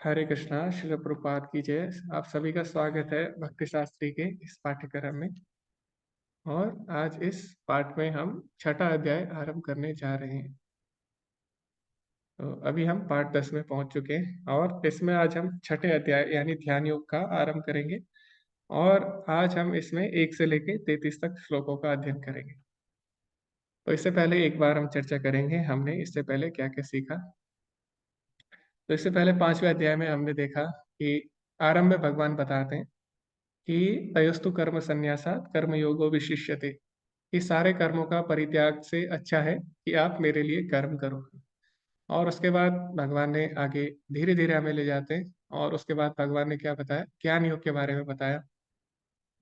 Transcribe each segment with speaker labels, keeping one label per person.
Speaker 1: हरे कृष्णा, श्रील प्रभुपाद की जय। आप सभी का स्वागत है भक्ति शास्त्री के इस पाठ्यक्रम में। और आज इस पाठ में हम छठा अध्याय आरंभ करने जा रहे हैं। तो अभी हम पाठ 10 में पहुंच चुके हैं और इसमें आज हम छठे अध्याय यानी ध्यान योग का आरंभ करेंगे। और आज हम इसमें 1 से लेकर 33 तक श्लोकों का अध्ययन करेंगे। तो इससे पहले एक बार हम चर्चा करेंगे हमने इससे पहले क्या क्या सीखा। तो इससे पहले 5वें अध्याय में हमने देखा कि आरंभ में भगवान बताते हैं कि तयस्तु कर्म संन्यासात् कर्म योगो विशिष्यते, कि सारे कर्मों का परित्याग से अच्छा है कि आप मेरे लिए कर्म करो। और उसके बाद भगवान ने आगे धीरे धीरे हमें ले जाते हैं और उसके बाद भगवान ने क्या बताया, ज्ञान योग के बारे में बताया।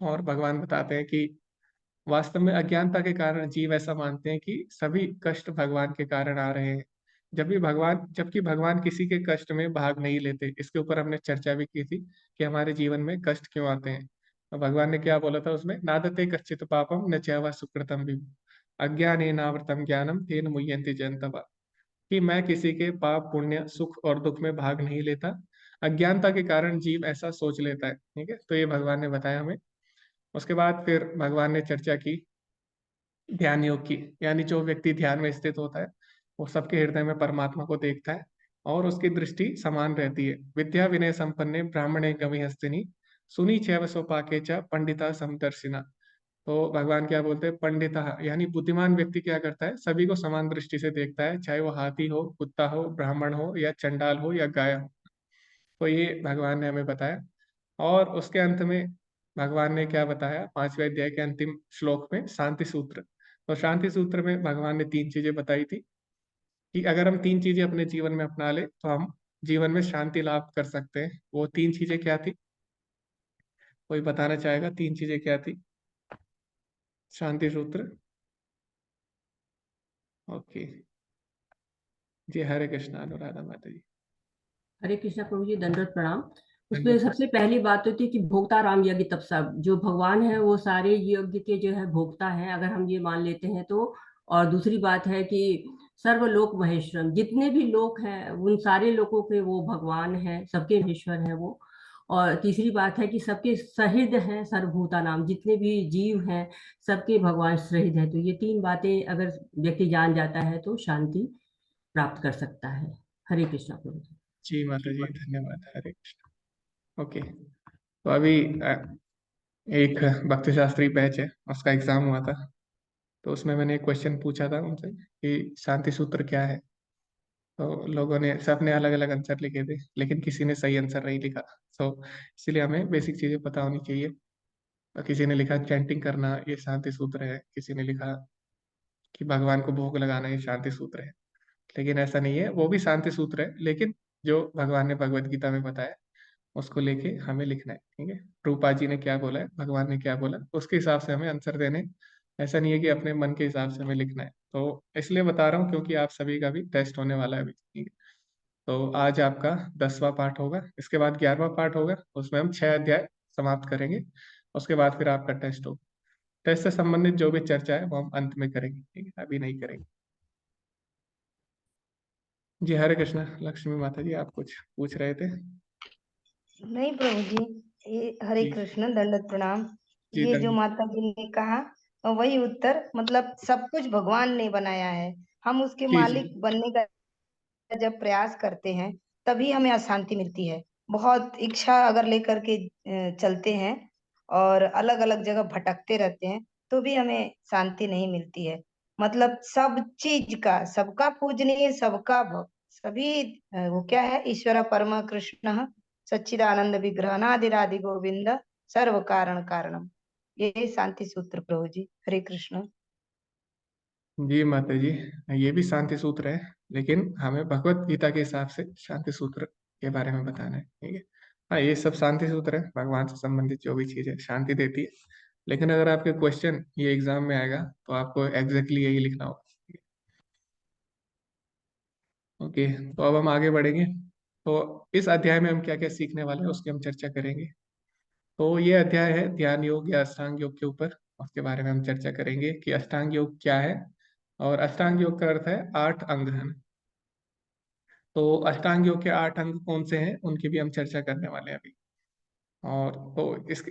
Speaker 1: और भगवान बताते हैं कि वास्तव में अज्ञानता के कारण जीव ऐसा मानते हैं कि सभी कष्ट भगवान के कारण आ रहे हैं, जबकि भगवान किसी के कष्ट में भाग नहीं लेते। इसके ऊपर हमने चर्चा भी की थी कि हमारे जीवन में कष्ट क्यों आते हैं। तो भगवान ने क्या बोला था उसमें, नादते कश्चित पापम न चैवा सुकृतम विभु अज्ञानेनावृतम ज्ञानम तेन मुह्यन्ति जन्तवः, कि मैं किसी के पाप पुण्य सुख और दुख में भाग नहीं लेता। अज्ञानता के कारण जीव ऐसा सोच लेता है। ठीक है, तो ये भगवान ने बताया हमें। उसके बाद फिर भगवान ने चर्चा की ध्यान योग की, यानी जो व्यक्ति ध्यान में स्थित होता है वो सबके हृदय में परमात्मा को देखता है और उसकी दृष्टि समान रहती है। विद्या विनय संपन्ने ब्राह्मणे गवि हस्तिनी सुनी चैव स्वपाके च पंडिता समदर्शिना। तो भगवान क्या बोलते हैं, पंडिता यानी बुद्धिमान व्यक्ति क्या करता है, सभी को समान दृष्टि से देखता है, चाहे वो हाथी हो, कुत्ता हो, ब्राह्मण हो या चंडाल हो या गाय हो। तो ये भगवान ने हमें बताया। और उसके अंत में भगवान ने क्या बताया, 5वें अध्याय के अंतिम श्लोक में शांति सूत्र। तो शांति सूत्र में भगवान ने 3 चीजें बताई थी कि अगर हम 3 चीजें अपने जीवन में अपना ले तो हम जीवन में शांति लाभ कर सकते हैं। वो 3 चीजें क्या थी, कोई बताना चाहेगा 3 चीजें क्या थी शांति सूत्र? ओके जी, हरे कृष्णा, अनुराधा माता जी।
Speaker 2: हरे कृष्णा प्रभु जी, दंडवत प्रणाम। उसमें
Speaker 1: धन्यवाद।
Speaker 2: सबसे पहली बात तो थी कि भोक्ता राम यज्ञ तपसा, जो भगवान है वो सारे यज्ञ के जो है भोक्ता है, अगर हम ये मान लेते हैं तो। और दूसरी बात है कि सर्वलोक महेश्वरम, जितने भी लोक हैं उन सारे लोकों के वो भगवान है, सबके महेश्वर है वो। और तीसरी बात है कि सबके सहृद हैं, सर्वभूता नाम, जितने भी जीव हैं सबके भगवान सहृद है। तो ये 3 बातें अगर व्यक्ति जान जाता है तो शांति प्राप्त कर सकता है। हरे कृष्णा प्रभु जी।
Speaker 1: जी माता जी, धन्यवाद, हरे कृष्णा। ओके, तो अभी एक भक्ति शास्त्री बैच है, उसका एग्जाम हुआ था। तो उसमें मैंने एक क्वेश्चन पूछा था उनसे कि शांति सूत्र क्या है। तो लोगों ने सबने अलग अलग आंसर लिखे थे, लेकिन किसी ने सही आंसर नहीं लिखा। सो इसलिए हमें बेसिक चीजें पता होनी चाहिए। तो किसी ने लिखा चैंटिंग करना ये शांति सूत्र है, किसी ने लिखा कि भगवान को भोग लगाना ये शांति सूत्र है। लेकिन ऐसा नहीं है, वो भी शांति सूत्र है, लेकिन जो भगवान ने भगवत गीता में बताया उसको लेके हमें लिखना है। ठीक है, रूपा जी ने क्या बोला है, भगवान ने क्या बोला, उसके हिसाब से हमें आंसर देने। ऐसा नहीं है कि अपने मन के हिसाब से हमें लिखना है। तो इसलिए बता रहा हूँ क्योंकि आप सभी का भी टेस्ट होने वाला है अभी। ठीक है, तो आज आपका 10वां पाठ होगा, इसके बाद 11वां पाठ होगा, उसमें हम 6 अध्याय समाप्त करेंगे। उसके बाद फिर आपका टेस्ट होगा। टेस्ट से संबंधित जो भी चर्चा है वो हम अंत में करेंगे। ठीक है, अभी नहीं करेंगे। जी हरे कृष्णा, लक्ष्मी माता जी आप कुछ पूछ रहे थे?
Speaker 3: नहीं प्रभु जी, ये हरे
Speaker 1: जी
Speaker 3: कृष्ण, दंडवत प्रणाम।
Speaker 1: जी,
Speaker 3: ये जो
Speaker 1: धन्यवाद।
Speaker 3: माता जी ने कहा वही उत्तर, मतलब सब कुछ भगवान ने बनाया है। हम उसके
Speaker 1: जी जी
Speaker 3: मालिक बनने का जब प्रयास करते हैं तभी हमें अशांति मिलती है। बहुत इच्छा अगर लेकर के चलते हैं और अलग अलग जगह भटकते रहते हैं तो भी हमें शांति नहीं मिलती है। मतलब सब चीज का, सबका पूजनीय, सभी वो क्या है, ईश्वर परम कृष्ण सच्चिदानंद विग्रह नादिरादि गोविंद सर्व कारण कारणम। ये शांति सूत्र प्रभु जी, हरे कृष्ण।
Speaker 1: जी माता जी, ये भी शांति सूत्र है, लेकिन हमें भगवत गीता के हिसाब से शांति सूत्र के बारे में बताना है। ठीक है, हाँ ये सब शांति सूत्र है, भगवान से संबंधित जो भी चीज है शांति देती है। लेकिन अगर आपके क्वेश्चन ये एग्जाम में आएगा तो आपको एग्जैक्टली यही लिखना होगा। ओके, तो अब हम आगे बढ़ेंगे। तो इस अध्याय में हम क्या क्या सीखने वाले हैं उसकी हम चर्चा करेंगे। तो ये अध्याय है ध्यान योग या अष्टांग योग के ऊपर। उसके बारे में हम चर्चा करेंगे कि अष्टांग योग क्या है। और अष्टांग योग का अर्थ है 8 अंग है। तो अष्टांग योग के 8 अंग कौन से हैं उनकी भी हम चर्चा करने वाले हैं अभी। और तो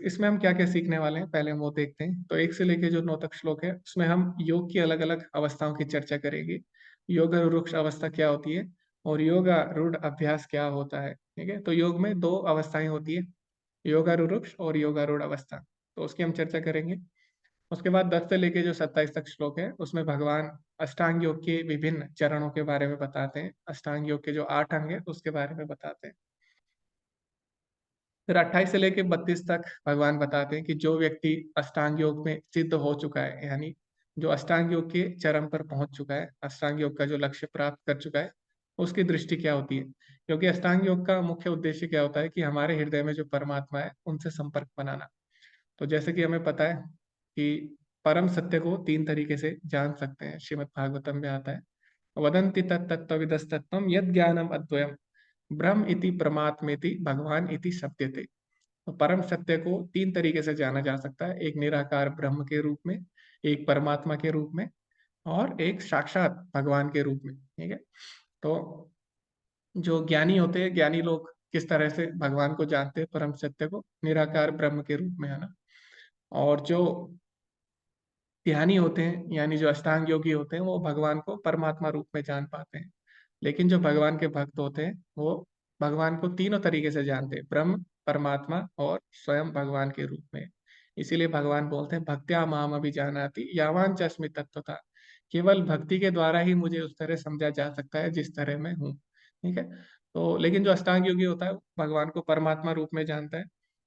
Speaker 1: इसमें हम क्या क्या सीखने वाले हैं पहले हम वो देखते हैं। तो 1 से लेके जो 9 तक श्लोक है उसमें हम योग की अलग अलग अवस्थाओं की चर्चा करेंगे। योगारूढ़ अवस्था क्या होती है और योगारूढ़ अभ्यास क्या होता है। ठीक है, तो योग में 2 अवस्थाएं होती है, योगारूढ़ और योगारूढ़ अवस्था, तो उसकी हम चर्चा करेंगे। उसके बाद 10 से लेके जो 27 तक श्लोक है उसमें भगवान अष्टांग योग के विभिन्न चरणों के बारे में बताते हैं, अष्टांग योग के जो 8 अंग है उसके बारे में बताते हैं। फिर 28 से लेके 32 तक भगवान बताते हैं कि जो व्यक्ति अष्टांग योग में सिद्ध हो चुका है, यानी जो अष्टांग योग के चरम पर पहुंच चुका है, अष्टांग योग का जो लक्ष्य प्राप्त कर चुका है, उसकी दृष्टि क्या होती है। क्योंकि अष्टांग योग का मुख्य उद्देश्य क्या होता है कि हमारे हृदय में जो परमात्मा है उनसे संपर्क बनाना। तो जैसे कि हमें पता है कि परम सत्य को 3 तरीके से जान सकते हैं, श्रीमद् भागवतम में आता है, वदन्ति तत्तत्त्वविदस्तत्त्वं यद् ज्ञानम अद्वयम ब्रह्म इति परमात्मेति भगवान इति सत्यते। तो परम सत्य को 3 तरीके से जाना जा सकता है, एक निराकार ब्रह्म के रूप में, एक परमात्मा के रूप में और एक साक्षात भगवान के रूप में। ठीक है, तो जो ज्ञानी होते हैं, ज्ञानी लोग किस तरह से भगवान को जानते हैं, परम सत्य को निराकार ब्रह्म के रूप में, है ना। और जो ध्यानी होते हैं यानी जो अष्टांग योगी होते हैं वो भगवान को परमात्मा रूप में जान पाते हैं। लेकिन जो भगवान के भक्त होते हैं वो भगवान को तीनों तरीके से जानते हैं, ब्रह्म, परमात्मा और स्वयं भगवान के रूप में। इसीलिए भगवान बोलते हैं भक्त्या माम अभिजानाति यावान च अस्मि तत्वता। केवल भक्ति के द्वारा ही मुझे उस तरह समझा जा सकता है जिस तरह मैं हूँ। ठीक है, तो लेकिन जो अष्टांग योगी होता है वो भगवान को परमात्मा रूप में जानता है,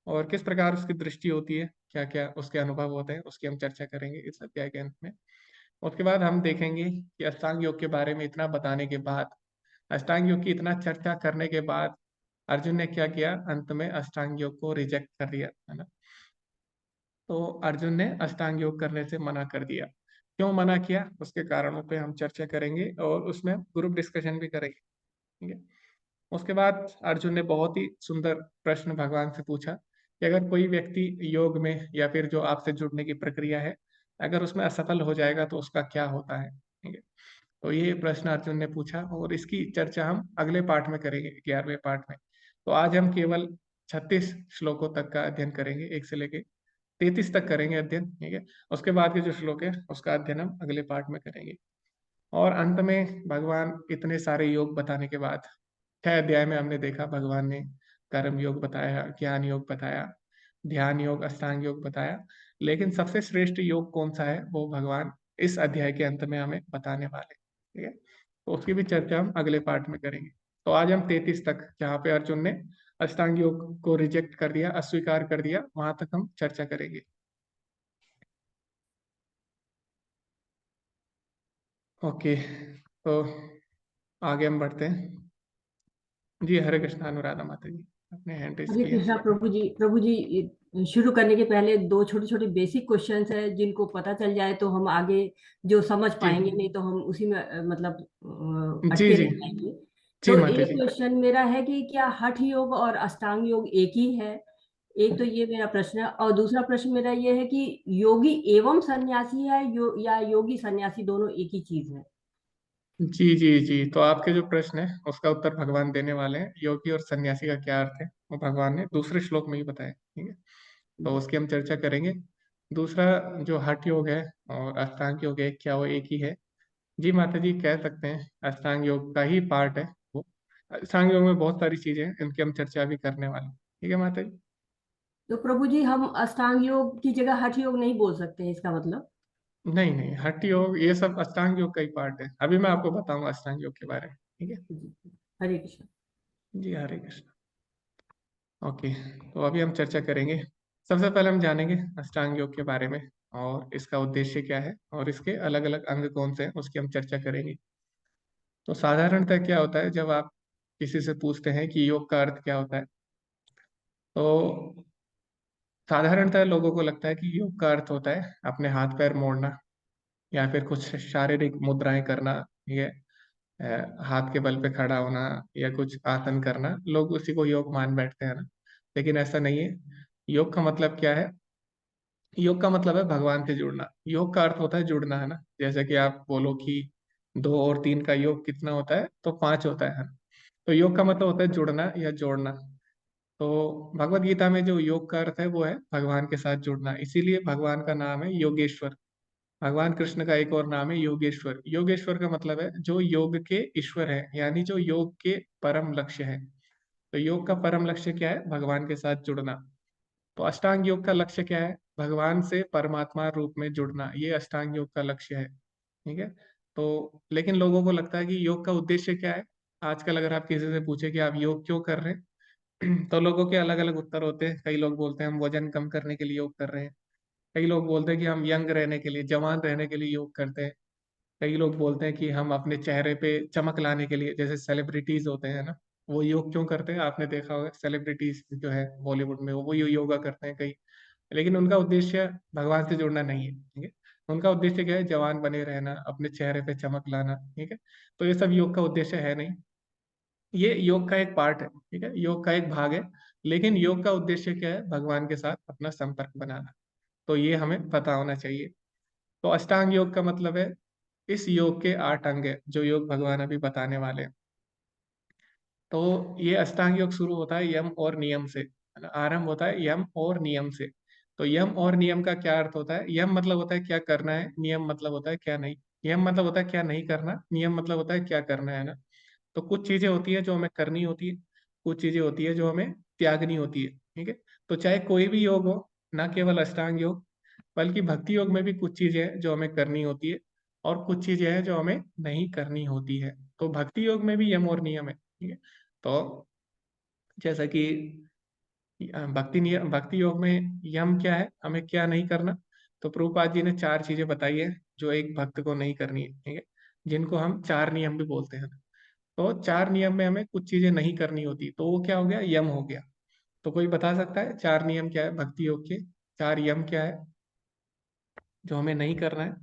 Speaker 1: और किस प्रकार उसकी दृष्टि होती है, क्या क्या उसके अनुभव होते हैं, उसकी हम चर्चा करेंगे इस अध्याय के अंत में। उसके बाद हम देखेंगे कि अष्टांग योग के बारे में इतना बताने के बाद, अष्टांग योग की इतना चर्चा करने के बाद अर्जुन ने क्या किया, अंत में अष्टांग योग को रिजेक्ट कर दिया, है ना। तो अर्जुन ने अष्टांग योग करने से मना कर दिया। क्यों मना किया उसके कारणों पे हम चर्चा करेंगे और उसमें ग्रुप डिस्कशन भी करेंगे। ठीक है, उसके बाद अर्जुन ने बहुत ही सुंदर प्रश्न भगवान से पूछा कि अगर कोई व्यक्ति योग में या फिर जो आपसे जुड़ने की प्रक्रिया है, अगर उसमें असफल हो जाएगा तो उसका क्या होता है। ठीक है, तो ये प्रश्न अर्जुन ने पूछा और इसकी चर्चा हम अगले पाठ में करेंगे, 11वें पाठ में। तो आज हम केवल 36 श्लोकों तक का अध्ययन करेंगे, 1 से लेके 33 तक करेंगे अध्ययन। ठीक है, उसके बाद के जो श्लोक है उसका अध्ययन हम अगले पाठ में करेंगे। और अंत में भगवान इतने सारे योग बताने के बाद 6 अध्याय में हमने देखा भगवान ने कर्म योग बताया, ज्ञान योग बताया, ध्यान योग, अष्टांग योग बताया, लेकिन सबसे श्रेष्ठ योग कौन सा है वो भगवान इस अध्याय के अंत में हमें बताने वाले। ठीक है, तो उसकी भी चर्चा हम अगले पार्ट में करेंगे। तो आज हम 33 तक, जहाँ पे अर्जुन ने अष्टांग योग को रिजेक्ट कर दिया, अस्वीकार कर दिया, वहां तक हम चर्चा करेंगे। ओके, तो आगे हम बढ़ते हैं। जी हरे कृष्ण अनुराधा माता जी, अपने हैंड रेस
Speaker 2: हरे
Speaker 1: किए
Speaker 2: कृष्णा
Speaker 1: हैं।
Speaker 2: प्रभु जी शुरू करने के पहले 2 छोटे छोटे बेसिक क्वेश्चंस है, जिनको पता चल जाए तो हम आगे जो समझ
Speaker 1: जी
Speaker 2: पाएंगे, नहीं तो हम उसी में मतलब
Speaker 1: जी
Speaker 2: अटके
Speaker 1: जी
Speaker 2: रह जाएंगे।
Speaker 1: जी
Speaker 2: तो
Speaker 1: माता
Speaker 2: एक
Speaker 1: जी।
Speaker 2: क्वेश्चन मेरा है कि क्या हठ योग और अष्टांग योग एक ही है? एक तो ये मेरा प्रश्न है, और दूसरा प्रश्न मेरा ये है कि योगी एवं सन्यासी है या योगी सन्यासी दोनों एक ही चीज है?
Speaker 1: जी जी जी, तो आपके जो प्रश्न है उसका उत्तर भगवान देने वाले हैं। योगी और सन्यासी का क्या अर्थ है वो भगवान ने दूसरे श्लोक में ही बताया। ठीक है, तो उसकी हम चर्चा करेंगे। दूसरा जो हठ योग है और अष्टांग योग है, क्या वो एक ही है? जी माता जी, कह सकते हैं अष्टांग योग का ही पार्ट है वो। अष्टांग योग में बहुत सारी चीजें हैं, इनकी हम चर्चा भी करने वाले हैं। ठीक है माता जी।
Speaker 2: तो प्रभु जी हम अष्टांग योग की जगह हठ योग नहीं बोल सकते हैं, इसका मतलब?
Speaker 1: नहीं नहीं, हठ योग ये सब अष्टांग योग का ही पार्ट है, अभी मैं आपको बताऊंगा अष्टांग योग के बारे में। ठीक है,
Speaker 2: जी, हरे कृष्ण।
Speaker 1: जी हरे कृष्ण। ओके, तो अभी हम चर्चा करेंगे। सबसे पहले हम जानेंगे अष्टांग योग के बारे में और इसका उद्देश्य क्या है और इसके अलग अलग अंग कौन से हैं उसकी हम चर्चा करेंगे। तो साधारणतः क्या होता है जब आप किसी से पूछते हैं कि योग का अर्थ क्या होता है, तो साधारणतः लोगों को लगता है कि योग का अर्थ होता है अपने हाथ पैर मोड़ना या फिर कुछ शारीरिक मुद्राएं करना। ठीक है, हाथ के बल पे खड़ा होना या कुछ आसन करना, लोग उसी को योग मान बैठते हैं ना। लेकिन ऐसा नहीं है। योग का मतलब क्या है? योग का मतलब है भगवान से जुड़ना। योग का अर्थ होता है जुड़ना, है ना। जैसे कि आप बोलो कि 2 और 3 का योग कितना होता है, तो 5 होता है ना? तो योग का मतलब होता है जुड़ना या जोड़ना। तो भगवत गीता में जो योग का अर्थ है वो है भगवान के साथ जुड़ना, इसीलिए भगवान का नाम है योगेश्वर। भगवान कृष्ण का एक और नाम है योगेश्वर। योगेश्वर का मतलब है जो योग के ईश्वर है, यानी जो योग के परम लक्ष्य है। तो योग का परम लक्ष्य क्या है? भगवान के साथ जुड़ना। तो अष्टांग योग का लक्ष्य क्या है? भगवान से परमात्मा रूप में जुड़ना, ये अष्टांग योग का लक्ष्य है। ठीक है। तो लेकिन लोगों को लगता है कि योग का उद्देश्य क्या है। आजकल अगर आप किसी से पूछे कि आप योग क्यों कर रहे हैं तो लोगों के अलग अलग उत्तर होते हैं। कई लोग बोलते हैं हम वजन कम करने के लिए योग कर रहे हैं। कई लोग बोलते हैं कि हम यंग रहने के लिए, जवान रहने के लिए योग करते हैं। कई लोग बोलते हैं कि हम अपने चेहरे पे चमक लाने के लिए, जैसे सेलिब्रिटीज होते हैं ना, वो योग क्यों करते हैं? आपने देखा होगा सेलिब्रिटीज जो है बॉलीवुड में, वो योगा करते हैं कई। लेकिन उनका उद्देश्य भगवान से जुड़ना नहीं है। ठीक है। उनका उद्देश्य क्या है? जवान बने रहना, अपने चेहरे पे चमक लाना। ठीक है। तो ये सब योग का उद्देश्य है नहीं। ये योग का एक पार्ट है। ठीक है, योग का एक भाग है। लेकिन योग का उद्देश्य क्या है? भगवान के साथ अपना संपर्क बनाना। तो ये हमें पता होना चाहिए। तो अष्टांग योग का मतलब है इस योग के 8 अंग है, जो योग भगवान अभी बताने वाले हैं। तो ये अष्टांग योग शुरू होता है यम और नियम से, है ना? आरंभ होता है यम और नियम से। तो यम और नियम का क्या अर्थ होता है? यम मतलब होता है क्या करना है, नियम मतलब होता है क्या नहीं। यम मतलब होता है क्या नहीं करना, नियम मतलब होता है क्या करना है ना। तो कुछ चीजें होती है जो हमें करनी होती है, कुछ चीजें होती है जो हमें त्यागनी होती है। ठीक है। तो चाहे कोई भी योग हो, ना केवल अष्टांग योग, बल्कि भक्ति योग में भी कुछ चीजें हैं जो हमें करनी होती है, और कुछ चीजें हैं जो हमें नहीं करनी होती है। तो भक्ति योग में भी यम और नियम है। ठीक है। तो जैसा कि भक्ति योग में यम क्या है, हमें क्या नहीं करना। तो प्रभुपाद जी ने 4 चीजें बताई है जो एक भक्त को नहीं करनी है। ठीक है। जिनको हम 4 नियम भी बोलते हैं। तो 4 नियम में हमें कुछ चीजें नहीं करनी होती, तो वो क्या हो गया? यम हो गया। तो कोई बता सकता है 4 नियम क्या है भक्ति योग के? 4 यम क्या है जो हमें नहीं करना है?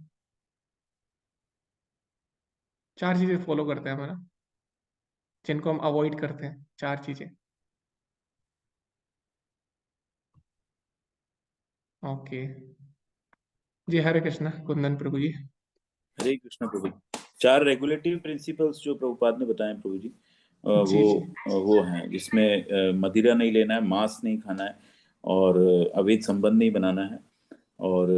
Speaker 1: 4 चीजें फॉलो करते हैं हम, है ना, जिनको हम अवॉइड करते हैं, 4 चीजें। ओके जी, हरे कृष्णा कुंदन प्रभु जी।
Speaker 4: हरे कृष्ण प्रभु। 4 रेगुलेटरी प्रिंसिपल्स जो प्रभुपाद ने बताए प्रभु जी,
Speaker 1: जी जी
Speaker 4: वो हैं, जिसमें मदिरा नहीं लेना है, मांस नहीं खाना है, और अवैध संबंध नहीं बनाना है, और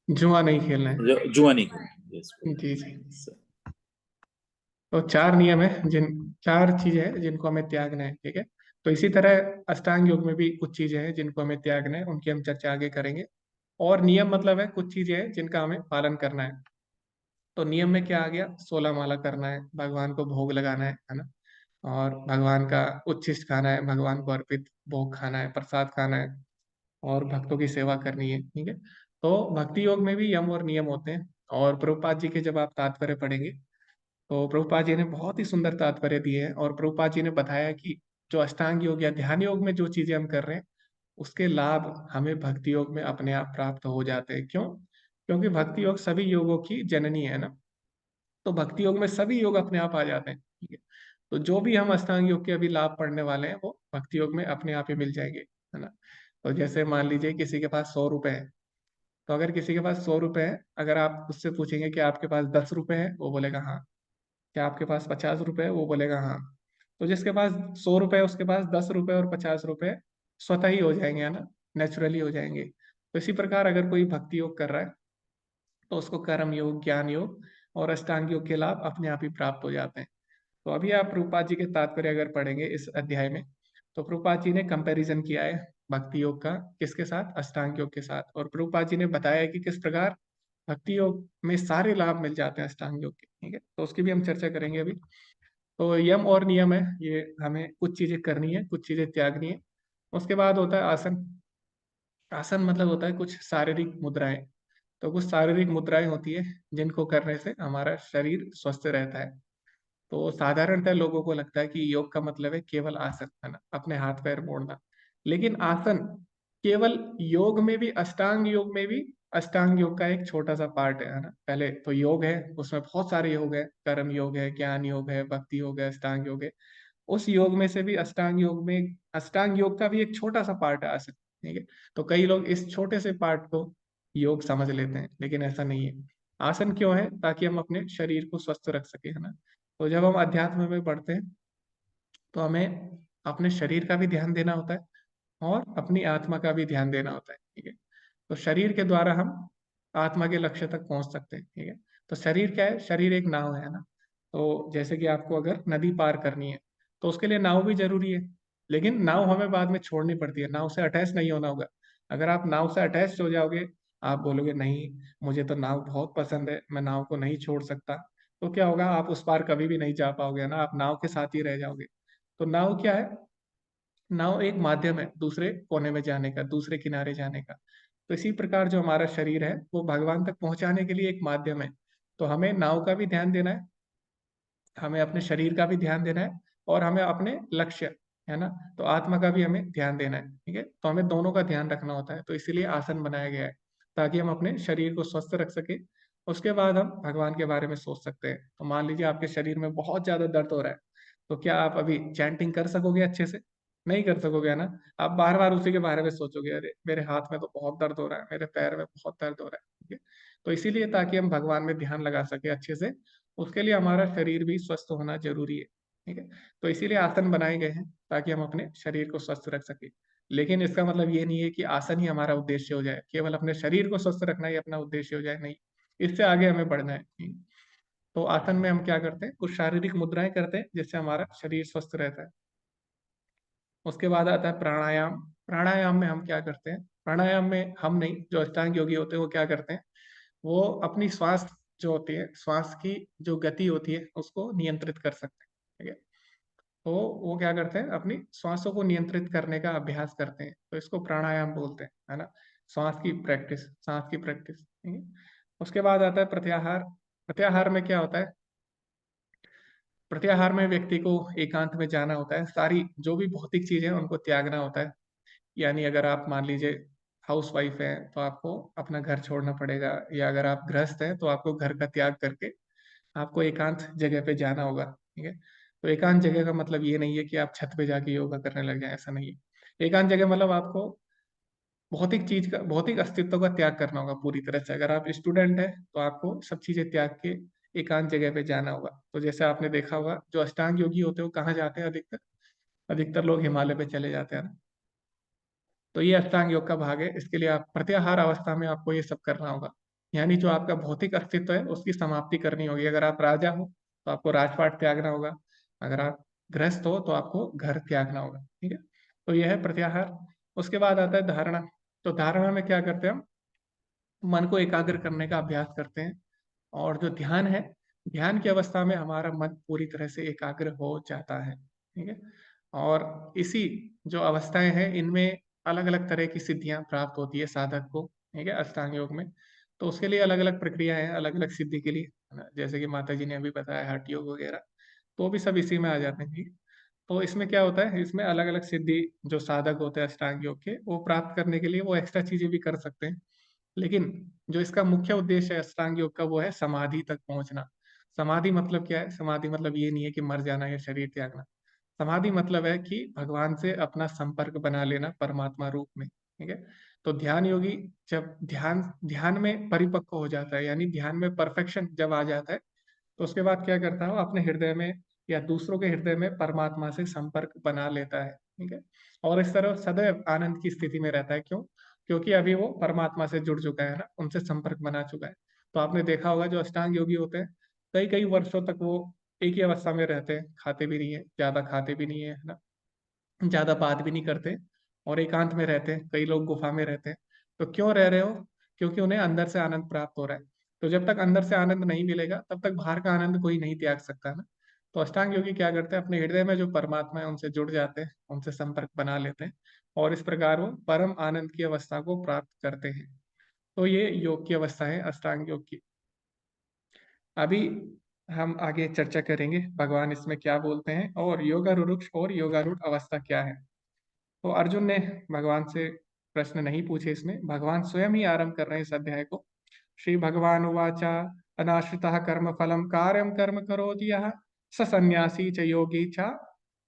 Speaker 1: जुआ नहीं खेलना है।
Speaker 4: जुआ नहीं खेलना है। Yes,
Speaker 1: जी जी। तो 4 नियम है, जिन 4 चीजें हैं जिनको हमें त्यागना है। ठीक है। तो इसी तरह अष्टांग योग में भी कुछ चीजें हैं जिनको हमें त्यागना है, उनकी हम चर्चा आगे करेंगे। और नियम मतलब है कुछ चीजें हैं जिनका हमें पालन करना है। तो नियम में क्या आ गया? 16 माला करना है, भगवान को भोग लगाना है ना, और भगवान का उच्छिष्ट खाना है, भगवान को अर्पित भोग खाना है, प्रसाद खाना है, और भक्तों की सेवा करनी है। ठीक है। तो भक्ति योग में भी यम और नियम होते हैं। और प्रभुपाद जी के जब आप तात्पर्य पढ़ेंगे तो प्रभुपाद जी ने बहुत ही सुंदर तात्पर्य दिए हैं, और प्रभुपाद जी ने बताया कि जो अष्टांग योग या ध्यान योग में जो चीजें हम कर रहे हैं, उसके लाभ हमें भक्ति योग में अपने आप प्राप्त हो जाते हैं। क्यों? क्योंकि भक्ति योग सभी योगों की जननी है ना। तो भक्ति योग में सभी योग अपने आप आ जाते हैं। ठीक है। तो जो भी हम अष्टांग योग के अभी लाभ पढ़ने वाले हैं वो भक्ति योग में अपने आप ही मिल जाएंगे, है ना। तो जैसे मान लीजिए किसी के पास 100 रुपए है। तो अगर किसी के पास 100 रुपए है, अगर आप उससे पूछेंगे कि आपके पास 10 रुपए है, वो बोलेगा हाँ। क्या आपके पास 50 रुपए है? वो बोलेगा हाँ। तो जिसके पास 100 रुपए है उसके पास 10 रुपए और 50 रुपए स्वतः ही हो जाएंगे, है ना, नेचुरली हो जाएंगे। तो इसी प्रकार अगर कोई भक्ति योग कर रहा है तो उसको कर्म योग, ज्ञान योग और अष्टांग योग के लाभ अपने आप ही प्राप्त हो जाते हैं। तो अभी आप प्रभुपाद जी के तात्पर्य अगर पढ़ेंगे इस अध्याय में, तो प्रभुपाद जी ने कंपैरिजन किया है भक्ति योग का किसके साथ? अष्टांग योग के साथ। और प्रभुपाद जी ने बताया है कि किस प्रकार भक्ति योग में सारे लाभ मिल जाते हैं अष्टांग योग के। ठीक है। तो उसकी भी हम चर्चा करेंगे अभी। तो यम और नियम है, ये हमें कुछ चीजें करनी है, कुछ चीजें त्यागनी है। उसके बाद होता है आसन। आसन मतलब होता है कुछ शारीरिक मुद्राएं। तो कुछ शारीरिक मुद्राएं होती है जिनको करने से हमारा शरीर स्वस्थ रहता है। तो साधारणतः लोगों को लगता है कि योग का मतलब है केवल आसन, है ना, अपने हाथ पैर मोड़ना। लेकिन आसन केवल योग में भी, अष्टांग योग में भी, अष्टांग योग का एक छोटा सा पार्ट है ना। पहले तो योग है, उसमें बहुत सारे योग है, कर्म योग है, ज्ञान योग है, भक्ति योग है, अष्टांग योग है। उस योग में से भी अष्टांग योग में, अष्टांग योग का भी एक छोटा सा पार्ट है आसन। ठीक है। तो कई लोग इस छोटे से पार्ट को योग समझ लेते हैं, लेकिन ऐसा नहीं है। आसन क्यों है? ताकि हम अपने शरीर को स्वस्थ रख सके, है ना। तो जब हम अध्यात्म में बढ़ते हैं तो हमें अपने शरीर का भी ध्यान देना होता है और अपनी आत्मा का भी ध्यान देना होता है, ठीक है। तो शरीर के द्वारा हम आत्मा के लक्ष्य तक पहुंच सकते हैं, ठीक है। तो शरीर क्या है? शरीर एक नाव है ना। तो जैसे कि आपको अगर नदी पार करनी है तो उसके लिए नाव भी जरूरी है, लेकिन नाव हमें बाद में छोड़नी पड़ती है, नाव से अटैच नहीं होना होगा। अगर आप नाव से अटैच हो जाओगे, आप बोलोगे नहीं मुझे तो नाव बहुत पसंद है, मैं नाव को नहीं छोड़ सकता, तो क्या होगा? आप उस पार कभी भी नहीं जा पाओगे ना, आप नाव के साथ ही रह जाओगे। तो नाव क्या है? नाव एक माध्यम है दूसरे कोने में जाने का, दूसरे किनारे जाने का। तो इसी प्रकार जो हमारा शरीर है वो भगवान तक पहुंचाने के लिए एक माध्यम है। तो हमें नाव का भी ध्यान देना है, हमें अपने शरीर का भी ध्यान देना है, और हमें अपने लक्ष्य, है ना, तो आत्मा का भी हमें ध्यान देना है, ठीक है। तो हमें दोनों का ध्यान रखना होता है, तो इसीलिए आसन बनाया गया है ताकि हम अपने शरीर को स्वस्थ रख सके। उसके बाद हम भगवान के बारे में सोच सकते हैं। तो मान लीजिए आपके शरीर में बहुत ज्यादा दर्द हो रहा है, तो क्या आप अभी चैंटिंग कर सकोगे अच्छे से? नहीं कर सकोगे, है ना। आप बार बार उसी के बारे में सोचोगे, अरे मेरे हाथ में तो बहुत दर्द हो रहा है, मेरे पैर में बहुत दर्द हो रहा है, ठीक है। तो इसीलिए ताकि हम भगवान में ध्यान लगा सके अच्छे से, उसके लिए हमारा शरीर भी स्वस्थ होना जरूरी है, ठीक है। तो इसीलिए आसन बनाए गए हैं ताकि हम अपने शरीर को स्वस्थ रख सके। लेकिन इसका मतलब ये नहीं है कि आसन ही हमारा उद्देश्य हो जाए, केवल अपने शरीर को स्वस्थ रखना ही अपना उद्देश्य हो जाए, नहीं। इससे आगे हमें बढ़ना है, ठीक। तो आसन में हम क्या करते हैं? कुछ शारीरिक मुद्राएं करते हैं जिससे हमारा शरीर स्वस्थ रहता है। उसके बाद आता है प्राणायाम। प्राणायाम में हम क्या करते हैं? प्राणायाम में हम नहीं, जो अष्टांग योगी होते हैं वो क्या करते हैं, वो अपनी श्वास जो होती है, श्वास की जो गति होती है उसको नियंत्रित कर सकते हैं, ठीक है। तो वो क्या करते हैं? अपनी श्वासों को नियंत्रित करने का अभ्यास करते हैं, तो इसको प्राणायाम बोलते हैं, है ना। श्वास की प्रैक्टिस, सांस की प्रैक्टिस, ठीक है। उसके बाद आता है प्रत्याहार। प्रत्याहार में क्या होता है? प्रत्याहार में व्यक्ति को एकांत में जाना होता है, सारी जो भी भौतिक चीजें हैं उनको त्यागना होता है। यानी अगर आप मान लीजिए हाउस वाइफ है तो आपको अपना घर छोड़ना पड़ेगा, या अगर आप गृहस्थ हैं तो आपको घर का त्याग करके आपको एकांत जगह पे जाना होगा, ठीक है। तो एकांत जगह का मतलब ये नहीं है कि आप छत पे जाके योगा करने लग जाए, ऐसा नहीं है। एकांत जगह मतलब आपको भौतिक चीज का, भौतिक अस्तित्व का त्याग करना होगा पूरी तरह से। अगर आप स्टूडेंट हैं तो आपको सब चीजें त्याग के एकांत जगह पे जाना होगा। तो जैसे आपने देखा होगा जो अष्टांग योगी होते हैं वो कहाँ जाते हैं अधिकतर? अधिकतर लोग हिमालय पे चले जाते हैं ना। तो ये अष्टांग योग का भाग है, इसके लिए आप प्रत्याहार अवस्था में आपको ये सब करना होगा। यानी जो आपका भौतिक अस्तित्व है उसकी समाप्ति करनी होगी। अगर आप राजा हो तो आपको राजपाट त्यागना होगा, अगर आप गृहस्थ हो तो आपको घर त्यागना होगा, ठीक है। तो यह है प्रत्याहार। उसके बाद आता है धारणा। तो धारणा में क्या करते हैं? हम मन को एकाग्र करने का अभ्यास करते हैं, और जो ध्यान है, ध्यान की अवस्था में हमारा मन पूरी तरह से एकाग्र हो जाता है, ठीक है। और इसी जो अवस्थाएं हैं इनमें अलग अलग तरह की सिद्धियां प्राप्त होती है साधक को, ठीक है, अष्टांग योग में। तो उसके लिए अलग अलग प्रक्रियाएं हैं, अलग अलग सिद्धि के लिए, है ना। जैसे कि माता जी ने अभी बताया हठ योग वगैरह, तो भी सब इसी में आ जाते हैं, ठीक है। तो इसमें क्या होता है? इसमें अलग अलग सिद्धि जो साधक होते हैं अष्टांग योग के, वो प्राप्त करने के लिए वो एक्स्ट्रा चीजें भी कर सकते हैं। लेकिन जो इसका मुख्य उद्देश्य है अष्टांग योग का, वो है समाधि तक पहुंचना। समाधि मतलब क्या है? समाधि मतलब ये नहीं है कि मर जाना या शरीर त्यागना। समाधि मतलब है कि भगवान से अपना संपर्क बना लेना परमात्मा रूप में, ठीक है। तो ध्यान योगी जब ध्यान ध्यान में परिपक्व हो जाता है, यानी ध्यान में परफेक्शन जब आ जाता है, तो उसके बाद क्या करता है? वो अपने हृदय में या दूसरों के हृदय में परमात्मा से संपर्क बना लेता है, ठीक है। और इस तरह सदैव आनंद की स्थिति में रहता है। क्यों? क्योंकि अभी वो परमात्मा से जुड़ चुका है ना, उनसे संपर्क बना चुका है। तो आपने देखा होगा जो अष्टांग योगी होते हैं कई कई वर्षों तक वो एक ही अवस्था में रहते हैं, खाते भी नहीं है, ज्यादा खाते भी नहीं है, है ना, ज्यादा बात भी नहीं करते, और एकांत में रहते हैं। कई लोग गुफा में रहते हैं। तो क्यों रह रहे हो? क्योंकि उन्हें अंदर से आनंद प्राप्त हो रहा है। तो जब तक अंदर से आनंद नहीं मिलेगा तब तक बाहर का आनंद कोई नहीं त्याग सकता ना। तो अष्टांग योगी क्या करते हैं? अपने हृदय में जो परमात्मा है उनसे जुड़ जाते हैं, उनसे संपर्क बना लेते हैं, और इस प्रकार वो परम आनंद की अवस्था को प्राप्त करते हैं। तो ये योग की अवस्था है अष्टांग योग की। अभी हम आगे चर्चा करेंगे भगवान इसमें क्या बोलते हैं, और योगारूढ़ और योगारूढ़ अवस्था क्या है। तो अर्जुन ने भगवान से प्रश्न नहीं पूछे, इसमें भगवान स्वयं ही आरंभ कर रहे हैं इस अध्याय को। श्री भगवान उवाचा अनाश्रितः कर्म फलम कार्यम कर्म करोति यः स सन्यासी च योगी च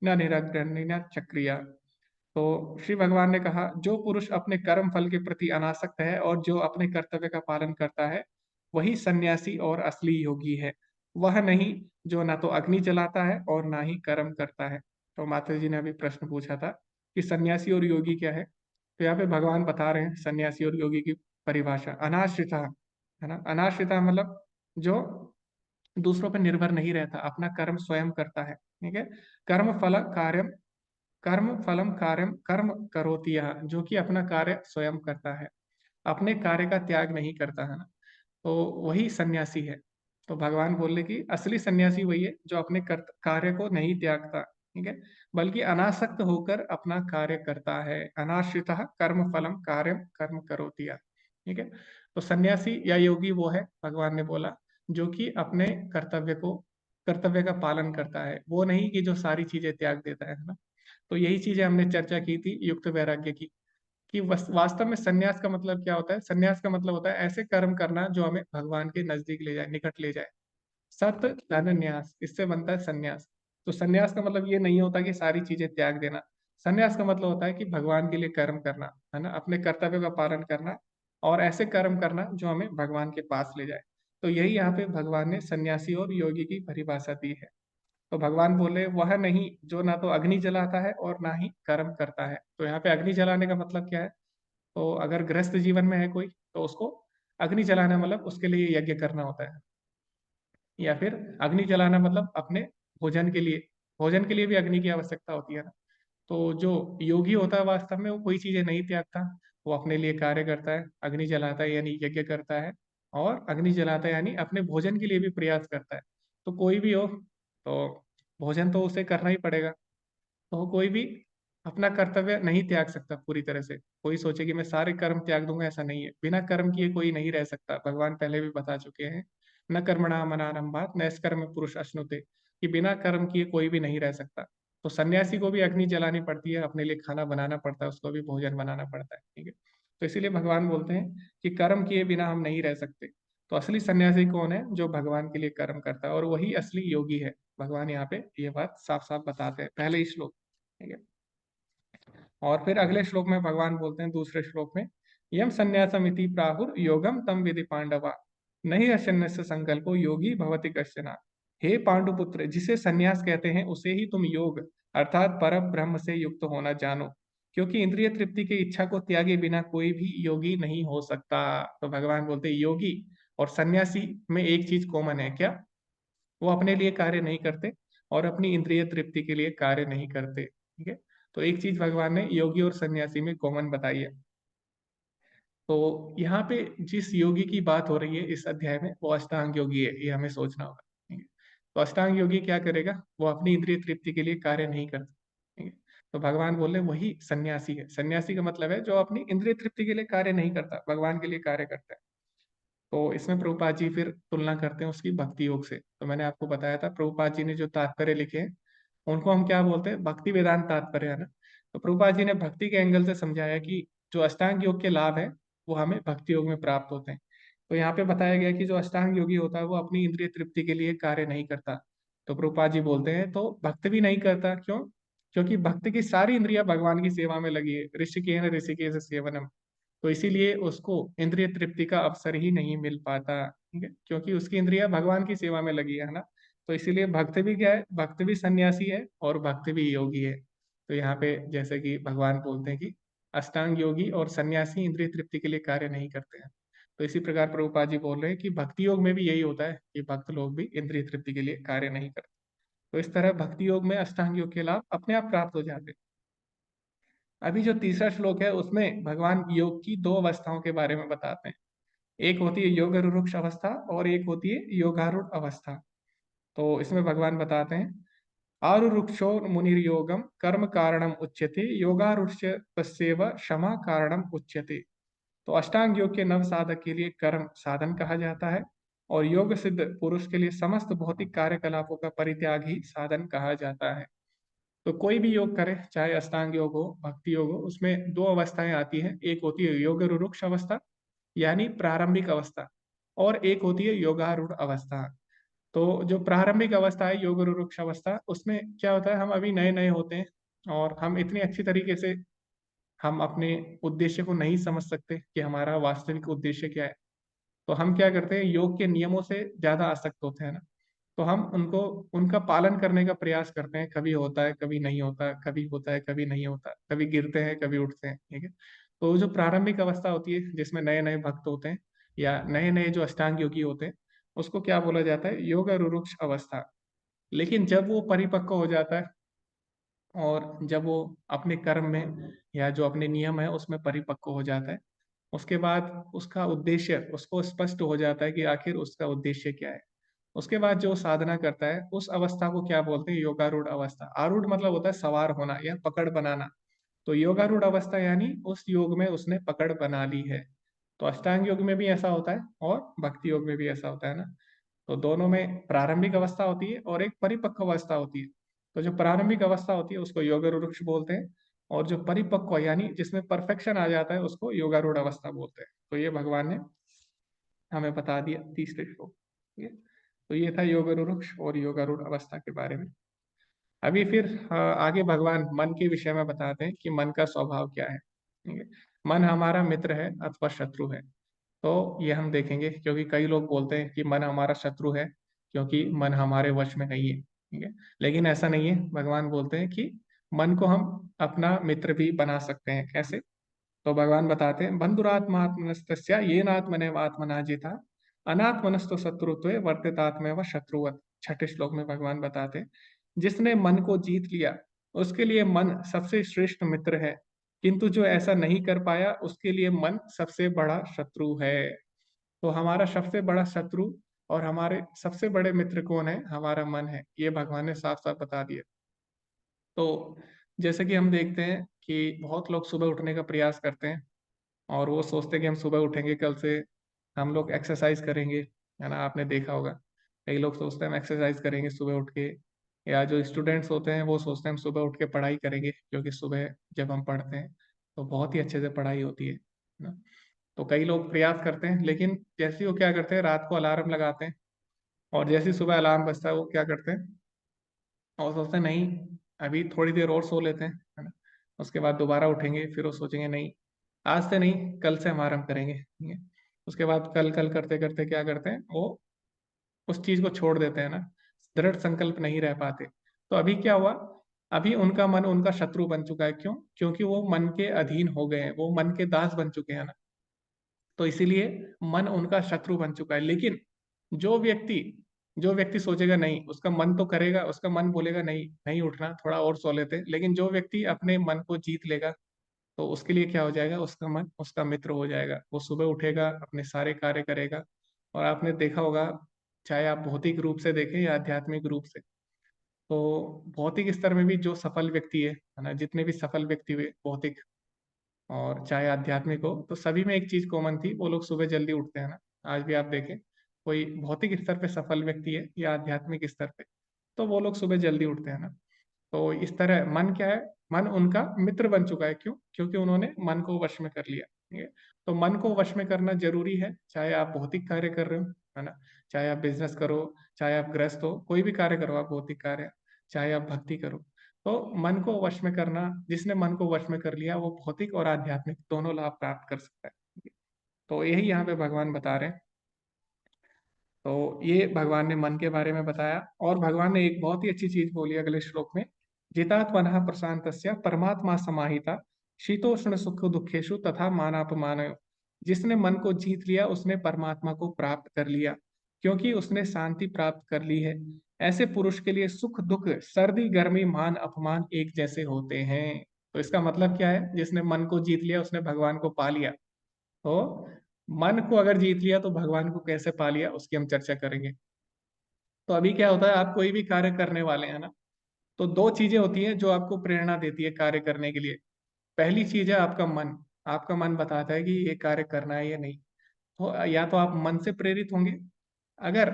Speaker 1: न निरग्रणी न चक्रिया। तो श्री भगवान ने कहा जो पुरुष अपने कर्म फल के प्रति अनासक्त है और जो अपने कर्तव्य का पालन करता है वही सन्यासी और असली योगी है, वह नहीं जो ना तो अग्नि जलाता है और ना ही कर्म करता है। तो माता जी ने अभी प्रश्न पूछा था कि सन्यासी और योगी क्या है, तो यहाँ पे भगवान बता रहे हैं सन्यासी और योगी की परिभाषा। अनाश्रिता, है ना, अनाश्रिता मतलब जो दूसरों पर निर्भर नहीं रहता, अपना कर्म स्वयं करता है, ठीक है। कर्म फलम कार्यम कर्म करोति यः, जो कि अपना कार्य स्वयं करता है, अपने कार्य का त्याग नहीं करता, है ना, तो वही सन्यासी है। तो भगवान बोल रहे कि असली सन्यासी वही है जो अपने कार्य को नहीं त्यागता, ठीक है, बल्कि अनासक्त होकर अपना कार्य करता है। अनाश्रितः कर्म फलम कार्यम कर्म करोति यः, ठीक है। तो सन्यासी या योगी वो है, भगवान ने बोला, जो कि अपने कर्तव्य का पालन करता है, वो नहीं कि जो सारी चीजें त्याग देता है ना। तो यही चीजें हमने चर्चा की थी युक्त वैराग्य की, कि वास्तव में सन्यास का मतलब क्या होता है। सन्यास का मतलब होता है ऐसे कर्म करना जो हमें भगवान के नजदीक ले जाए, निकट ले जाए। सत धन न्यास, इससे बनता है सन्यास। तो सन्यास का मतलब ये नहीं होता कि सारी चीजें त्याग देना। सन्यास का मतलब होता है कि भगवान के लिए कर्म करना, है ना, अपने कर्तव्य का पालन करना और ऐसे कर्म करना जो हमें भगवान के पास ले जाए। तो यही यहाँ पे भगवान ने सन्यासी और योगी की परिभाषा दी है। तो भगवान बोले वह नहीं जो ना तो अग्नि जलाता है और ना ही कर्म करता है। तो यहाँ पे अग्नि जलाने का मतलब क्या है, तो अगर गृहस्थ जीवन में है कोई, तो उसको अग्नि जलाना मतलब उसके लिए यज्ञ करना होता है। या फिर अग्नि जलाना मतलब अपने भोजन के लिए भी अग्नि की आवश्यकता होती है ना। तो जो योगी होता है वास्तव में वो कोई चीजें नहीं त्यागता, वो अपने लिए कार्य करता है, अग्नि जलाता है यानी यज्ञ करता है, और अग्नि जलाता है यानी अपने भोजन के लिए भी प्रयास करता है। तो कोई भी हो, तो भोजन तो उसे करना ही पड़ेगा। तो कोई भी अपना कर्तव्य नहीं त्याग सकता पूरी तरह से। कोई सोचे कि मैं सारे कर्म त्याग दूंगा, ऐसा नहीं है। बिना कर्म किए कोई नहीं रह सकता, भगवान पहले भी बता चुके हैं। न कर्मणा मनारंभात नैष्कर्म पुरुष अश्नुते, कि बिना कर्म किए कोई भी नहीं रह सकता। तो सन्यासी को भी अग्नि जलानी पड़ती है, अपने लिए खाना बनाना पड़ता है, उसको भी भोजन बनाना पड़ता है, ठीक है। तो इसीलिए भगवान बोलते हैं कि कर्म किए बिना हम नहीं रह सकते। तो असली सन्यासी कौन है, जो भगवान के लिए कर्म करता है, और वही असली योगी है। भगवान यहाँ पे ये बात साफ साफ बताते हैं पहले ही श्लोक, ठीक है। और फिर अगले श्लोक में भगवान बोलते हैं दूसरे श्लोक में, यम संन्यासमिति प्राहुर योगम तम विधि पांडवा, नहीं असन्यास संकल्पो योगी भवति कश्चन। हे पांडुपुत्र, जिसे सन्यास कहते हैं उसे ही तुम योग अर्थात पर ब्रह्म से युक्त होना जानो, क्योंकि इंद्रिय तृप्ति की इच्छा को त्यागे बिना कोई भी योगी नहीं हो सकता। तो भगवान बोलते हैं योगी और सन्यासी में एक चीज कॉमन है, क्या, वो अपने लिए कार्य नहीं करते और अपनी इंद्रिय तृप्ति के लिए कार्य नहीं करते, ठीक है। तो एक चीज भगवान ने योगी और सन्यासी में कॉमन बताई है। तो यहाँ पे जिस योगी की बात हो रही है इस अध्याय में, वो अष्टांग योगी है, ये हमें सोचना होगा, ठीक है। तो अष्टांग योगी क्या करेगा, वो अपनी इंद्रिय तृप्ति के लिए कार्य नहीं करता, ठीक है। तो भगवान बोले वही सन्यासी है। सन्यासी का मतलब है जो अपनी इंद्रिय तृप्ति के लिए कार्य नहीं करता, भगवान के लिए कार्य करता है। तो इसमें प्रभुपाद जी फिर तुलना करते हैं उसकी भक्ति योग से। तो मैंने आपको बताया था प्रभुपाद जी ने जो तात्पर्य लिखे हैं उनको हम क्या बोलते हैं, भक्ति वेदांत तात्पर्य, है ना। तो प्रभुपाद जी ने भक्ति के एंगल से समझाया कि जो अष्टांग योग के लाभ है वो हमें भक्ति योग में प्राप्त होते हैं। तो यहाँ पे बताया गया कि जो अष्टांग योगी होता है वो अपनी इंद्रिय तृप्ति के लिए कार्य नहीं करता। तो प्रभुपाद जी बोलते हैं तो भक्त भी नहीं करता, क्यों, क्योंकि भक्त की सारी इंद्रियां भगवान की सेवा में लगी है, ऋषिकेन ऋषिकेश सेवनम। तो इसीलिए उसको इंद्रिय तृप्ति का अवसर ही नहीं मिल पाता, ठीक है, क्योंकि उसकी इंद्रियां भगवान की सेवा में लगी है ना। तो इसीलिए भक्त भी क्या है, भक्त भी सन्यासी है और भक्त भी योगी है। तो यहाँ पे जैसे कि भगवान बोलते हैं कि अष्टांग योगी और सन्यासी इंद्रिय तृप्ति के लिए कार्य नहीं करते हैं। तो इसी प्रकार प्रभुपाद जी बोल रहे हैं कि भक्ति योग में भी यही होता है कि भक्त लोग भी इंद्रिय तृप्ति के लिए कार्य नहीं करते। तो इस तरह भक्ति योग में अष्टांग योग के लाभ अपने आप प्राप्त हो जाते हैं। अभी जो तीसरा श्लोक है उसमें भगवान योग की दो अवस्थाओं के बारे में बताते हैं। एक होती है योगारूढ़ अवस्था और एक होती है योगारूढ़ अवस्था। तो इसमें भगवान बताते हैं, आरुरुक्षो मुनिर्योगम कर्म कारणम उच्यते योगारूढ़ तस्यैव क्षमा कारणम उच्यते। तो अष्टांग योग के नव साधक के लिए कर्म साधन कहा जाता है और योग सिद्ध पुरुष के लिए समस्त भौतिक कार्यकलापों का परित्याग ही साधन कहा जाता है। तो कोई भी योग करे, चाहे अष्टांग योग हो भक्ति योग हो, उसमें दो अवस्थाएं आती हैं। एक होती है योग रुरुक्ष अवस्था यानी प्रारंभिक अवस्था, और एक होती है योगारूढ़ अवस्था। तो जो प्रारंभिक अवस्था है योग रुरुक्ष अवस्था, उसमें क्या होता है, हम अभी नए नए होते हैं और हम इतनी अच्छी तरीके से हम अपने उद्देश्य को नहीं समझ सकते कि हमारा वास्तविक उद्देश्य क्या है। तो हम क्या करते हैं, योग के नियमों से ज्यादा आसक्त होते हैं ना, तो हम उनको उनका पालन करने का प्रयास करते हैं। कभी होता है, कभी नहीं होता, कभी होता है, कभी नहीं होता, कभी गिरते हैं, कभी उठते हैं, ठीक है। तो जो प्रारंभिक अवस्था होती है जिसमें नए नए भक्त होते हैं या नए नए जो अष्टांग योगी होते हैं, उसको क्या बोला जाता है, योग रुरुक्ष अवस्था। लेकिन जब वो परिपक्व हो जाता है और जब वो अपने कर्म में या जो अपने नियम है उसमें परिपक्व हो जाता है, उसके बाद उसका उद्देश्य उसको स्पष्ट हो जाता है कि आखिर उसका उद्देश्य क्या है। उसके बाद जो साधना करता है उस अवस्था को क्या बोलते हैं, योगारूढ़ अवस्था। आरूढ़ मतलब होता है सवार होना या पकड़ बनाना। तो योगारूढ़ अवस्था यानी उस योग में उसने पकड़ बना ली है। तो अष्टांग योग में भी ऐसा होता है और भक्ति योग में भी ऐसा होता है ना। तो दोनों में प्रारंभिक अवस्था होती है और एक परिपक्व अवस्था होती है। तो जो प्रारंभिक अवस्था होती है उसको योगारूढ़ बोलते हैं, और जो परिपक्व यानी जिसमें परफेक्शन आ जाता है उसको योगारूढ़ अवस्था बोलते हैं। तो ये भगवान ने हमें बता दिया तीसरे श्लोक, ठीक है। तो ये था योगारूढ़ और योगारूढ़ अवस्था के बारे में। अभी फिर आगे भगवान मन के विषय में बताते हैं कि मन का स्वभाव क्या है, ठीक है। मन हमारा मित्र है अथवा शत्रु है, तो ये हम देखेंगे, क्योंकि कई लोग बोलते हैं कि मन हमारा शत्रु है क्योंकि मन हमारे वश में नहीं है, ठीक है। लेकिन ऐसा नहीं है, भगवान बोलते हैं कि मन को हम अपना मित्र भी बना सकते हैं। कैसे? तो भगवान बताते हैं, बंधुरात्मात्मनस्तस्या येन आत्मनैव आत्मना जिता अनात्मनस्तो शत्रुत्वे वर्तितात्मैव शत्रुवत्। छठे श्लोक में भगवान बताते हैं, जिसने मन को जीत लिया उसके लिए मन सबसे श्रेष्ठ मित्र है, किंतु जो ऐसा नहीं कर पाया उसके लिए मन सबसे बड़ा शत्रु है। तो हमारा सबसे बड़ा शत्रु और हमारे सबसे बड़े मित्र कौन है? हमारा मन है। ये भगवान ने साफ साफ बता दिया। तो जैसे कि हम देखते हैं कि बहुत लोग सुबह उठने का प्रयास करते हैं और वो सोचते हैं कि हम सुबह उठेंगे, कल से हम लोग एक्सरसाइज करेंगे, है ना। आपने देखा होगा कई लोग सोचते हैं हम एक्सरसाइज करेंगे सुबह उठ के, या जो स्टूडेंट्स होते हैं वो सोचते हैं हम सुबह उठ के पढ़ाई करेंगे, क्योंकि सुबह जब हम पढ़ते हैं तो बहुत ही अच्छे से पढ़ाई होती है ना। तो कई लोग प्रयास करते हैं, लेकिन जैसे ही वो क्या करते हैं, रात को अलार्म लगाते हैं और जैसे ही सुबह अलार्म बजता है वो क्या करते हैं, और सोचते हैं नहीं अभी थोड़ी देर और सो लेते हैं, है ना। उसके बाद दोबारा उठेंगे, फिर वो सोचेंगे नहीं आज से नहीं, कल से हम आराम करेंगे, ठीक है। उसके बाद कल कल करते करते क्या करते हैं, वो उस चीज को छोड़ देते हैं ना, दृढ़ संकल्प नहीं रह पाते। तो अभी क्या हुआ, अभी उनका मन उनका शत्रु बन चुका है। क्यों? क्योंकि वो मन के अधीन हो गए हैं, वो मन के दास बन चुके हैं ना। तो इसीलिए मन उनका शत्रु बन चुका है। लेकिन जो व्यक्ति जो व्यक्ति सोचेगा नहीं, उसका मन तो करेगा, उसका मन बोलेगा नहीं नहीं उठना, थोड़ा और सो लेते हैं, लेकिन जो व्यक्ति अपने मन को जीत लेगा तो उसके लिए क्या हो जाएगा, उसका मन उसका मित्र हो जाएगा। वो सुबह उठेगा, अपने सारे कार्य करेगा। और आपने देखा होगा, चाहे आप भौतिक रूप से देखें या आध्यात्मिक रूप से, तो भौतिक स्तर में भी जो सफल व्यक्ति है ना, जितने भी सफल व्यक्ति हुए भौतिक और चाहे आध्यात्मिक हो, तो सभी में एक चीज कॉमन थी, वो लोग सुबह जल्दी उठते हैं ना। आज भी आप देखें, कोई भौतिक स्तर पे सफल व्यक्ति है या आध्यात्मिक स्तर पे, तो वो लोग सुबह जल्दी उठते हैं ना। तो इस तरह मन क्या है, मन उनका मित्र बन चुका है। क्यों? क्योंकि उन्होंने मन को वश में कर लिया, ठीक है। तो मन को वश में करना जरूरी है, चाहे आप भौतिक कार्य कर रहे हो, है ना, चाहे आप बिजनेस करो, चाहे आप गृहस्थ हो, कोई भी कार्य करो आप भौतिक कार्य, चाहे आप भक्ति करो। तो मन को वश में करना, जिसने मन को वश में कर लिया वो भौतिक और आध्यात्मिक दोनों लाभ प्राप्त कर सकता है। तो यही यहाँ पे भगवान बता रहे हैं। तो ये भगवान ने मन के बारे में बताया, और भगवान ने एक बहुत ही अच्छी चीज बोली अगले श्लोक में, जितात्मनः प्रशांतस्य परमात्मा समाहिता शीतोष्ण सुख दुखेशु तथा मानापमानयो। जिसने मन को जीत लिया उसने परमात्मा को प्राप्त कर लिया, क्योंकि उसने शांति प्राप्त कर ली है। ऐसे पुरुष के लिए सुख दुख सर्दी गर्मी मान अपमान एक जैसे होते हैं। तो इसका मतलब क्या है, जिसने मन को जीत लिया उसने भगवान को पा लिया। तो मन को अगर जीत लिया तो भगवान को कैसे पा लिया उसकी हम चर्चा करेंगे। तो अभी क्या होता है, आप कोई भी कार्य करने वाले हैं ना, तो दो चीजें होती हैं जो आपको प्रेरणा देती है कार्य करने के लिए। पहली चीज है आपका मन। आपका मन बताता है कि ये कार्य करना है या नहीं। तो या तो आप मन से प्रेरित होंगे, अगर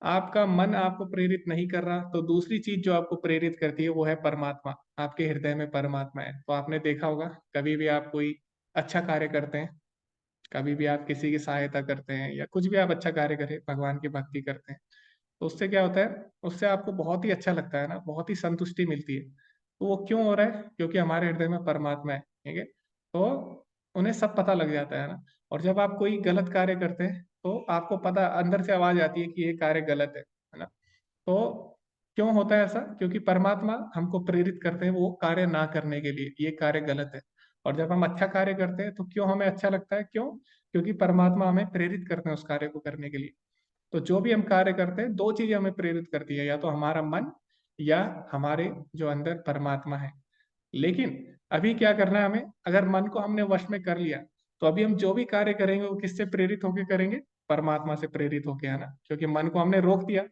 Speaker 1: आपका मन आपको प्रेरित नहीं कर रहा तो दूसरी चीज जो आपको प्रेरित करती है वो है परमात्मा। आपके हृदय में परमात्मा है। तो आपने देखा होगा, कभी भी आप कोई अच्छा कार्य करते हैं, कभी भी आप किसी की सहायता करते हैं या कुछ भी आप अच्छा कार्य करें, भगवान की भक्ति करते हैं, तो उससे क्या होता है, उससे आपको बहुत ही अच्छा लगता है ना, बहुत ही संतुष्टि मिलती है। तो वो क्यों हो रहा है? क्योंकि हमारे हृदय में परमात्मा है, ठीक है। तो उन्हें सब पता लग जाता है ना। और जब आप कोई गलत कार्य करते हैं तो आपको पता अंदर से आवाज आती है कि ये कार्य गलत है ना। तो क्यों होता है ऐसा? क्योंकि परमात्मा हमको प्रेरित करते हैं वो कार्य ना करने के लिए, ये कार्य गलत है। और जब हम अच्छा कार्य करते हैं तो क्यों हमें अच्छा लगता है? क्यों? क्योंकि परमात्मा हमें प्रेरित करते हैं उस कार्य को करने के लिए। तो जो भी हम कार्य करते हैं, दो चीजें हमें प्रेरित करती है, या तो हमारा मन या हमारे जो अंदर परमात्मा है। लेकिन अभी क्या करना है हमें? अगर मन को हमने वश में कर लिया तो अभी हम जो भी कार्य करेंगे वो किससे प्रेरित होके करेंगे? परमात्मा से प्रेरित होके, है ना। क्योंकि मन को हमने रोक दिया।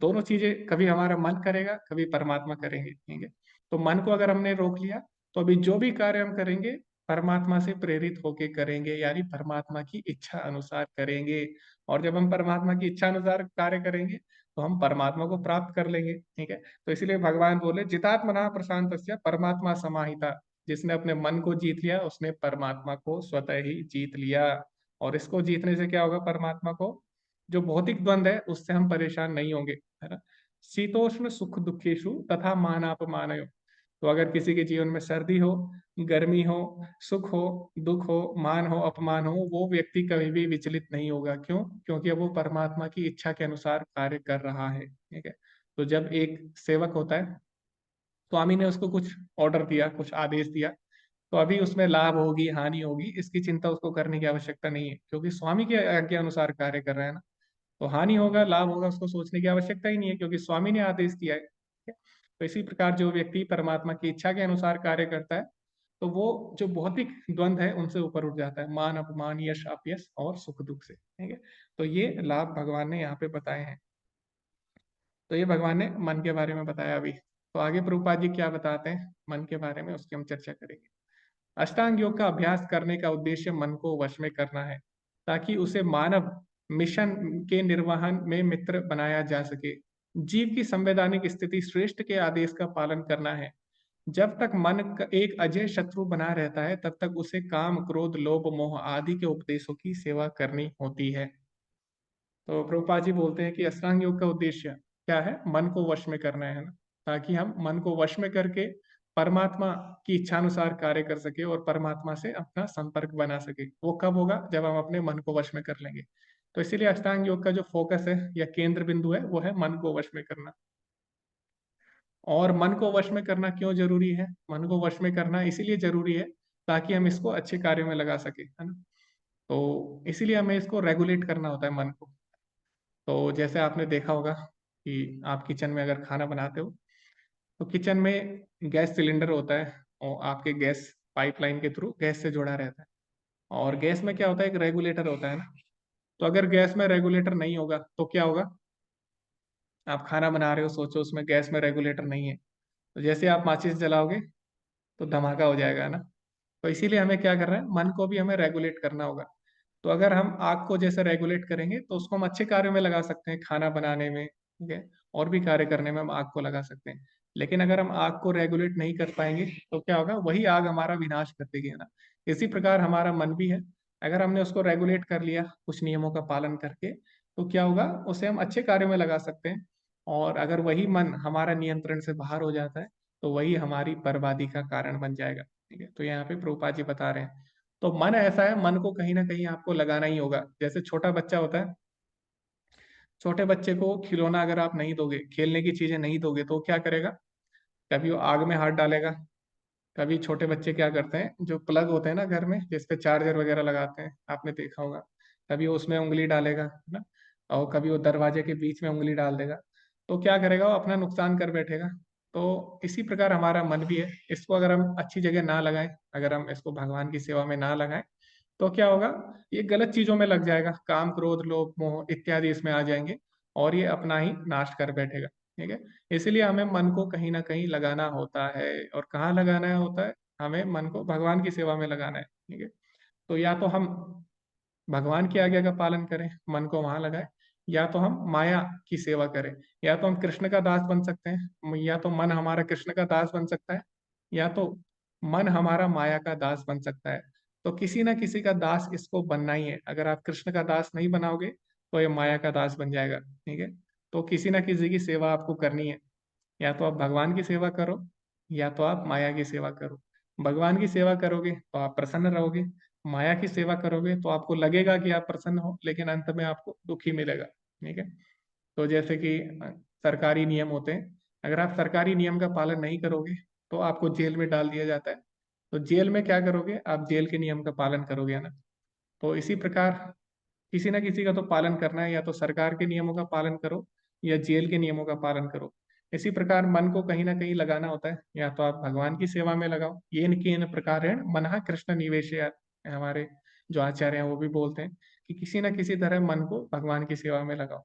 Speaker 1: दोनों चीजें, कभी हमारा मन करेगा, कभी परमात्मा करेंगे, ठीक है। तो मन को अगर हमने रोक लिया तो अभी जो भी कार्य हम करेंगे परमात्मा से प्रेरित होके करेंगे, यानी परमात्मा की इच्छा अनुसार करेंगे। और जब हम परमात्मा की इच्छा अनुसार कार्य करेंगे तो हम परमात्मा को प्राप्त कर लेंगे, ठीक है। तो इसलिए भगवान बोले जितात्मना प्रशांतस्य परमात्मा समाहिता, जिसने अपने मन को जीत लिया उसने परमात्मा को स्वतः ही जीत लिया। और इसको जीतने से क्या होगा? परमात्मा को जो भौतिक द्वंद है उससे हम परेशान नहीं होंगे, है ना। शीतोष्ण सुख दुखेशु तथा मानापमानयो। तो अगर किसी के जीवन में सर्दी हो, गर्मी हो, सुख हो, दुख हो, मान हो, अपमान हो, वो व्यक्ति कभी भी विचलित नहीं होगा। क्यों? क्योंकि वो परमात्मा की इच्छा के अनुसार कार्य कर रहा है, ठीक है। तो जब एक सेवक होता है, स्वामी ने उसको कुछ ऑर्डर दिया, कुछ आदेश दिया, तो अभी उसमें लाभ होगी हानि होगी इसकी चिंता उसको करने की आवश्यकता नहीं है, क्योंकि स्वामी के आज्ञा अनुसार कार्य कर रहा है ना। तो हानि होगा लाभ होगा उसको सोचने की आवश्यकता ही नहीं है, क्योंकि स्वामी ने आदेश दिया है, ठीक है? तो इसी प्रकार जो व्यक्ति परमात्मा की इच्छा के अनुसार कार्य करता है तो वो जो भौतिक द्वंद है उनसे ऊपर उठ जाता है, मान अपमान, यश अपयश और सुख दुख से, ठीक है। तो ये लाभ भगवान ने यहाँ पे बताए हैं। तो ये भगवान ने मन के बारे में बताया अभी। तो आगे प्रभुपाद जी क्या बताते हैं मन के बारे में, उसकी हम चर्चा करेंगे। अष्टांग योग का अभ्यास करने का उद्देश्य मन को वश में करना है, ताकि उसे मानव मिशन के निर्वहन में मित्र बनाया जा सके। जीव की संवैधानिक स्थिति श्रेष्ठ के आदेश का पालन करना है। जब तक मन एक अजय शत्रु बना रहता है तब तक उसे काम, क्रोध, लोभ, मोह आदि के उपदेशों की सेवा करनी होती है। तो प्रभुपाद जी बोलते हैं कि अष्टांग योग का उद्देश्य क्या है? मन को वश में करना है ना, ताकि हम मन को वश में करके परमात्मा की इच्छानुसार कार्य कर सके और परमात्मा से अपना संपर्क बना सके। वो कब होगा? जब हम अपने मन को वश में कर लेंगे। तो इसीलिए अष्टांग योग का जो फोकस है या केंद्र बिंदु है वो है मन को वश में करना। और मन को वश में करना क्यों जरूरी है? मन को वश में करना इसीलिए जरूरी है ताकि हम इसको अच्छे कार्यों में लगा सके, है ना। तो इसीलिए हमें इसको रेगुलेट करना होता है मन को। तो जैसे आपने देखा होगा कि आप किचन में अगर खाना बनाते हो तो किचन में गैस सिलेंडर होता है और आपके गैस पाइपलाइन के थ्रू गैस से जुड़ा रहता है। और गैस में क्या होता है? एक रेगुलेटर होता है ना। तो अगर गैस में रेगुलेटर नहीं होगा तो क्या होगा? आप खाना बना रहे हो, सोचो उसमें गैस में रेगुलेटर नहीं है, तो जैसे आप माचिस जलाओगे तो धमाका हो जाएगा ना। तो इसीलिए हमें क्या करना है? मन को भी हमें रेगुलेट करना होगा। तो अगर हम आग को जैसे रेगुलेट करेंगे तो उसको हम अच्छे कार्यों में लगा सकते हैं, खाना बनाने में, ठीक है, और भी कार्य करने में हम आग को लगा सकते हैं। लेकिन अगर हम आग को रेगुलेट नहीं कर पाएंगे तो क्या होगा? वही आग हमारा विनाश कर देगी, है ना। इसी प्रकार हमारा मन भी है, अगर हमने उसको रेगुलेट कर लिया कुछ नियमों का पालन करके तो क्या होगा? उसे हम अच्छे कार्यों में लगा सकते हैं। और अगर वही मन हमारा नियंत्रण से बाहर हो जाता है तो वही हमारी बर्बादी का कारण बन जाएगा, ठीक है। तो यहाँ पे प्रभुपाद जी बता रहे हैं। तो मन ऐसा है, मन को कहीं ना कहीं आपको लगाना ही होगा। जैसे छोटा बच्चा होता है, छोटे बच्चे को खिलौना अगर आप नहीं दोगे, खेलने की चीजें नहीं दोगे तो वो क्या करेगा? कभी वो आग में हाथ डालेगा, कभी छोटे बच्चे क्या करते हैं, जो प्लग होते हैं ना घर में जिसपे चार्जर वगैरह लगाते हैं, आपने देखा होगा, कभी वो उसमें उंगली डालेगा, है ना। और कभी वो दरवाजे के बीच में उंगली डाल देगा। तो क्या करेगा? वो अपना नुकसान कर बैठेगा। तो इसी प्रकार हमारा मन भी है, इसको अगर हम अच्छी जगह ना लगाएं, अगर हम इसको भगवान की सेवा में ना लगाएं तो क्या होगा? ये गलत चीजों में लग जाएगा, काम, क्रोध, लोभ, मोह इत्यादि इसमें आ जाएंगे और ये अपना ही नाश कर बैठेगा, ठीक है। इसलिए हमें मन को कहीं ना कहीं लगाना होता है। और कहाँ लगाना होता है? हमें मन को भगवान की सेवा में लगाना है, ठीक है। तो या तो हम भगवान की आज्ञा का पालन करें, मन को वहां लगाएं, या तो हम माया की सेवा करें। या तो हम कृष्ण का दास बन सकते हैं, या तो मन हमारा कृष्ण का दास बन सकता है, या तो मन हमारा माया का दास बन सकता है। तो किसी ना किसी का दास इसको बनना ही है। अगर आप कृष्ण का दास नहीं बनाओगे तो ये माया का दास बन जाएगा, ठीक है। तो किसी ना किसी की सेवा आपको करनी है, या तो आप भगवान की सेवा करो या तो आप माया की सेवा करो। भगवान की सेवा करोगे तो आप प्रसन्न रहोगे, माया की सेवा करोगे तो आपको लगेगा कि आप प्रसन्न हो, लेकिन अंत में आपको दुख ही मिलेगा। ठीक है, तो जैसे कि सरकारी नियम होते हैं, अगर आप सरकारी नियम का पालन नहीं करोगे तो आपको जेल में डाल दिया जाता है। तो जेल में क्या करोगे, आप जेल के नियम का पालन करोगे ना। तो इसी प्रकार किसी ना किसी का तो पालन करना है, या तो सरकार के नियमों का पालन करो या जेल के नियमों का पालन करो। इसी प्रकार मन को कहीं ना कहीं लगाना होता है, या तो आप भगवान की सेवा में लगाओ, ये न प्रकार है मनः कृष्ण निवेश, हमारे जो आचार्य हैं वो भी बोलते हैं कि किसी ना किसी तरह मन को भगवान की सेवा में लगाओ,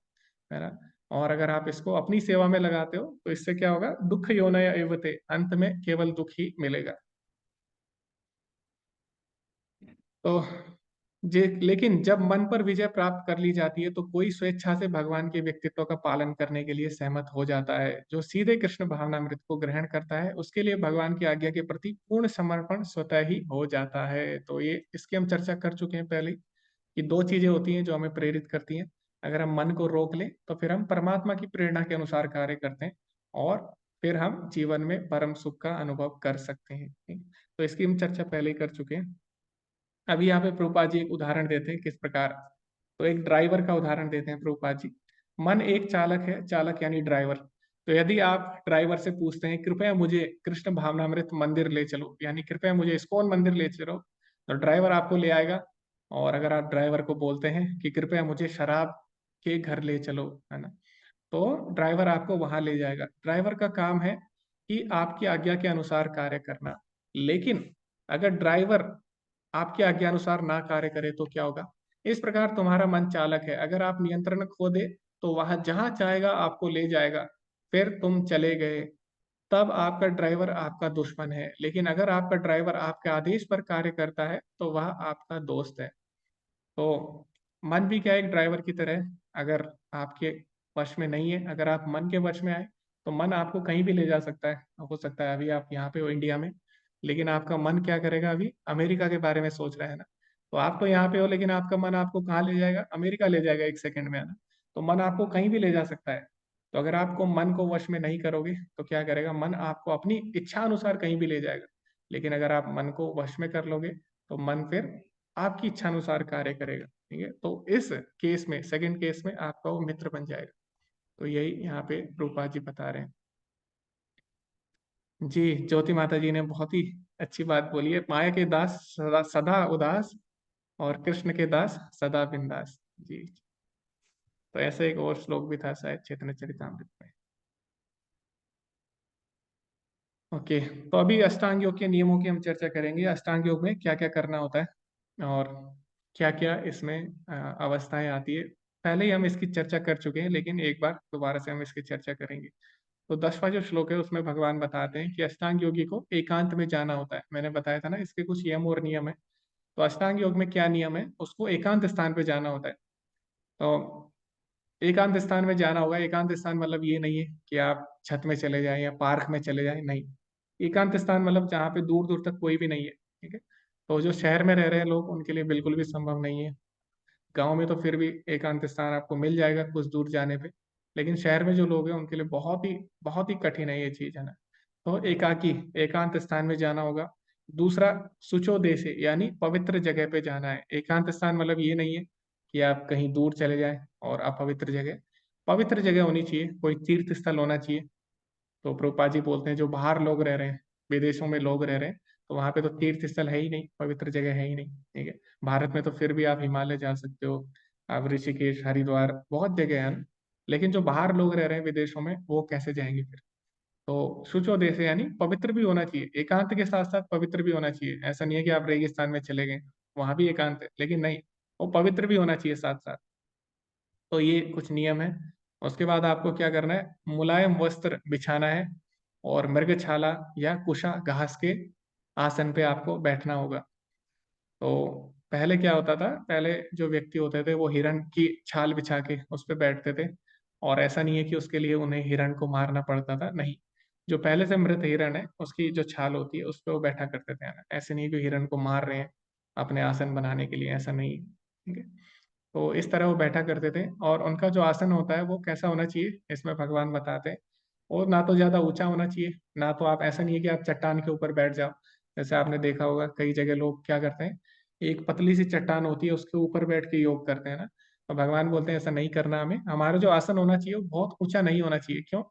Speaker 1: है ना। और अगर आप इसको अपनी सेवा में लगाते हो तो इससे क्या होगा, दुख योनय एवते, अंत में केवल दुख ही मिलेगा। तो लेकिन जब मन पर विजय प्राप्त कर ली जाती है तो कोई स्वेच्छा से भगवान के व्यक्तित्व का पालन करने के लिए सहमत हो जाता है। जो सीधे कृष्ण भावनामृत को ग्रहण करता है उसके लिए भगवान की आज्ञा के प्रति पूर्ण समर्पण स्वतः ही हो जाता है। तो ये इसकी हम चर्चा कर चुके हैं पहले कि दो चीजें होती हैं जो हमें प्रेरित करती हैं। अगर हम मन को रोक लें तो फिर हम परमात्मा की प्रेरणा के अनुसार कार्य करते हैं, और फिर हम जीवन में परम सुख का अनुभव कर सकते हैं। ठीक? तो इसकी हम चर्चा पहले ही कर चुके हैं। अभी यहाँ पे प्रभुपाद जी एक उदाहरण देते हैं किस प्रकार। तो एक ड्राइवर का उदाहरण देते हैं प्रभुपाद जी। मन एक चालक है, चालक यानी ड्राइवर। तो यदि आप ड्राइवर से पूछते हैं कृपया मुझे कृष्ण भावनामृत मंदिर ले चलो, यानी कृपया मुझे इस्कॉन मंदिर ले चलो, तो ड्राइवर आपको ले आएगा। और अगर आप ड्राइवर को बोलते हैं कि कृपया मुझे शराब के घर ले चलो, है ना, तो ड्राइवर आपको वहां ले जाएगा। ड्राइवर का काम है कि आपकी आज्ञा के अनुसार कार्य करना। लेकिन अगर ड्राइवर आपकी आज्ञानुसार ना कार्य करे तो क्या होगा। इस प्रकार तुम्हारा मन चालक है, अगर आप नियंत्रण खो दे तो वहां जहां चाहेगा आपको ले जाएगा। फिर तुम चले गए, तब आपका ड्राइवर आपका दुश्मन है। लेकिन अगर आपका ड्राइवर आपके आदेश पर कार्य करता है तो वह आपका दोस्त है। तो मन भी क्या है, एक ड्राइवर की तरह है। अगर आपके वश में नहीं है, अगर आप मन के वश में आए तो मन आपको कहीं भी ले जा सकता है। हो सकता है अभी आप यहाँ पे हो इंडिया में, लेकिन आपका मन क्या करेगा, अभी अमेरिका के बारे में सोच रहा है ना। तो आप तो यहाँ पे हो, लेकिन आपका मन आपको कहाँ ले जाएगा, अमेरिका ले जाएगा एक सेकंड में, है ना। तो मन आपको कहीं भी ले जा सकता है। तो अगर आपको मन को वश में नहीं करोगे तो क्या करेगा, मन आपको अपनी इच्छा अनुसार कहीं भी ले जाएगा। लेकिन अगर आप मन को वश में कर लोगे तो मन फिर आपकी इच्छा अनुसार कार्य करेगा। ठीक है, तो इस केस में, सेकंड केस में आपका वो मित्र बन जाएगा। तो यही यहाँ पे रूपा जी बता रहे हैं। जी, ज्योति माता जी ने बहुत ही अच्छी बात बोली है, माया के दास सदा सदा उदास और कृष्ण के दास सदा बिंदास। जी, तो ऐसे एक और श्लोक भी था शायद चैतन्य चरितामृत में। ओके, तो अभी अष्टांग योग के नियमों की हम चर्चा करेंगे। अष्टांग योग में क्या क्या करना होता है और क्या क्या इसमें अवस्थाएं आती है। पहले ही हम इसकी चर्चा कर चुके हैं, लेकिन एक बार दोबारा से हम इसकी चर्चा करेंगे। तो 10वां जो श्लोक है उसमें भगवान बताते हैं कि अष्टांग योगी को एकांत में जाना होता है। मैंने बताया था ना, इसके कुछ यम और नियम है। तो अष्टांग योग में क्या नियम है, उसको एकांत स्थान पे जाना होता है। तो एकांत स्थान में जाना होगा। एकांत स्थान मतलब ये नहीं है कि आप छत में चले जाएं या पार्क में चले जाएं, नहीं। एकांत स्थान मतलब जहाँ पे दूर दूर तक कोई भी नहीं है। ठीक है, तो जो शहर में रह रहे हैं लोग उनके लिए बिल्कुल भी संभव नहीं है। गांव में तो फिर भी एकांत स्थान आपको मिल जाएगा कुछ दूर जाने पे, लेकिन शहर में जो लोग हैं उनके लिए बहुत ही कठिन है ये चीज, है ना। तो एकाकी एकांत स्थान में जाना होगा। दूसरा, शुचो देशे, यानी पवित्र जगह पे जाना है। एकांत स्थान मतलब ये नहीं है कि आप कहीं दूर चले जाएं और अपवित्र जगह, पवित्र जगह होनी चाहिए, कोई तीर्थ स्थल होना चाहिए। तो प्रभुपाद जी बोलते हैं जो बाहर लोग रह रहे हैं, विदेशों में लोग रह रहे हैं, तो वहां पे तो तीर्थ स्थल है ही नहीं, पवित्र जगह है ही नहीं। ठीक है, भारत में तो फिर भी आप हिमालय जा सकते हो, आप ऋषिकेश, हरिद्वार, बहुत जगह है ना। लेकिन जो बाहर लोग रह रहे हैं विदेशों में, वो कैसे जाएंगे फिर। तो शुचो देश यानी पवित्र भी होना चाहिए, एकांत के साथ साथ पवित्र भी होना चाहिए। ऐसा नहीं है कि आप रेगिस्तान में चले गए, वहां भी एकांत है, लेकिन नहीं, वो पवित्र भी होना चाहिए साथ साथ। तो ये कुछ नियम है। उसके बाद आपको क्या करना है, मुलायम वस्त्र बिछाना है और मृगछाला या कुशा घास के आसन पे आपको बैठना होगा। तो पहले क्या होता था, पहले जो व्यक्ति होते थे वो हिरण की छाल बिछा के उस पे बैठते थे। और ऐसा नहीं है कि उसके लिए उन्हें हिरण को मारना पड़ता था, नहीं। जो पहले से मृत हिरण है उसकी जो छाल होती है उस पे वो बैठा करते थे, है ना। ऐसे नहीं कि हिरण को मार रहे हैं अपने आसन बनाने के लिए, ऐसा नहीं है। ठीक है, तो इस तरह वो बैठा करते थे। और उनका जो आसन होता है वो कैसा होना चाहिए, इसमें भगवान बताते हैं। और ना तो ज्यादा ऊंचा होना चाहिए, ना तो आप, ऐसा नहीं है कि आप चट्टान के ऊपर बैठ जाओ। जैसे आपने देखा होगा कई जगह लोग क्या करते हैं एक पतली सी चट्टान होती है, उसके ऊपर बैठ के योग करते हैं ना। तो भगवान बोलते हैं ऐसा नहीं करना हमें, हमारा जो आसन होना चाहिए वो बहुत ऊंचा नहीं होना चाहिए। क्यों?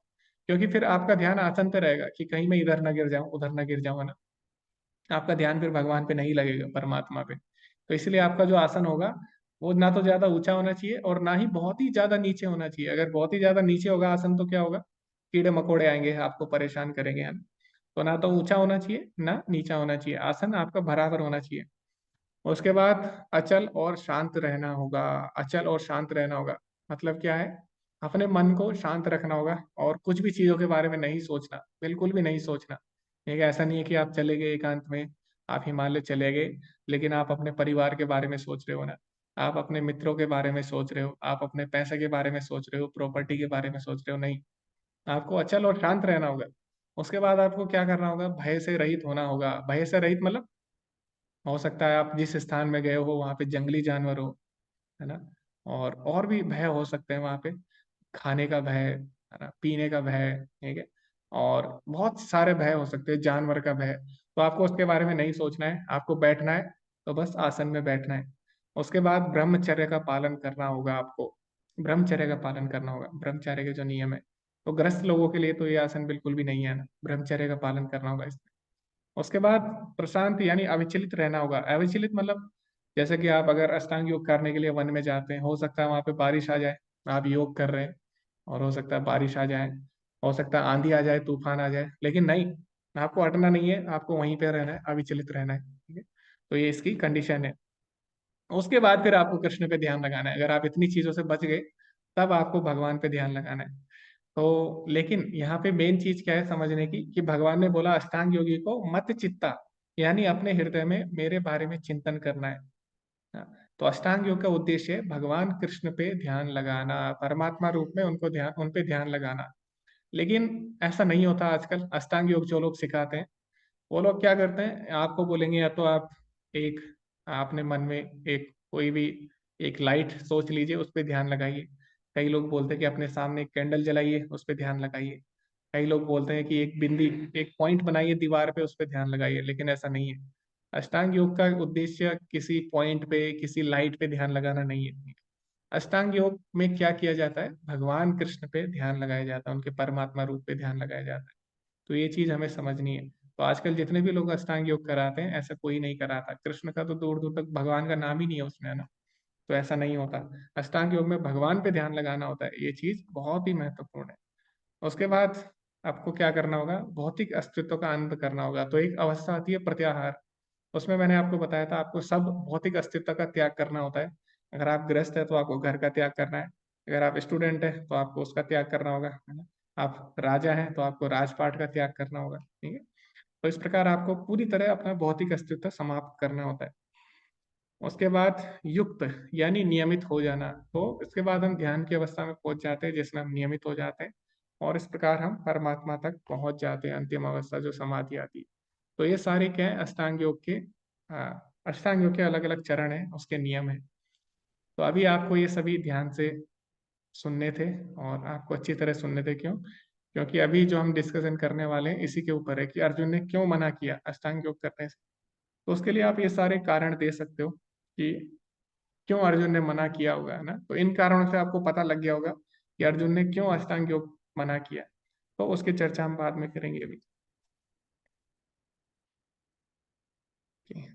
Speaker 1: क्योंकि फिर आपका ध्यान आसन पे रहेगा कि कहीं मैं इधर ना गिर जाऊं, उधर ना गिर जाऊं, है ना। आपका ध्यान फिर भगवान पे नहीं लगेगा, परमात्मा पे। तो इसलिए आपका जो आसन होगा वो ना तो ज्यादा ऊंचा होना चाहिए और ना ही बहुत ही ज्यादा नीचे होना चाहिए। अगर बहुत ही ज्यादा नीचे होगा आसन तो क्या होगा, कीड़े मकोड़े आएंगे, आपको परेशान करेंगे, है ना। तो ना तो ऊंचा होना चाहिए ना नीचा होना चाहिए, आसन आपका बराबर होना चाहिए। उसके बाद अचल और शांत रहना होगा। अचल और शांत रहना होगा मतलब क्या है, अपने मन को शांत रखना होगा और कुछ भी चीजों के बारे में नहीं सोचना, बिल्कुल भी नहीं सोचना। एक ऐसा नहीं है कि आप चले गए एकांत में, आप हिमालय चले गए, लेकिन आप अपने परिवार के बारे में सोच रहे हो ना, आप अपने मित्रों के बारे में सोच रहे हो, आप अपने पैसे के बारे में सोच रहे हो, प्रॉपर्टी के बारे में सोच रहे हो, नहीं। आपको अचल और शांत रहना होगा। उसके बाद आपको क्या करना होगा, भय से रहित होना होगा। भय से रहित मतलब हो सकता है आप जिस स्थान में गए हो वहां पे जंगली जानवर हो, है ना, और भी भय हो सकते हैं वहां पे। खाने का भय, है ना, पीने का भय, ठीक है, और बहुत सारे भय हो सकते हैं, जानवर का भय। तो आपको उसके बारे में नहीं सोचना है, आपको बैठना है, तो बस आसन में बैठना है। उसके बाद ब्रह्मचर्य का पालन करना होगा आपको। ब्रह्मचर्य का पालन करना होगा, ब्रह्मचर्य के जो नियम है। तो ग्रस्त लोगों के लिए तो ये आसन बिल्कुल भी नहीं है ना, ब्रह्मचर्य का पालन करना होगा इसमें। उसके बाद प्रशांत यानी अविचलित रहना होगा। अविचलित मतलब जैसे कि आप अगर अष्टांग योग करने के लिए वन में जाते हैं, हो सकता है वहां पे बारिश आ जाए, आप योग कर रहे हैं, और हो सकता है बारिश आ जाए, हो सकता है आंधी आ जाए, तूफान आ जाए, लेकिन नहीं, आपको हटना नहीं है, आपको वहीं पे रहना है, अविचलित रहना है, ठीक है। तो ये इसकी कंडीशन है। उसके बाद फिर आपको कृष्ण पे ध्यान लगाना है। अगर आप इतनी चीजों से बच गए तब आपको भगवान पे ध्यान लगाना है। तो लेकिन यहाँ पे मेन चीज क्या है समझने की, कि भगवान ने बोला अष्टांग योगी को मत चित्ता, यानी अपने हृदय में मेरे बारे में चिंतन करना है। हाँ, तो अष्टांग योग का उद्देश्य है भगवान कृष्ण पे ध्यान लगाना, परमात्मा रूप में उनको ध्यान, उन पे ध्यान लगाना। लेकिन ऐसा नहीं होता आजकल। अष्टांग योग जो लोग सिखाते हैं वो लोग क्या करते हैं, आपको बोलेंगे या तो आप एक, आपने मन में एक कोई भी एक लाइट सोच लीजिए, उस पर ध्यान लगाइए। कई लोग बोलते हैं कि अपने सामने एक कैंडल जलाइए, उस पर ध्यान लगाइए। कई लोग बोलते हैं कि एक बिंदी, एक पॉइंट बनाइए दीवार पे, उस पर ध्यान लगाइए, लेकिन ऐसा नहीं है। अष्टांग योग का उद्देश्य किसी पॉइंट पे, किसी लाइट पे ध्यान लगाना नहीं है। अष्टांग योग में क्या किया जाता है, भगवान कृष्ण पे ध्यान लगाया जाता है, उनके परमात्मा रूप पे ध्यान लगाया जाता है। तो ये चीज हमें समझनी है। तो आजकल जितने भी लोग अष्टांग योग कराते हैं, ऐसा कोई नहीं कराता। कृष्ण का तो दूर दूर तक भगवान का नाम ही नहीं है उसमें, है ना। तो ऐसा नहीं होता। अष्टांग योग में भगवान पे ध्यान लगाना होता है, ये चीज बहुत ही महत्वपूर्ण है। उसके बाद आपको क्या करना होगा, भौतिक अस्तित्व का अंत करना होगा। तो एक अवस्था आती है प्रत्याहार, उसमें मैंने आपको बताया था आपको सब भौतिक अस्तित्व का त्याग करना होता है। अगर आप गृहस्थ है तो आपको घर का त्याग करना है, अगर आप स्टूडेंट है तो आपको उसका त्याग करना होगा, है ना। आप राजा हैं तो आपको राजपाट का त्याग करना होगा, ठीक है। तो इस प्रकार आपको पूरी तरह अपना भौतिक अस्तित्व समाप्त करना होता है। उसके बाद युक्त यानी नियमित हो जाना। तो इसके बाद हम ध्यान की अवस्था में पहुंच जाते हैं जिसमें हम नियमित हो जाते हैं, और इस प्रकार हम परमात्मा तक पहुंच जाते हैं, अंतिम अवस्था जो समाधि आती है। तो ये सारे क्या है, अष्टांग योग के अष्टांग योग के अलग अलग चरण हैं, उसके नियम हैं। तो अभी आपको ये सभी ध्यान से सुनने थे, और आपको अच्छी तरह सुनने थे। क्यों? क्योंकि अभी जो हम डिस्कशन करने वाले हैं इसी के ऊपर है कि अर्जुन ने क्यों मना किया अष्टांग योग करने से। तो उसके लिए आप ये सारे कारण दे सकते हो कि क्यों अर्जुन ने मना किया होगा, है ना। तो इन कारणों से आपको पता लग गया होगा कि अर्जुन ने क्यों अष्टांग योग मना किया। तो उसकी चर्चा हम बाद में करेंगे अभी। ठीक है।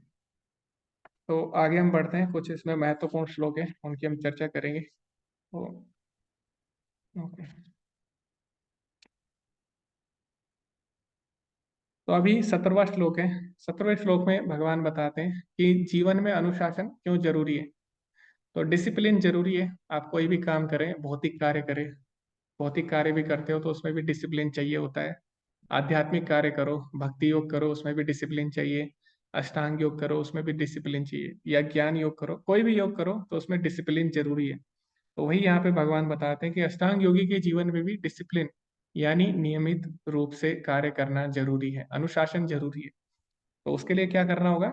Speaker 1: तो आगे हम बढ़ते हैं, कुछ इसमें महत्वपूर्ण श्लोक हैं उनकी हम चर्चा करेंगे। तो ओके। तो अभी 17वां श्लोक है। 17वें श्लोक में भगवान बताते हैं कि जीवन में अनुशासन क्यों जरूरी है। तो डिसिप्लिन जरूरी है। आप कोई भी काम करें, भौतिक कार्य करें, भौतिक कार्य भी करते हो तो उसमें भी डिसिप्लिन चाहिए होता है। आध्यात्मिक कार्य करो, भक्ति योग करो, उसमें भी डिसिप्लिन चाहिए। अष्टांग योग करो, उसमें भी डिसिप्लिन चाहिए। या ज्ञान योग करो, कोई भी योग करो तो उसमें डिसिप्लिन जरूरी है। तो वही यहाँ पे भगवान बताते हैं कि अष्टांग योगी के जीवन में भी डिसिप्लिन यानी नियमित रूप से कार्य करना जरूरी है, अनुशासन जरूरी है। तो उसके लिए क्या करना होगा,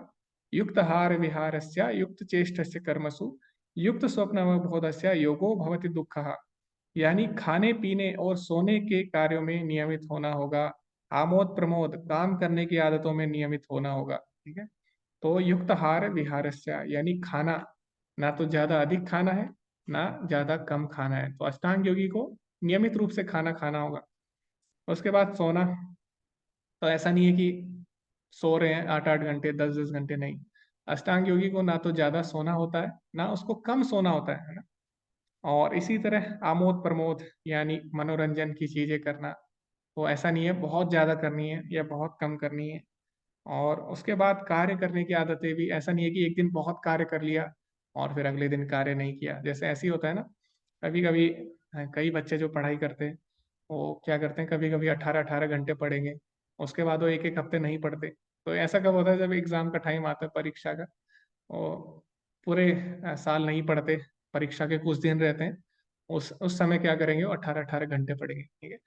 Speaker 1: युक्त आहार विहारस्य युक्त चेष्टस्य कर्मसु युक्त स्वप्नवबोधस्य योगो भवति दुःखः। यानी खाने पीने और सोने के कार्यों में नियमित होना होगा। आमोद प्रमोद काम करने की आदतों में नियमित होना होगा, ठीक है। तो युक्ताहार विहारस्य यानी खाना, ना तो ज्यादा अधिक खाना है ना ज्यादा कम खाना है। तो अष्टांग योगी को नियमित रूप से खाना खाना होगा। उसके बाद सोना, तो ऐसा नहीं है कि सो रहे हैं 8-8 घंटे 10-10 घंटे, नहीं। अष्टांग योगी को ना तो ज्यादा सोना होता है ना उसको कम सोना होता है ना। और इसी तरह आमोद प्रमोद यानी मनोरंजन की चीजें करना, तो ऐसा नहीं है बहुत ज्यादा करनी है या बहुत कम करनी है। और उसके बाद कार्य करने की आदतें भी, ऐसा नहीं है कि एक दिन बहुत कार्य कर लिया और फिर अगले दिन कार्य नहीं किया। जैसे ऐसे ही होता है ना, कभी कभी कई बच्चे जो पढ़ाई करते हैं वो क्या करते हैं, कभी कभी 18-18 घंटे पढ़ेंगे, उसके बाद वो एक एक हफ्ते नहीं पढ़ते। तो ऐसा कब होता है, जब एग्जाम का टाइम आता है परीक्षा का, वो पूरे साल नहीं पढ़ते, परीक्षा के कुछ दिन रहते हैं, उस समय क्या करेंगे, वो 18-18 घंटे पढ़ेंगे, ठीक है।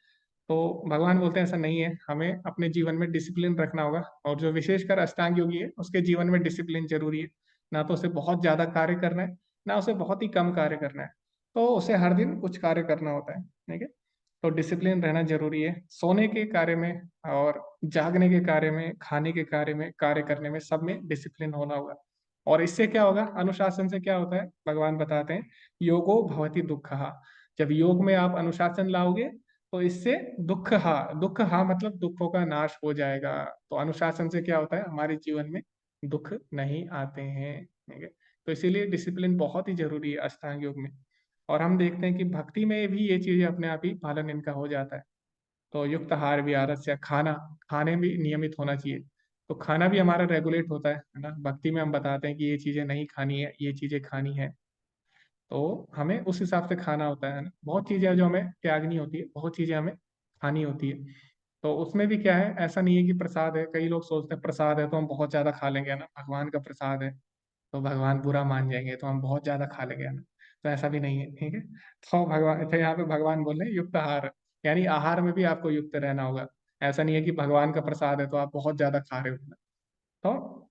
Speaker 1: तो भगवान बोलते हैं ऐसा नहीं है, हमें अपने जीवन में डिसिप्लिन रखना होगा। और जो विशेषकर अष्टांग योगी है उसके जीवन में डिसिप्लिन जरूरी है। ना तो उसे बहुत ज्यादा कार्य करना है ना उसे बहुत ही कम कार्य करना है, तो उसे हर दिन कुछ कार्य करना होता है, ठीक है। तो डिसिप्लिन रहना जरूरी है सोने के कार्य में और जागने के कार्य में, खाने के कार्य में, कार्य करने में, सब में डिसिप्लिन होना होगा। और इससे क्या होगा, अनुशासन से क्या होता है, भगवान बताते हैं योगो भवति दुःखः। जब योग में आप अनुशासन लाओगे तो इससे दुख हा मतलब दुखों का नाश हो जाएगा। तो अनुशासन से क्या होता है, हमारे जीवन में दुख नहीं आते हैं, ठीक है। तो इसीलिए डिसिप्लिन बहुत ही जरूरी है अष्टांग योग में। और हम देखते हैं कि भक्ति में भी ये चीजें अपने आप ही पालन इनका हो जाता है। तो युक्त आहार विहारस्य, खाना, खाने भी नियमित होना चाहिए। तो खाना भी हमारा रेगुलेट होता है ना। भक्ति में हम बताते हैं कि ये चीजें नहीं खानी है, ये चीजें खानी है, तो हमें उस हिसाब से खाना होता है ना। बहुत चीजें हैं जो हमें त्यागनी होती है, बहुत चीजें हमें खानी होती है। तो उसमें भी क्या है, ऐसा नहीं है कि प्रसाद है, कई लोग सोचते हैं प्रसाद है तो हम बहुत ज्यादा खा लेंगे ना, भगवान का प्रसाद है तो भगवान बुरा मान जाएंगे तो हम बहुत ज्यादा खा लेंगे ना। तो ऐसा भी नहीं है, ठीक है। तो भगवान, तो यहाँ पे भगवान बोल रहे हैं युक्त आहार, यानी आहार में भी आपको युक्त रहना होगा। ऐसा नहीं है कि भगवान का प्रसाद है तो आप बहुत ज्यादा खा रहे हो। तो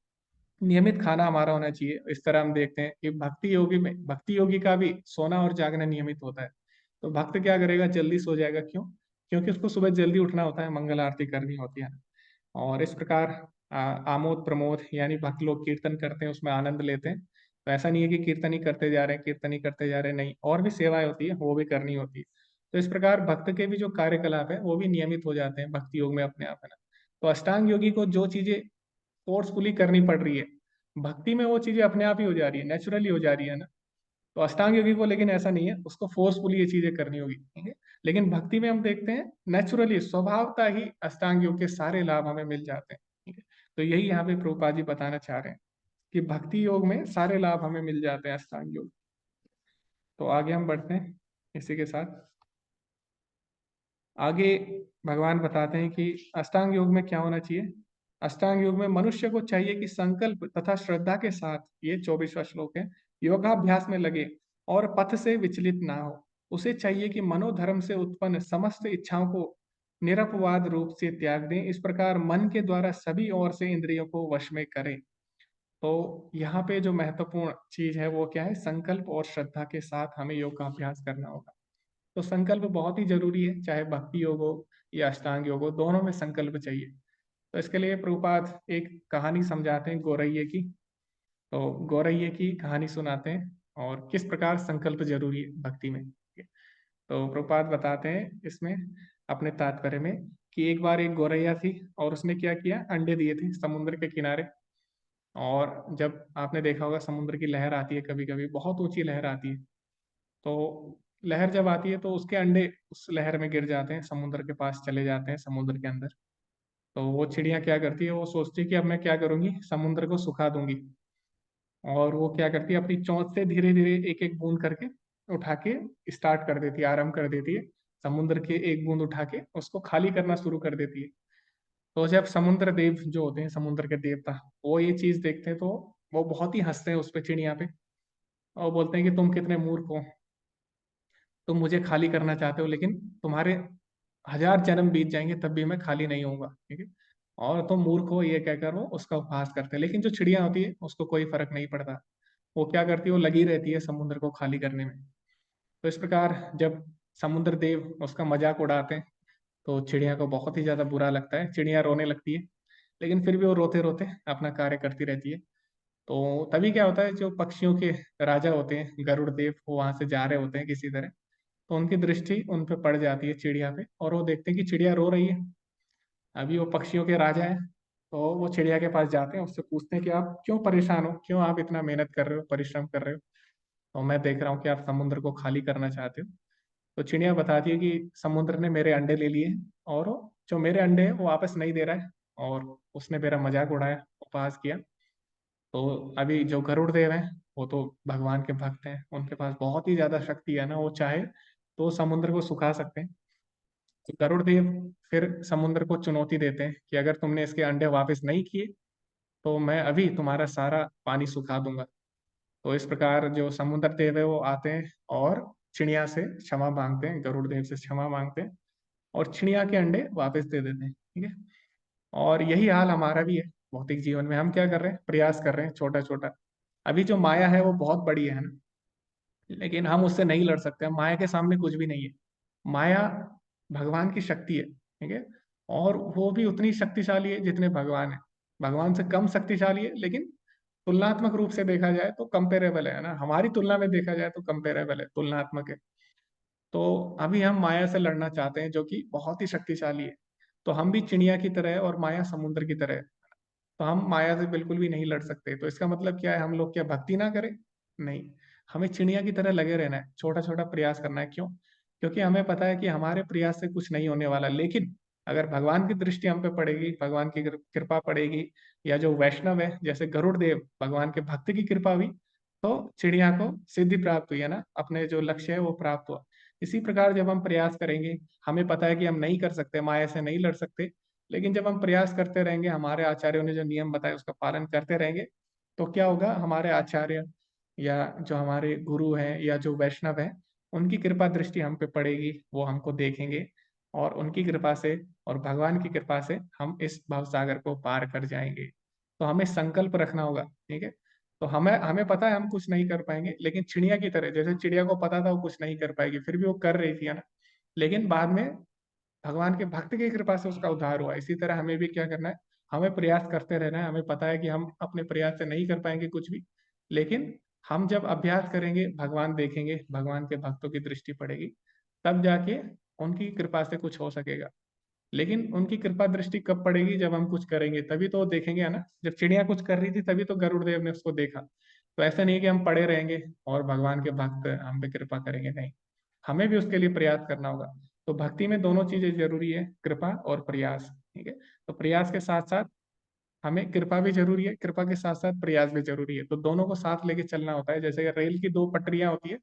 Speaker 1: नियमित खाना हमारा होना चाहिए। इस तरह हम देखते हैं कि भक्ति योगी का भी सोना और जागना नियमित होता है। तो भक्त क्या करेगा, जल्दी सो जाएगा, क्यों? क्योंकि उसको सुबह जल्दी उठना होता है, मंगल आरती करनी होती है। और इस प्रकार आमोद प्रमोद यानी भक्त लोग कीर्तन करते हैं, उसमें आनंद लेते हैं। तो ऐसा नहीं है कि कीर्तन ही करते जा रहे हैं, कीर्तन ही करते जा रहे हैं, नहीं, और भी सेवाएं होती है वो भी करनी होती है। तो इस प्रकार भक्त के भी जो कार्यकलाप है वो भी नियमित हो जाते हैं भक्ति योग में अपने आप, है ना। तो अष्टांग योगी को जो चीजें फोर्सफुली करनी पड़ रही है, भक्ति में वो चीजें अपने आप ही हो जा रही है, नेचुरली हो जा रही है ना। तो अष्टांग योगी को लेकिन ऐसा नहीं है, उसको फोर्सफुली ये चीजें करनी होगी, ठीक है। लेकिन भक्ति में हम देखते हैं नेचुरली स्वभावता ही अष्टांग योग के सारे लाभ हमें मिल जाते हैं, ठीक है। तो यही यहाँ पे प्रभुपाद जी बताना चाह रहे हैं कि भक्ति योग में सारे लाभ हमें मिल जाते हैं अष्टांग योग। तो आगे हम बढ़ते हैं इसी के साथ। आगे भगवान बताते हैं कि अष्टांग योग में क्या होना चाहिए। अष्टांग योग में मनुष्य को चाहिए कि संकल्प तथा श्रद्धा के साथ, ये 24वां श्लोक है, योगाभ्यास में लगे और पथ से विचलित ना हो। उसे चाहिए कि मनोधर्म से उत्पन्न समस्त इच्छाओं को निरपवाद रूप से त्याग दें, इस प्रकार मन के द्वारा सभी ओर से इंद्रियों को वश में करें। तो यहाँ पे जो महत्वपूर्ण चीज है वो क्या है, संकल्प और श्रद्धा के साथ हमें योग का अभ्यास करना होगा। तो संकल्प बहुत ही जरूरी है, चाहे भक्ति योग हो या अष्टांग योग हो, दोनों में संकल्प चाहिए। तो इसके लिए प्रभुपाद एक कहानी समझाते हैं गौरैये की। तो गौरैये की कहानी सुनाते हैं और किस प्रकार संकल्प जरूरी है भक्ति में। तो प्रभुपाद बताते हैं इसमें अपने तात्पर्य में कि एक बार एक गौरैया थी और उसने क्या किया, अंडे दिए थे समुद्र के किनारे। और जब आपने देखा होगा समुद्र की लहर आती है, कभी कभी बहुत ऊंची लहर आती है, तो लहर जब आती है तो उसके अंडे उस लहर में गिर जाते हैं, समुद्र के पास चले जाते हैं, समुद्र के अंदर। तो वो चिड़िया क्या करती है, वो सोचती है कि अब मैं क्या करूंगी, समुद्र को सुखा दूंगी। और वो क्या करती है, अपनी चोंच से धीरे धीरे एक एक बूंद करके उठा के स्टार्ट कर देती है, आरंभ कर देती है, समुद्र के एक बूंद उठा के उसको खाली करना शुरू कर देती है। तो जब समुद्र देव जो होते हैं, समुद्र के देवता, वो ये चीज देखते हैं तो वो बहुत ही हंसते हैं उस पे, चिड़िया पे, और बोलते हैं कि तुम कितने मूर्ख हो, तुम मुझे खाली करना चाहते हो लेकिन तुम्हारे 1000 जन्म बीत जाएंगे तब भी मैं खाली नहीं होऊंगा, ठीक है। और तुम मूर्ख हो, ये कहकर वो उसका उपहास करते हैं। लेकिन जो चिड़िया होती है उसको कोई फर्क नहीं पड़ता, वो क्या करती है, वो लगी रहती है समुद्र को खाली करने में। तो इस प्रकार जब समुद्र देव उसका मजाक उड़ाते हैं तो चिड़िया को बहुत ही ज्यादा बुरा लगता है, चिड़िया रोने लगती है। लेकिन फिर भी वो रोते रोते अपना कार्य करती रहती है। तो तभी क्या होता है, जो पक्षियों के राजा होते हैं गरुड़ देव, वो वहां से जा रहे होते हैं किसी तरह, तो उनकी दृष्टि उन पे पड़ जाती है चिड़िया पे, और वो देखते हैं कि चिड़िया रो रही है। अभी वो पक्षियों के राजा हैं, तो वो चिड़िया के पास जाते हैं, उससे पूछते हैं कि आप क्यों परेशान हो, क्यों आप इतना मेहनत कर रहे हो, परिश्रम कर रहे हो। तो मैं देख रहा हूँ कि आप समुद्र को खाली करना चाहते हो। तो चिड़िया बताती है कि समुद्र ने मेरे अंडे ले लिए हैं, और जो मेरे अंडे हैं वो वापस नहीं दे रहा है, और उसने मेरा मजाक उड़ाया, उपहास किया। तो अभी जो गरुड़ देव हैं, वो तो भगवान के भक्त हैं, उनके पास बहुत ही ज्यादा शक्ति है ना, वो चाहे तो समुद्र को सुखा सकते हैं। तो गरुड़ देव फिर समुद्र को चुनौती देते हैं कि अगर तुमने इसके अंडे वापस नहीं किए, तो मैं अभी तुम्हारा सारा पानी सुखा दूंगा। तो इस प्रकार जो समुद्र देव है वो आते हैं और चिड़िया से क्षमा मांगते हैं, गरुड़ देव से क्षमा मांगते हैं, और चिड़िया के अंडे वापस दे देते हैं। ठीक है। और यही हाल हमारा भी है भौतिक जीवन में। हम क्या कर रहे हैं, प्रयास कर रहे हैं छोटा छोटा। अभी जो माया है वो बहुत बड़ी है ना, लेकिन हम उससे नहीं लड़ सकते, माया के सामने कुछ भी नहीं है। माया भगवान की शक्ति है, ठीक है, और वो भी उतनी शक्तिशाली है जितने भगवान है। भगवान से कम शक्तिशाली है, लेकिन तुलनात्मक रूप से देखा जाए तो कंपेरेबल है ना, हमारी तुलना में देखा जाए तो कंपेरेबल है, तुलनात्मक है। तो अभी हम माया से लड़ना चाहते हैं जो कि बहुत ही शक्तिशाली है। तो हम भी चिड़िया की तरह है और माया समुद्र की तरह है। तो हम माया से बिल्कुल भी नहीं लड़ सकते। तो इसका मतलब क्या है, हम लोग क्या भक्ति ना करें? नहीं, हमें चिड़िया की तरह लगे रहना है, छोटा छोटा प्रयास करना है। क्यों? क्योंकि हमें पता है कि हमारे प्रयास से कुछ नहीं होने वाला, लेकिन अगर भगवान की दृष्टि हम पे पड़ेगी, भगवान की कृपा पड़ेगी, या जो वैष्णव है जैसे गरुड़ देव, भगवान के भक्त की कृपा हुई, तो चिड़िया को सिद्धि प्राप्त हुई है ना, अपने जो लक्ष्य है वो प्राप्त हुआ। इसी प्रकार जब हम प्रयास करेंगे, हमें पता है कि हम नहीं कर सकते, माया से नहीं लड़ सकते, लेकिन जब हम प्रयास करते रहेंगे, हमारे आचार्यों ने जो नियम बताए उसका पालन करते रहेंगे, तो क्या होगा, हमारे आचार्य या जो हमारे गुरु हैं या जो वैष्णव हैं, उनकी कृपा दृष्टि हम पे पड़ेगी, वो हमको देखेंगे, और उनकी कृपा से और भगवान की कृपा से हम इस भवसागर को पार कर जाएंगे। तो हमें संकल्प रखना होगा। ठीक है। तो हमें हमें पता है हम कुछ नहीं कर पाएंगे, लेकिन चिड़िया की तरह, जैसे चिड़िया को पता था वो कुछ नहीं कर पाएगी, फिर भी वो कर रही थी, है ना। लेकिन बाद में भगवान के भक्त की कृपा से उसका उद्धार हुआ। इसी तरह हमें भी क्या करना है, हमें प्रयास करते रहना है। हमें पता है कि हम अपने प्रयास से नहीं कर पाएंगे कुछ भी, लेकिन हम जब अभ्यास करेंगे, भगवान देखेंगे, भगवान के भक्तों की दृष्टि पड़ेगी, तब जाके उनकी कृपा से कुछ हो सकेगा। लेकिन उनकी कृपा दृष्टि कब पड़ेगी, जब हम कुछ करेंगे तभी तो वो देखेंगे, है ना। जब चिड़िया कुछ कर रही थी तभी तो गरुड़ देव ने उसको देखा। तो ऐसा नहीं कि हम पड़े रहेंगे और भगवान के भक्त हम पे कृपा करेंगे, नहीं, हमें भी उसके लिए प्रयास करना होगा। तो भक्ति में दोनों चीजें जरूरी है, कृपा और प्रयास। ठीक है। तो प्रयास के साथ साथ हमें कृपा भी जरूरी है, कृपा के साथ साथ प्रयास भी जरूरी है। तो दोनों को साथ लेके चलना होता है। जैसे रेल की दो पटरियां होती है,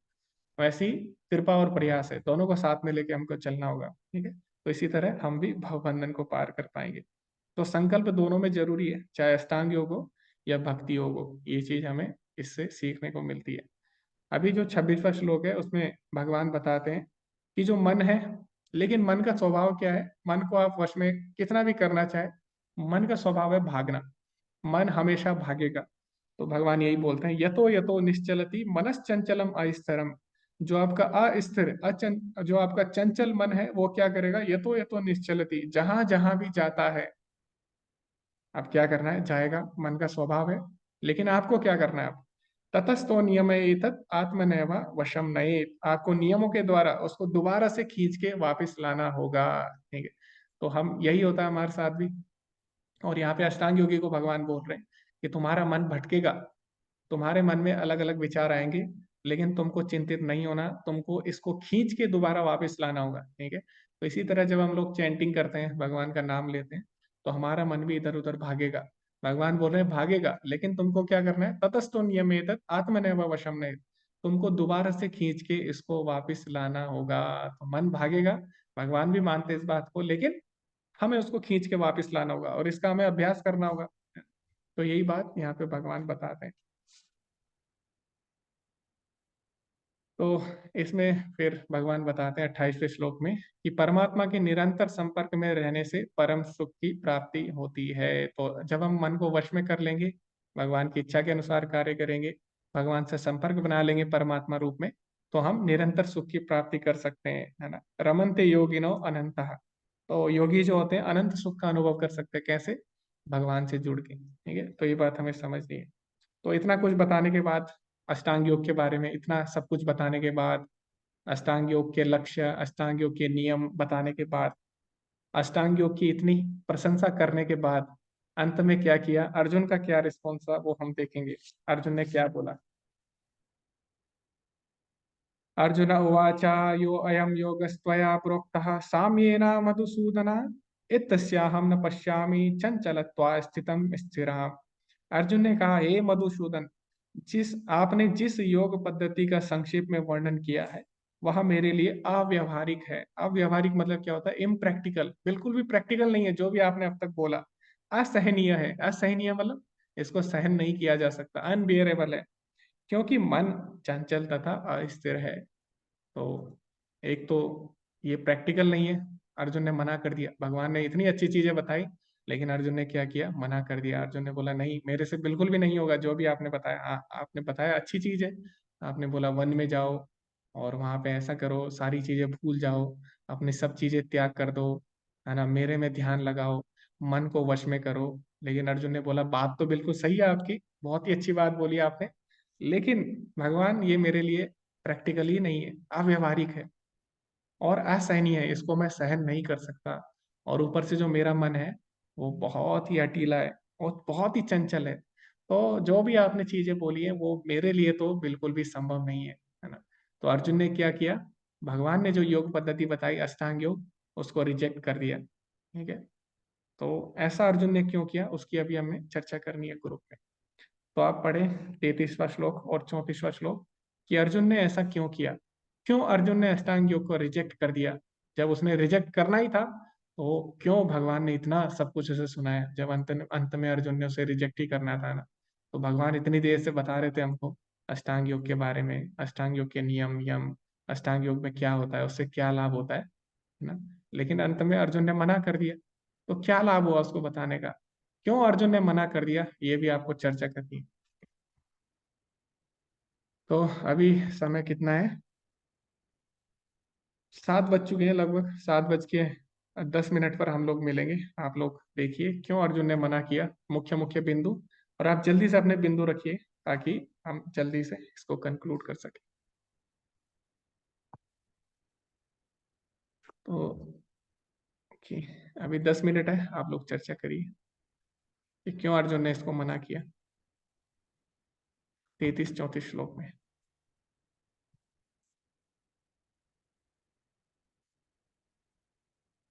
Speaker 1: वैसे ही कृपा और प्रयास है, दोनों को साथ में लेके हमको चलना होगा। ठीक है। तो इसी तरह हम भी भवबंधन को पार कर पाएंगे। तो संकल्प दोनों में जरूरी है, चाहे अष्टांग योग हो या भक्ति योग हो, ये चीज हमें इससे सीखने को मिलती है। अभी जो 26वां श्लोक है उसमें भगवान बताते हैं कि जो मन है, लेकिन मन का स्वभाव क्या है, मन को आप वश में कितना भी करना चाहे, मन का स्वभाव है भागना, मन हमेशा भागेगा। तो भगवान यही बोलते हैं, यतो यतो निश्चलति मनश्चंचलम अस्थिरम। जो आपका अस्थिर जो आपका चंचल मन है वो क्या करेगा, यतो यतो निश्चलति, जहां जहां भी जाता है। अब क्या करना है, जाएगा, मन का स्वभाव है, लेकिन आपको क्या करना है, आप ततस्तो नियमेतत् आत्मनैव वशम नयेत, आपको नियमों के द्वारा उसको दोबारा से खींच के वापस लाना होगा। ठीक है। तो हम, यही होता है हमारे साथ भी। और यहाँ पे अष्टांग योगी को भगवान बोल रहे हैं कि तुम्हारा मन भटकेगा, तुम्हारे मन में अलग अलग विचार आएंगे, लेकिन तुमको चिंतित नहीं होना, तुमको इसको खींच के दोबारा वापस लाना होगा। ठीक है। तो इसी तरह जब हम लोग चैंटिंग करते हैं, भगवान का नाम लेते हैं, तो हमारा मन भी इधर उधर भागेगा। भगवान बोल रहे हैं भागेगा, लेकिन तुमको क्या करना है, ततस्थो नियमेतत् आत्मनैव वशम नयेत्, तुमको दोबारा से खींच के इसको वापस लाना होगा। तो मन भागेगा, भगवान भी मानते हैं इस बात को, लेकिन हमें उसको खींच के वापस लाना होगा, और इसका हमें अभ्यास करना होगा। तो यही बात यहाँ पे भगवान बताते हैं। तो इसमें फिर भगवान बताते हैं 28वें श्लोक में कि परमात्मा के निरंतर संपर्क में रहने से परम सुख की प्राप्ति होती है। तो जब हम मन को वश में कर लेंगे, भगवान की इच्छा के अनुसार कार्य करेंगे, भगवान से संपर्क बना लेंगे परमात्मा रूप में, तो हम निरंतर सुख की प्राप्ति कर सकते हैं, है ना। रमन्ते योगिनो अनंतः, तो योगी जो होते हैं अनंत सुख का अनुभव कर सकते हैं। कैसे? भगवान से जुड़ के। ठीक है। तो ये बात हमें समझनी है। तो इतना कुछ बताने के बाद, अष्टांग योग के बारे में इतना सब कुछ बताने के बाद, अष्टांग योग के लक्ष्य, अष्टांग योग के नियम बताने के बाद, अष्टांग योग की इतनी प्रशंसा करने के बाद अंत में क्या किया, अर्जुन का क्या रिस्पॉन्स था वो हम देखेंगे। अर्जुन ने क्या बोला। अर्जुन उवाच यो अयम योगस्त्वया प्रोक्तः साम्येन मधुसूदन इत्यस्याहं न पश्यामि चंचलत्वा स्थितम स्थिराम। अर्जुन ने कहा, हे मधुसूदन, जिस योग पद्धति का संक्षेप में वर्णन किया है वह मेरे लिए अव्यवहारिक है। अव्यवहारिक मतलब क्या होता है? इम्प्रैक्टिकल, बिल्कुल भी प्रैक्टिकल नहीं है। जो भी आपने अब तक बोला असहनीय है। असहनीय मतलब इसको सहन नहीं किया जा सकता, अनबियरेबल है, क्योंकि मन चंचल तथा अस्थिर है। तो एक तो ये प्रैक्टिकल नहीं है, अर्जुन ने मना कर दिया। भगवान ने इतनी अच्छी चीजें बताई, लेकिन अर्जुन ने क्या किया? मना कर दिया। अर्जुन ने बोला, नहीं, मेरे से बिल्कुल भी नहीं होगा जो भी आपने बताया। आपने बताया अच्छी चीज है, आपने बोला वन में जाओ और वहां पे ऐसा करो, सारी चीजें भूल जाओ, अपनी सब चीजें त्याग कर दो, है ना, मेरे में ध्यान लगाओ, मन को वश में करो। लेकिन अर्जुन ने बोला, बात तो बिल्कुल सही है आपकी, बहुत ही अच्छी बात बोली आपने, लेकिन भगवान ये मेरे लिए प्रैक्टिकली नहीं है, अव्यवहारिक है और असहनीय है, इसको मैं सहन नहीं कर सकता। और ऊपर से जो मेरा मन है वो बहुत ही अटीला है और बहुत ही चंचल है। तो जो भी आपने चीजें बोली है वो मेरे लिए तो बिल्कुल भी संभव नहीं है ना। तो अर्जुन ने क्या किया? भगवान ने जो योग पद्धति बताई अष्टांग योग, उसको रिजेक्ट कर दिया। ठीक है। तो ऐसा अर्जुन ने क्यों किया, उसकी अभी हमें चर्चा करनी है ग्रुप में। तो आप पढ़े 33वां श्लोक और 34वां श्लोक कि अर्जुन ने ऐसा क्यों किया, क्यों अर्जुन ने अष्टांग योग को रिजेक्ट कर दिया। जब उसने रिजेक्ट करना ही था तो क्यों भगवान ने इतना सब कुछ उसे सुनाया, जब अंत में अर्जुन ने उसे रिजेक्ट ही करना था ना। तो भगवान इतनी देर से बता रहे थे हमको अष्टांग योग के बारे में, अष्टांग योग के नियम यम, अष्टांग योग में क्या होता है, उससे क्या लाभ होता है ना। लेकिन अंत में अर्जुन ने मना कर दिया। तो क्या लाभ हुआ उसको बताने का, क्यों अर्जुन ने मना कर दिया, ये भी आपको चर्चा करनी है। तो अभी समय कितना है? 7 बज चुके हैं, लगभग 7:10 पर हम लोग मिलेंगे। आप लोग देखिए क्यों अर्जुन ने मना किया, मुख्य मुख्य बिंदु, और आप जल्दी से अपने बिंदु रखिए ताकि हम जल्दी से इसको कंक्लूड कर सकें। तो ओके, अभी 10 मिनट है, आप लोग चर्चा करिए कि क्यों अर्जुन ने इसको मना किया 33-34 श्लोक में।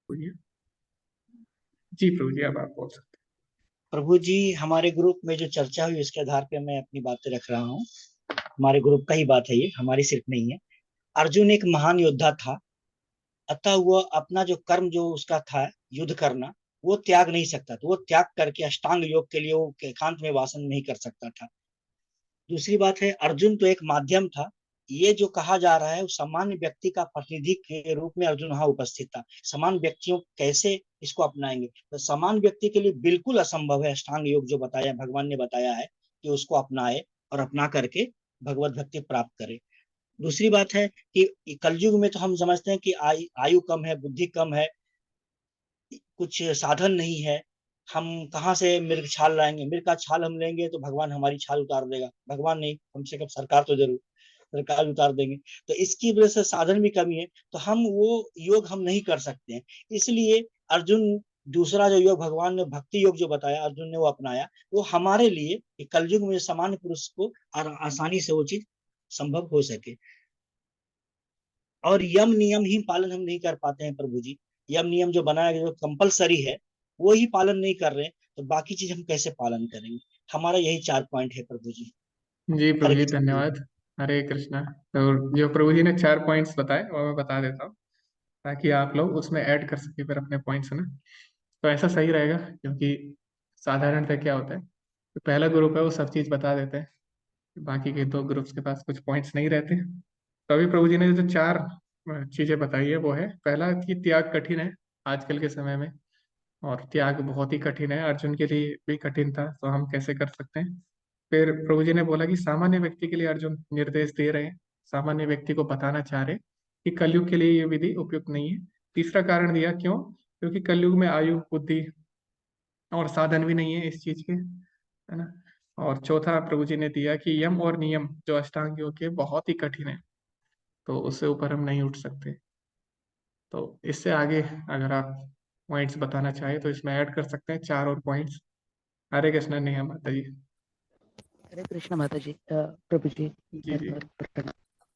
Speaker 1: बोलिए। जी प्रभु जी, अब आप बोल सकते
Speaker 5: प्रभु जी, हमारे ग्रुप में जो चर्चा हुई उसके आधार पे मैं अपनी बातें रख रहा हूँ। हमारे ग्रुप का ही बात है, ये हमारी सिर्फ नहीं है। अर्जुन एक महान योद्धा था, अतः वह अपना जो कर्म जो उसका था युद्ध करना, वो त्याग नहीं सकता था। वो त्याग करके अष्टांग योग के लिए वो एकांत में वासन नहीं कर सकता था। दूसरी बात है, अर्जुन तो एक माध्यम था। ये जो कहा जा रहा है, वो सामान्य व्यक्ति का प्रतिनिधि के रूप में अर्जुन वहां उपस्थित था। सामान्य व्यक्तियों कैसे इसको अपनाएंगे? तो सामान्य व्यक्ति के लिए बिल्कुल असंभव है अष्टांग योग जो बताया भगवान ने बताया है कि उसको अपनाए और अपना करके भगवत भक्ति प्राप्त करे। दूसरी बात है कि कलयुग में तो हम समझते हैं कि आयु कम है, बुद्धि कम है, कुछ साधन नहीं है, हम कहाँ से मृग छाल लाएंगे? मृग का छाल हम लेंगे तो भगवान हमारी छाल उतार देगा। भगवान नहीं, कम से कम सरकार तो जरूर, सरकार उतार देंगे। तो इसकी वजह से साधन भी कमी है, तो हम वो योग हम नहीं कर सकते हैं। इसलिए अर्जुन दूसरा जो योग भगवान ने भक्ति योग जो बताया अर्जुन ने वो अपनाया, वो हमारे लिए कलयुग में सामान्य पुरुष को आसानी से वो चीज संभव हो सके। और यम नियम ही पालन हम नहीं कर पाते हैं प्रभु जी। यम नियम जो बनाया गया, जो कंपलसरी है, वो ही पालन नहीं कर रहे, तो बाकी चीज हम कैसे पालन करेंगे? हमारा यही 4 पॉइंट है प्रभु जी।
Speaker 1: हैं। जी प्रभु
Speaker 5: हरे
Speaker 1: जी,
Speaker 5: कृष्ण जी।
Speaker 1: धन्यवाद। हरे कृष्णा। तो जो प्रभु जी ने 4 पॉइंट्स बताए वो मैं बता देता हूँ ताकि आप लोग उसमें ऐड कर सके फिर अपने पॉइंट्स ना। तो ऐसा सही रहेगा, क्योंकि साधारणतः क्या होता है, तो पहला ग्रुप है वो सब चीज़ बता देते हैं, बाकी के 2 ग्रुप्स के पास कुछ पॉइंट्स नहीं रहते। तो अभी प्रभु जी ने जो 4 चीज़ें बताई है वो है, पहला कि त्याग कठिन है आजकल के समय में, और त्याग बहुत ही कठिन है, अर्जुन के लिए भी कठिन था, तो हम कैसे कर सकते हैं। फिर प्रभु जी ने बोला कि सामान्य व्यक्ति के लिए अर्जुन निर्देश दे रहे हैं, सामान्य व्यक्ति को बताना चाह रहे हैं कि कलयुग के लिए ये विधि उपयुक्त नहीं है। तीसरा कारण दिया, क्यों? क्योंकि कलयुग में आयु, बुद्धि और साधन भी नहीं है इस चीज के, है ना। और चौथा प्रभु जी ने दिया कि यम और नियम जो अष्टांग योग के बहुत ही कठिन है, तो उससे ऊपर हम नहीं उठ सकते। तो इससे आगे अगर आप पॉइंट्स बताना चाहें तो इसमें ऐड कर सकते हैं 4 और पॉइंट्स। हरे कृष्ण नेहा माता जी।
Speaker 6: हरे कृष्ण माता जी। प्रभु जी
Speaker 1: जी जी
Speaker 6: धन्यवाद।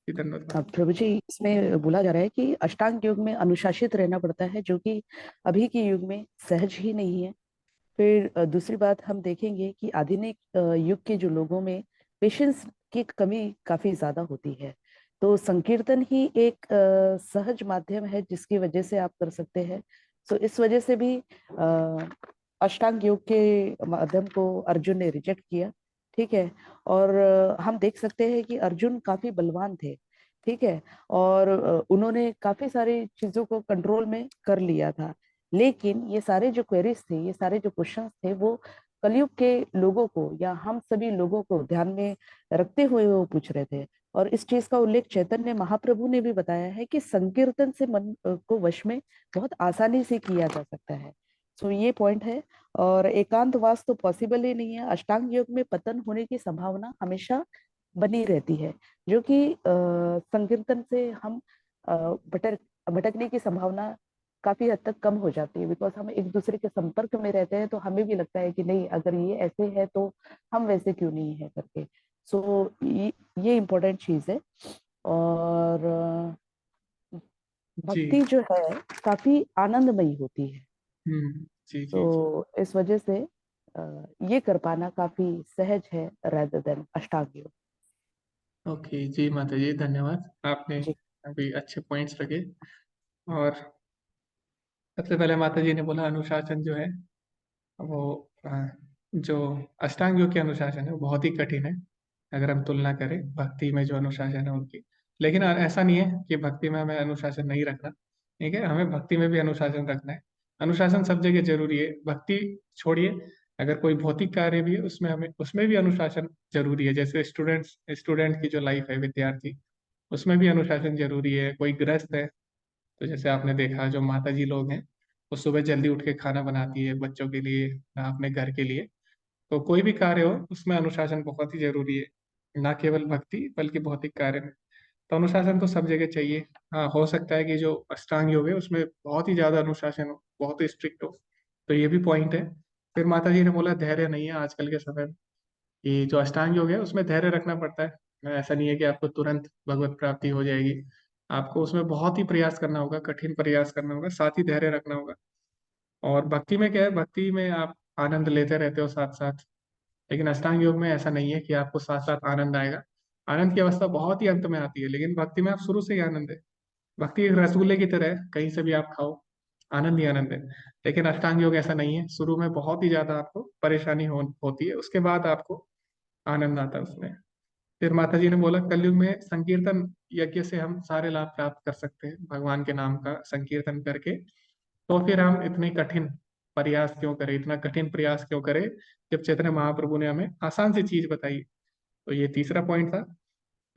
Speaker 1: जी, धन्यवाद।
Speaker 6: प्रभु जी, इसमें बोला जा रहा है कि अष्टांग योग में अनुशासित रहना पड़ता है, जो कि अभी के युग में सहज ही नहीं है। फिर दूसरी बात हम देखेंगे कि आधुनिक युग के जो लोगों में पेशेंस की कमी काफी ज्यादा होती है। तो संकीर्तन ही एक सहज माध्यम है जिसकी वजह से आप कर सकते हैं। तो इस वजह से भी अष्टांग योग के माध्यम को अर्जुन ने रिजेक्ट किया। ठीक है। और हम देख सकते हैं कि अर्जुन काफी बलवान थे। ठीक है। और उन्होंने काफी सारी चीजों को कंट्रोल में कर लिया था। लेकिन ये सारे जो क्वेरीज थे, ये सारे जो क्वेश्चंस थे, वो कलयुग के लोगों को या हम सभी लोगों को ध्यान में रखते हुए वो पूछ रहे थे। और इस चीज का उल्लेख चैतन्य महाप्रभु ने भी बताया है कि संकीर्तन से मन को वश में बहुत आसानी से किया जा सकता है। सो ये पॉइंट है। और एकांतवास तो पॉसिबल ही नहीं है। अष्टांग योग में पतन होने की संभावना हमेशा बनी रहती है, जो कि संकीर्तन से हम भटकने की संभावना काफी हद तक कम हो जाती है। बिकॉज हम एक दूसरे के संपर्क में रहते हैं, तो हमें भी लगता है कि नहीं, अगर ये ऐसे है तो हम वैसे क्यों नहीं है करके। सो ये इम्पोर्टेंट चीज है। और
Speaker 1: जी।
Speaker 6: भक्ति जो है काफी आनंदमयी होती है।
Speaker 1: जी जी जी।
Speaker 6: तो इस वजह से ये कर पाना काफी सहज है rather देन अष्टांग योग।
Speaker 1: ओके जी माता जी, धन्यवाद। आपने
Speaker 6: जी।
Speaker 1: अभी अच्छे पॉइंट्स रखे। और सबसे पहले माता जी ने बोला अनुशासन जो है वो जो अष्टांग योग के अनुशासन है वो बहुत ही कठिन है अगर हम तुलना करें भक्ति में जो अनुशासन है उनकी। लेकिन ऐसा नहीं है कि भक्ति में हमें अनुशासन नहीं रखना। ठीक है, हमें भक्ति में भी अनुशासन रखना है। अनुशासन सब जगह जरूरी है, भक्ति छोड़िए। अगर कोई भौतिक कार्य भी है उसमें हमें उसमें भी अनुशासन जरूरी है। जैसे स्टूडेंट की जो लाइफ है, विद्यार्थी, उसमें भी अनुशासन जरूरी है। कोई गृहस्थ है तो जैसे आपने देखा जो माता जी लोग हैं वो सुबह जल्दी उठ के खाना बनाती है बच्चों के लिए, ना अपने घर के लिए। तो कोई भी कार्य हो उसमें अनुशासन बहुत ही जरूरी है, ना केवल भक्ति बल्कि भौतिक कार्य में। तो अनुशासन तो सब जगह चाहिए। हाँ, हो सकता है कि जो अष्टांग योग है उसमें बहुत ही ज्यादा अनुशासन हो, बहुत ही स्ट्रिक्ट हो, तो ये भी पॉइंट है। फिर माता जी ने बोला धैर्य नहीं है आजकल के समय में, कि जो अष्टांग योग है उसमें धैर्य रखना पड़ता है। ऐसा नहीं है कि आपको तुरंत भगवत प्राप्ति हो जाएगी। आपको उसमें बहुत ही प्रयास करना होगा, कठिन प्रयास करना होगा, साथ ही धैर्य रखना होगा। और भक्ति में क्या है, भक्ति में आप आनंद लेते रहते हो साथ साथ। लेकिन अष्टांग योग में ऐसा नहीं है कि आपको साथ साथ आनंद आएगा। आनंद की अवस्था बहुत ही अंत में आती है, लेकिन भक्ति में आप शुरू से ही आनंद है। भक्ति एक रसगुल्ले की तरह है, कहीं से भी आप खाओ आनंद ही आनंद है। लेकिन अष्टांग योग ऐसा नहीं है, शुरू में बहुत ही ज्यादा आपको परेशानी होती है, उसके बाद आपको आनंद आता है उसमें। फिर माता जी ने बोला कलयुग में संकीर्तन यज्ञ से हम सारे लाभ प्राप्त कर सकते हैं, भगवान के नाम का संकीर्तन करके। तो फिर हम इतनी कठिन प्रयास क्यों करें, इतना कठिन प्रयास क्यों करें, जब चैतन्य महाप्रभु ने हमें आसान सी चीज बताई। तो ये तीसरा पॉइंट था।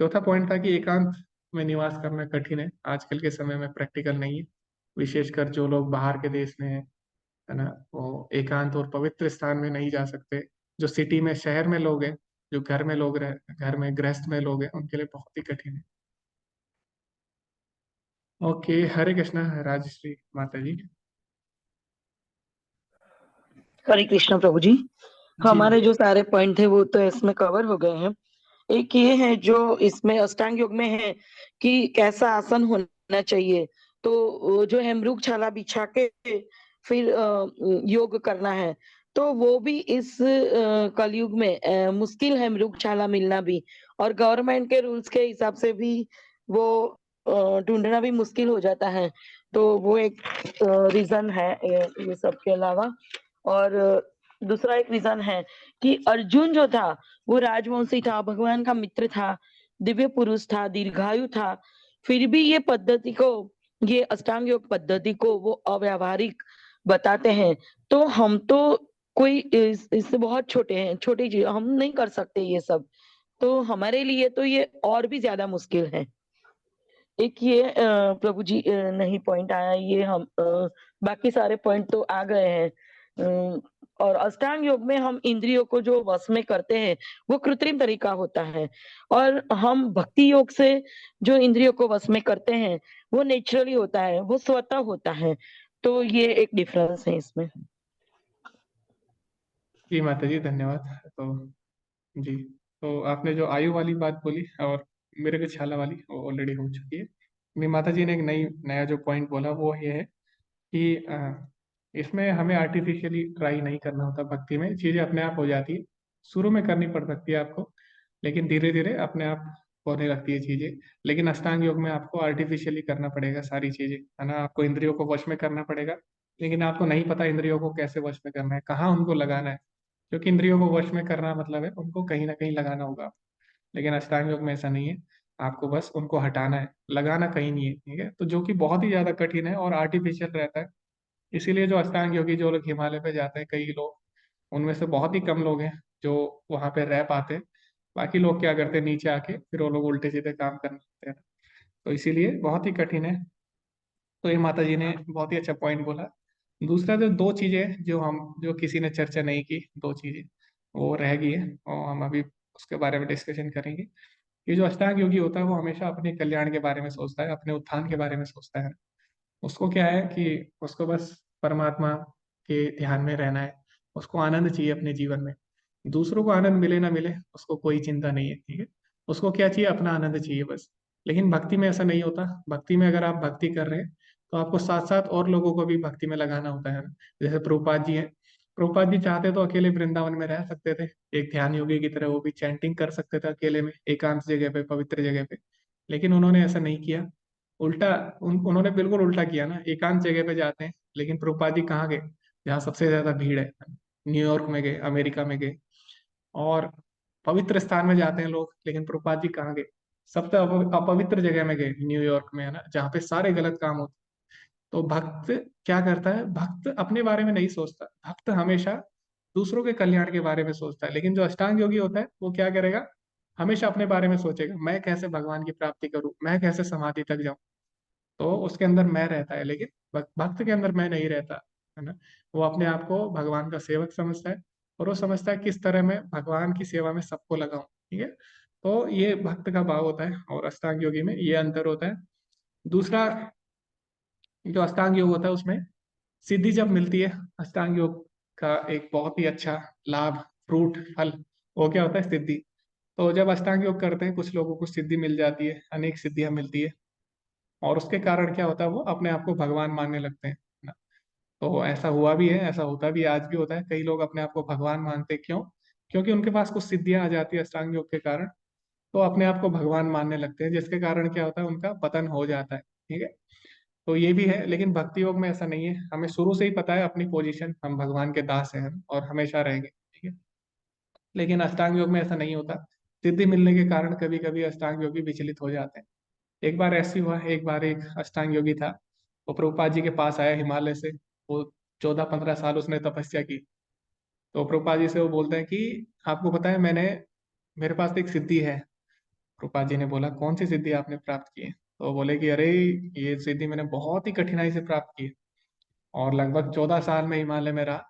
Speaker 1: चौथा पॉइंट था कि एकांत में निवास करना कठिन है, आजकल के समय में प्रैक्टिकल नहीं है। विशेषकर जो लोग बाहर के देश में है ना, वो एकांत और पवित्र स्थान में नहीं जा सकते। जो सिटी में, शहर में लोग हैं, जो घर में लोग रह घर में गृहस्थ में लोग हैं, उनके लिए बहुत ही कठिन है। ओके, हरे कृष्णा राजश्री माता जी।
Speaker 7: हरे कृष्ण प्रभु जी।
Speaker 1: जी
Speaker 7: हमारे जो सारे पॉइंट थे वो तो इसमें कवर हो गए हैं। एक ये है जो इसमें अष्टांग योग में है कि कैसा आसन होना चाहिए। तो वो जो है मृग छाला बिछा के फिर योग करना है। तो वो भी इस कलयुग में मुश्किल है मृग छाला मिलना भी। और गवर्नमेंट के रूल्स के हिसाब से भी वो ढूंढना भी मुश्किल हो जाता है। तो वो एक रीजन है ये सब के अलावा। और दूसरा एक रीजन है कि अर्जुन जो था वो राजवंशी था, भगवान का मित्र था, दिव्य पुरुष था, दीर्घायु था। फिर भी ये पद्धति को, ये अष्टांग योग पद्धति को वो अव्यावहारिक बताते हैं। तो हम तो कोई इससे बहुत छोटे हैं, छोटी चीज हम नहीं कर सकते ये सब। तो हमारे लिए तो ये और भी ज्यादा मुश्किल है। एक ये प्रभु जी नहीं पॉइंट आया, ये हम बाकी सारे पॉइंट तो आ गए हैं। और अष्टांग योग में हम इंद्रियों को जो वश में करते हैं वो कृत्रिम तरीका होता है, और हम भक्ति योग से जो इंद्रियों को वश में करते हैं वो नेचुरली होता है, वो स्वतः होता है। तो ये एक डिफरेंस है इसमें।
Speaker 1: जी माता जी, धन्यवाद। तो जी, तो आपने जो आयु वाली बात बोली और मेरे को छाला वाली, वो ऑलरेडी हो चुकी है। मेरी माता जी ने एक नया जो पॉइंट बोला वो ये है कि इसमें हमें आर्टिफिशियली ट्राई नहीं करना होता। भक्ति में चीज़ें अपने आप हो जाती है। शुरू में करनी पड़ सकती है आपको, लेकिन धीरे धीरे अपने आप होने लगती है चीज़ें। लेकिन अष्टांग योग में आपको आर्टिफिशियली करना पड़ेगा सारी चीज़ें, है ना। आपको इंद्रियों को वश में करना पड़ेगा, लेकिन आपको नहीं पता इंद्रियों को कैसे वश में करना है, कहाँ उनको लगाना है। क्योंकि इंद्रियों को वश में करना मतलब है उनको कहीं ना कहीं लगाना होगा। लेकिन अष्टांग योग में ऐसा नहीं है, आपको बस उनको हटाना है, लगाना कहीं नहीं है, ठीक है। तो जो कि बहुत ही ज्यादा कठिन है और आर्टिफिशियल रहता है। इसीलिए जो अष्टांग योगी, जो लोग हिमालय पे जाते हैं, कई लोग, उनमें से बहुत ही कम लोग हैं जो वहां पे रह पाते हैं। बाकी लोग क्या करते हैं, नीचे आके फिर वो लोग उल्टे सीधे काम करने लगते हैं। तो इसीलिए बहुत ही कठिन है। तो ये माता जी ने बहुत ही अच्छा पॉइंट बोला। दूसरा, जो दो चीजें जो किसी ने चर्चा नहीं की, दो चीजें वो रह गई है और हम अभी उसके बारे में डिस्कशन करेंगे। ये जो अष्टांग योगी होता है वो हमेशा अपने कल्याण के बारे में सोचता है, अपने उत्थान के बारे में सोचता है। उसको क्या है कि उसको बस परमात्मा के ध्यान में रहना है। उसको आनंद चाहिए अपने जीवन में। दूसरों को आनंद मिले ना मिले उसको कोई चिंता नहीं है, ठीक है। उसको क्या चाहिए, अपना आनंद चाहिए बस। लेकिन भक्ति में ऐसा नहीं होता। भक्ति में अगर आप भक्ति कर रहे हैं तो आपको साथ साथ और लोगों को भी भक्ति में लगाना होता है ना। जैसे प्रभुपाद जी हैं, प्रभुपाद जी चाहते तो अकेले वृंदावन में रह सकते थे, एक ध्यान योगी की तरह वो भी चैंटिंग कर सकते थे अकेले में, एकांत जगह पे, पवित्र जगह पे। लेकिन उन्होंने ऐसा नहीं किया। उल्टा, उन्होंने बिल्कुल उल्टा किया ना। एकांत जगह पे जाते हैं, लेकिन प्रभुपाद जी कहाँ गए, जहाँ सबसे ज्यादा भीड़ है। न्यूयॉर्क में गए, अमेरिका में गए। और पवित्र स्थान में जाते हैं लोग, लेकिन प्रभुपाद जी कहाँ गए, सबसे अपवित्र जगह में गए, न्यूयॉर्क में, है ना, जहाँ पे सारे गलत काम होते हैं। तो भक्त क्या करता है, भक्त अपने बारे में नहीं सोचता। भक्त हमेशा दूसरों के कल्याण के बारे में सोचता है। लेकिन जो अष्टांग योगी होता है वो क्या करेगा, हमेशा अपने बारे में सोचेगा, मैं कैसे भगवान की प्राप्ति करूं, मैं कैसे समाधि तक जाऊं। तो उसके अंदर मैं रहता है, लेकिन भक्त के अंदर मैं नहीं रहता, है ना। वो अपने आप को भगवान का सेवक समझता है, और वो समझता है किस तरह मैं भगवान की सेवा में सबको लगाऊं, ठीक है। तो ये भक्त का भाव होता है, और अष्टांग योगी में ये अंतर होता है। दूसरा, जो अष्टांग योग होता है उसमें सिद्धि जब मिलती है, अष्टांग योग का एक बहुत ही अच्छा लाभ, फ्रूट, फल, वो क्या होता है, सिद्धि। तो जब अष्टांग योग करते हैं कुछ लोगों को सिद्धि मिल जाती है, अनेक सिद्धियां मिलती है। और उसके कारण क्या होता है, वो अपने आप को भगवान मानने लगते हैं ना। तो ऐसा हुआ भी है, ऐसा होता भी, आज भी होता है। कई लोग अपने आप को भगवान मानते हैं, क्यों? क्योंकि उनके पास कुछ सिद्धियां आ जाती है अष्टांग योग के कारण। तो अपने आप को भगवान मानने लगते हैं, जिसके कारण क्या होता है, उनका पतन हो जाता है, ठीक है। तो ये भी है, लेकिन भक्ति योग में ऐसा नहीं है। हमें शुरू से ही पता है अपनी पोजीशन, हम भगवान के दास हैं और हमेशा रहेंगे, ठीक है। लेकिन अष्टांग योग में ऐसा नहीं होता। सिद्धि मिलने के कारण कभी कभी अष्टांग योगी विचलित हो जाते हैं। एक बार ऐसी हुआ, एक बार एक अष्टांग योगी था, वो प्रभुपाद जी के पास आया हिमालय से। वो 14-15 साल उसने तपस्या की। तो प्रभुपाद जी से वो बोलते हैं कि आपको पता है, मेरे पास एक सिद्धि है। प्रभुपाद जी ने बोला, कौन सी सिद्धि आपने प्राप्त की है? तो वो बोले कि अरे, ये सिद्धि मैंने बहुत ही कठिनाई से प्राप्त की है, और लगभग 14 साल में हिमालय में रहा,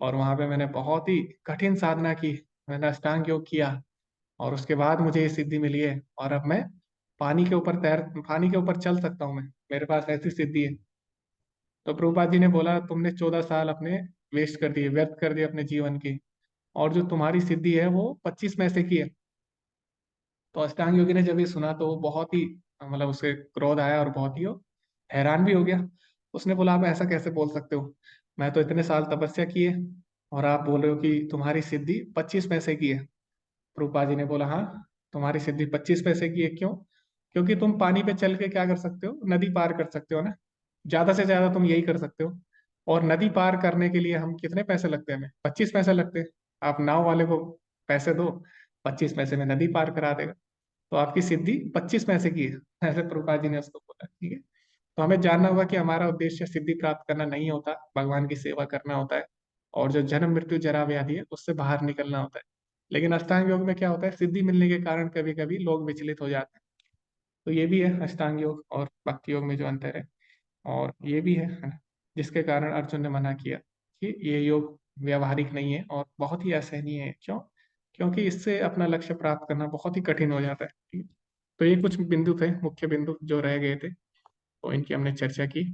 Speaker 1: और वहां पे मैंने बहुत ही कठिन साधना की, मैंने अष्टांग योग किया, और उसके बाद मुझे ये सिद्धि मिली है। और अब मैं पानी के ऊपर चल सकता हूँ, मैं, मेरे पास ऐसी सिद्धि है। तो प्रभुपाद जी ने बोला, तुमने 14 साल अपने वेस्ट कर दिए, व्यर्थ कर दिए अपने जीवन के, और जो तुम्हारी सिद्धि है वो 25 में से की है। तो अष्टांग योगी ने जब ये सुना तो वो बहुत ही, मतलब उसे क्रोध आया, और बहुत ही वो हैरान भी हो गया। उसने बोला, आप ऐसा कैसे बोल सकते हो, मैं तो इतने साल तपस्या की है, और आप बोल रहे हो कि तुम्हारी सिद्धि 25 में से की है। रूपा जी ने बोला, हाँ, तुम्हारी सिद्धि 25 पैसे की है। क्यों? क्योंकि तुम पानी पे चल के क्या कर सकते हो, नदी पार कर सकते हो ना। ज्यादा से ज्यादा तुम यही कर सकते हो। और नदी पार करने के लिए हम कितने पैसे लगते हैं, हमें 25 पैसे लगते हैं। आप नाव वाले को पैसे दो, 25 पैसे में नदी पार करा देगा। तो आपकी सिद्धि 25 पैसे की है, ऐसे प्रभुपाद जी ने उसको बोला, ठीक है। तो हमें जानना होगा कि हमारा उद्देश्य सिद्धि प्राप्त करना नहीं होता, भगवान की सेवा करना होता है। और जो जन्म मृत्यु जरा व्याधि है उससे बाहर निकलना होता है। लेकिन अष्टांग योग में क्या होता है, सिद्धि मिलने के कारण कभी कभी लोग विचलित हो जाते हैं। तो ये भी है अष्टांग योग और भक्ति योग में जो अंतर है। और ये भी है ना, जिसके कारण अर्जुन ने मना किया कि ये योग व्यवहारिक नहीं है और बहुत ही असहनीय है। क्यों? क्योंकि इससे अपना लक्ष्य प्राप्त करना बहुत ही कठिन हो जाता है। ठीक है? तो ये कुछ बिंदु थे, मुख्य बिंदु जो रह गए थे, तो इनकी हमने चर्चा की।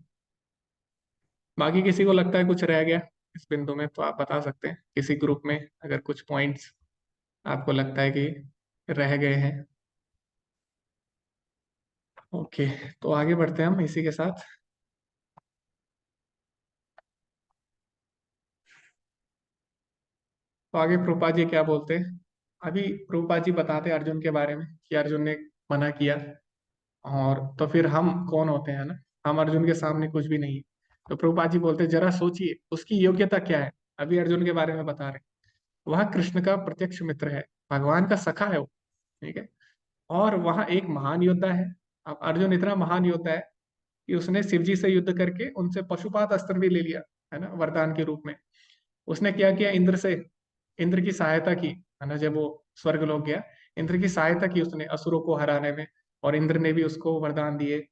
Speaker 1: बाकी किसी को लगता है कुछ रह गया इस बिंदु में तो आप बता सकते हैं किसी ग्रुप में, अगर कुछ पॉइंट्स आपको लगता है कि रह गए हैं। ओके, तो आगे बढ़ते हैं हम इसी के साथ। तो आगे प्रभुपाद जी क्या बोलते हैं? अभी प्रभुपाद जी बताते हैं अर्जुन के बारे में कि अर्जुन ने मना किया, और तो फिर हम कौन होते हैं ना? हम अर्जुन के सामने कुछ भी नहीं है। तो प्रभुपाद जी बोलते हैं जरा सोचिए उसकी योग्यता क्या है। अभी अर्जुन के बारे में बता रहे हैं, वह कृष्ण का प्रत्यक्ष मित्र है, भगवान का सखा है वो। ठीक है? और वह एक महान योद्धा है। अब अर्जुन इतना महान योद्धा है कि उसने शिव जी से युद्ध करके उनसे पशुपात अस्त्र भी ले लिया, है ना, वरदान के रूप में। उसने क्या किया? इंद्र से, इंद्र की सहायता की, है ना, जब वो स्वर्ग लोक गया, इंद्र की सहायता की उसने असुरों को हराने में, और इंद्र ने भी उसको वरदान दिए।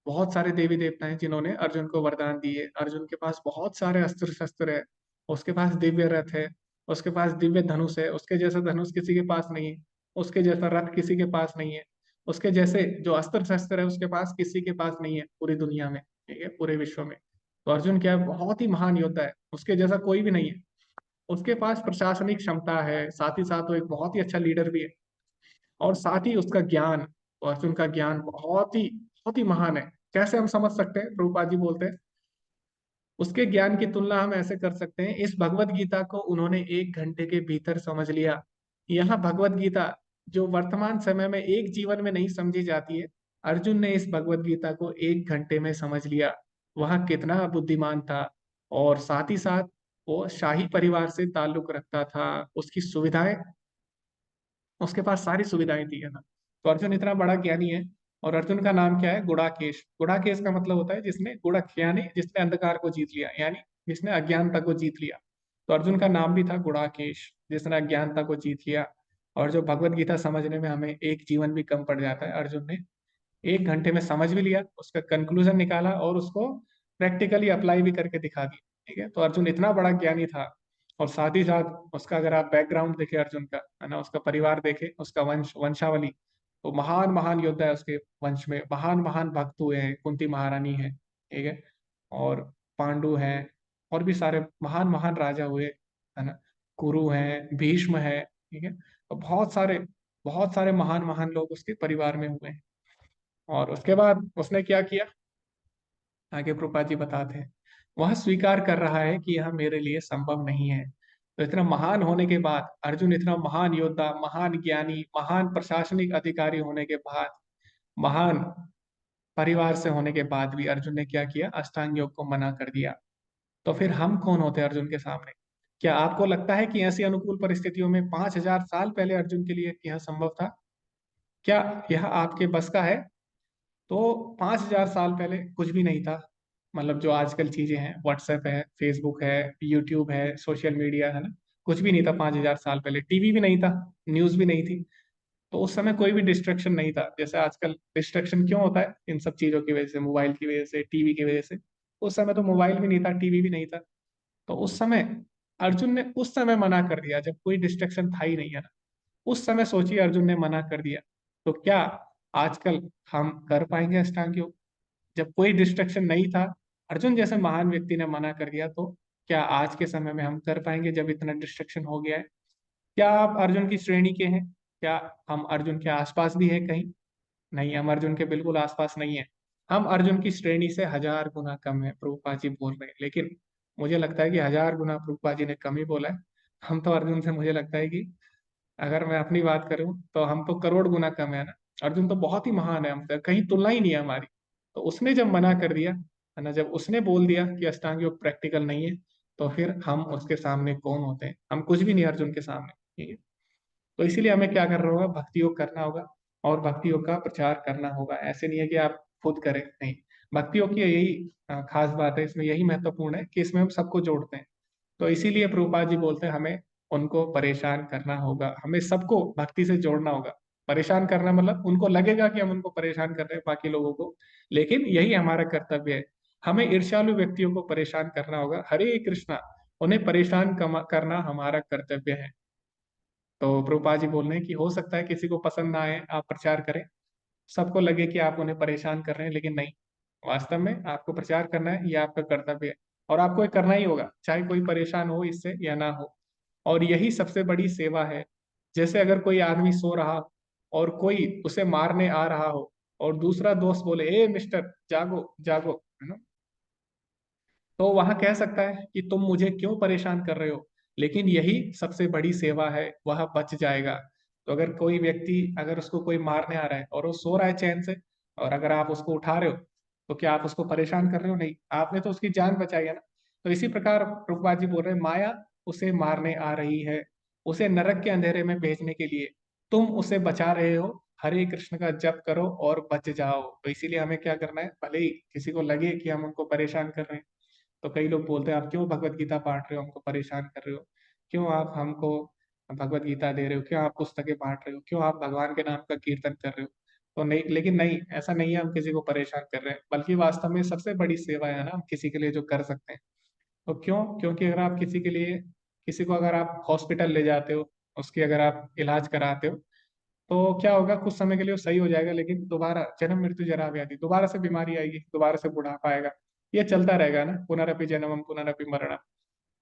Speaker 1: बहुत सारे देवी देवता हैं जिन्होंने अर्जुन को वरदान दिए। अर्जुन के पास बहुत सारे अस्त्र शस्त्र है, उसके पास दिव्य रथ है, उसके पास दिव्य धनुष है, उसके जैसा धनुष किसी के पास नहीं है, उसके जैसा रथ किसी के पास नहीं है, उसके जैसे जो अस्त्र शस्त्र है उसके पास किसी के पास नहीं है पूरी दुनिया में। ठीक है? पूरे विश्व में। तो अर्जुन क्या है? बहुत ही महान योद्धा है, उसके जैसा कोई भी नहीं है। उसके पास प्रशासनिक क्षमता है, साथ ही साथ वो एक बहुत ही अच्छा लीडर भी है, और साथ ही उसका ज्ञान, अर्जुन का ज्ञान बहुत ही महान है। कैसे हम समझ सकते हैं? प्रभुपाद जी बोलते हैं उसके ज्ञान की तुलना हम ऐसे कर सकते हैं, इस भगवत गीता को उन्होंने 1 घंटे के भीतर समझ लिया। यहाँ भगवत गीता जो वर्तमान समय में एक जीवन में नहीं समझी जाती है, अर्जुन ने इस भगवत गीता को 1 घंटे में समझ लिया। वह कितना बुद्धिमान था, और साथ ही साथ वो शाही परिवार से ताल्लुक रखता था, उसकी सुविधाएं, उसके पास सारी सुविधाएं थी, है ना। तो अर्जुन इतना बड़ा ज्ञानी है। और अर्जुन का नाम क्या है? गुड़ाकेश। गुड़ाकेश का मतलब होता है जिसने गुड़क, यानी जिसने अंधकार को जीत लिया, यानी जिसने अज्ञानता को जीत लिया। तो अर्जुन का नाम भी था गुड़ाकेश, जिसने अज्ञानता को जीत लिया। और जो भगवत गीता समझने में हमें एक जीवन भी कम पड़ जाता है, अर्जुन ने 1 घंटे में समझ भी लिया, उसका कंक्लूजन निकाला और उसको प्रैक्टिकली अप्लाई भी करके दिखा दिया। ठीक है? तो अर्जुन इतना बड़ा ज्ञानी था। और साथ ही साथ उसका अगर आप बैकग्राउंड देखें अर्जुन का, है ना, उसका परिवार देखें, उसका वंशावली, तो महान महान योद्धा है उसके वंश में, महान महान भक्त हुए हैं, कुंती महारानी है। ठीक है? और पांडु हैं, और भी सारे महान महान राजा हुए, है ना, कुरु हैं, भीष्म है। ठीक है? तो बहुत सारे महान महान लोग उसके परिवार में हुए हैं। और उसके बाद उसने क्या किया? आगे प्रभुपाद जी बताते हैं, वह स्वीकार कर रहा है कि यह मेरे लिए संभव नहीं है। तो इतना महान होने के बाद, अर्जुन इतना महान योद्धा, महान ज्ञानी, महान प्रशासनिक अधिकारी होने के बाद, महान परिवार से होने के बाद भी अर्जुन ने क्या किया? अष्टांग योग को मना कर दिया। तो फिर हम कौन होते हैं अर्जुन के सामने? क्या आपको लगता है कि ऐसी अनुकूल परिस्थितियों में 5000 साल पहले अर्जुन के लिए यह संभव था? क्या यह आपके बस का है? तो 5000 साल पहले कुछ भी नहीं था। मतलब जो आजकल चीजें हैं, व्हाट्सएप है, फेसबुक है, यूट्यूब है, सोशल मीडिया है ना, कुछ भी नहीं था 5000 साल पहले। टीवी भी नहीं था, न्यूज भी नहीं थी। तो उस समय कोई भी डिस्ट्रक्शन नहीं था, जैसे आजकल डिस्ट्रक्शन क्यों होता है इन सब चीजों की वजह से, मोबाइल की वजह से, टीवी की वजह से। उस समय तो मोबाइल भी नहीं था, टीवी भी नहीं था। तो उस समय अर्जुन ने उस समय मना कर दिया जब कोई डिस्ट्रक्शन था ही नहीं, है ना। उस समय सोचिए अर्जुन ने मना कर दिया, तो क्या आजकल हम कर पाएंगे अष्टांग योग? जब कोई डिस्ट्रक्शन नहीं था, अर्जुन जैसे महान व्यक्ति ने मना कर दिया, तो क्या आज के समय में हम कर पाएंगे जब इतना डिस्ट्रक्शन हो गया है? क्या आप अर्जुन की श्रेणी के हैं? क्या हम अर्जुन के आसपास भी हैं कहीं? नहीं, हम अर्जुन के बिल्कुल आसपास नहीं है। हम अर्जुन की श्रेणी से 1000 गुना कम है, प्रभुपाद जी बोल रहे हैं। लेकिन मुझे लगता है कि 1000 गुना प्रभुपाद जी ने कम ही बोला है। हम तो अर्जुन से, मुझे लगता है कि अगर मैं अपनी बात करूं तो हम तो करोड़ गुना कम है ना। अर्जुन तो बहुत ही महान है, हमसे कहीं तुलना ही नहीं है हमारी। तो उसने जब मना कर दिया, है ना, जब उसने बोल दिया कि अष्टांग योग प्रैक्टिकल नहीं है, तो फिर हम उसके सामने कौन होते हैं? हम कुछ भी नहीं है अर्जुन के सामने। ठीक है? तो इसीलिए हमें क्या करना होगा? भक्ति योग करना होगा, और भक्ति योग का प्रचार करना होगा। ऐसे नहीं है कि आप खुद करें, नहीं। भक्ति योग की यही खास बात है, इसमें यही महत्वपूर्ण है कि इसमें हम सबको जोड़ते हैं। तो इसीलिए प्रभुपाद जी बोलते हैं हमें उनको परेशान करना होगा, हमें सबको भक्ति से जोड़ना होगा। परेशान करना मतलब उनको लगेगा कि हम उनको परेशान कर रहे हैं, बाकी लोगों को, लेकिन यही हमारा कर्तव्य है। हमें ईर्ष्यालु व्यक्तियों को परेशान करना होगा। हरे कृष्णा, उन्हें परेशान करना हमारा कर्तव्य है। तो प्रभुपाद जी बोल रहे हैं कि हो सकता है किसी को पसंद ना आए आप प्रचार करें, सबको लगे कि आप उन्हें परेशान कर रहे हैं, लेकिन नहीं, वास्तव में आपको प्रचार करना है, ये आपका कर्तव्य है और आपको ये करना ही होगा, चाहे कोई परेशान हो इससे या ना हो। और यही सबसे बड़ी सेवा है। जैसे अगर कोई आदमी सो रहा हो और कोई उसे मारने आ रहा हो और दूसरा दोस्त बोले ए मिस्टर जागो जागो, है ना, तो वहां कह सकता है कि तुम मुझे क्यों परेशान कर रहे हो, लेकिन यही सबसे बड़ी सेवा है, वह बच जाएगा। तो अगर कोई व्यक्ति, अगर उसको कोई मारने आ रहा है और वो सो रहा है चैन से, और अगर आप उसको उठा रहे हो, तो क्या आप उसको परेशान कर रहे हो? नहीं, आपने तो उसकी जान बचाई है ना। तो इसी प्रकार प्रभुपाद जी बोल रहे हैं, माया उसे मारने आ रही है, उसे नरक के अंधेरे में भेजने के लिए, तुम उसे बचा रहे हो, हरे कृष्ण का जप करो और बच जाओ। तो इसीलिए हमें क्या करना है, भले ही किसी को लगे कि हम उनको परेशान कर रहे हैं, तो कई लोग बोलते हैं आप क्यों भगवत गीता पढ़ रहे हो, हमको परेशान कर रहे हो, क्यों आप हमको भगवत गीता दे रहे हो, क्यों आप पुस्तकें बांट रहे हो, क्यों आप भगवान के नाम का कीर्तन कर रहे हो। तो नहीं, लेकिन नहीं, ऐसा नहीं है हम किसी को परेशान कर रहे हैं, बल्कि वास्तव में सबसे बड़ी सेवा है ना हम किसी के लिए जो कर सकते हैं। तो क्यों? क्योंकि अगर आप किसी के लिए, किसी को अगर आप हॉस्पिटल ले जाते हो, उसकी अगर आप इलाज कराते हो, तो क्या होगा, कुछ समय के लिए वो सही हो जाएगा, लेकिन दोबारा जन्म मृत्यु जरा व्याधि, दोबारा से बीमारी आएगी, दोबारा से बुढ़ापा आएगा, ये चलता रहेगा ना, पुनरपि जन्मम पुनरपि मरणम।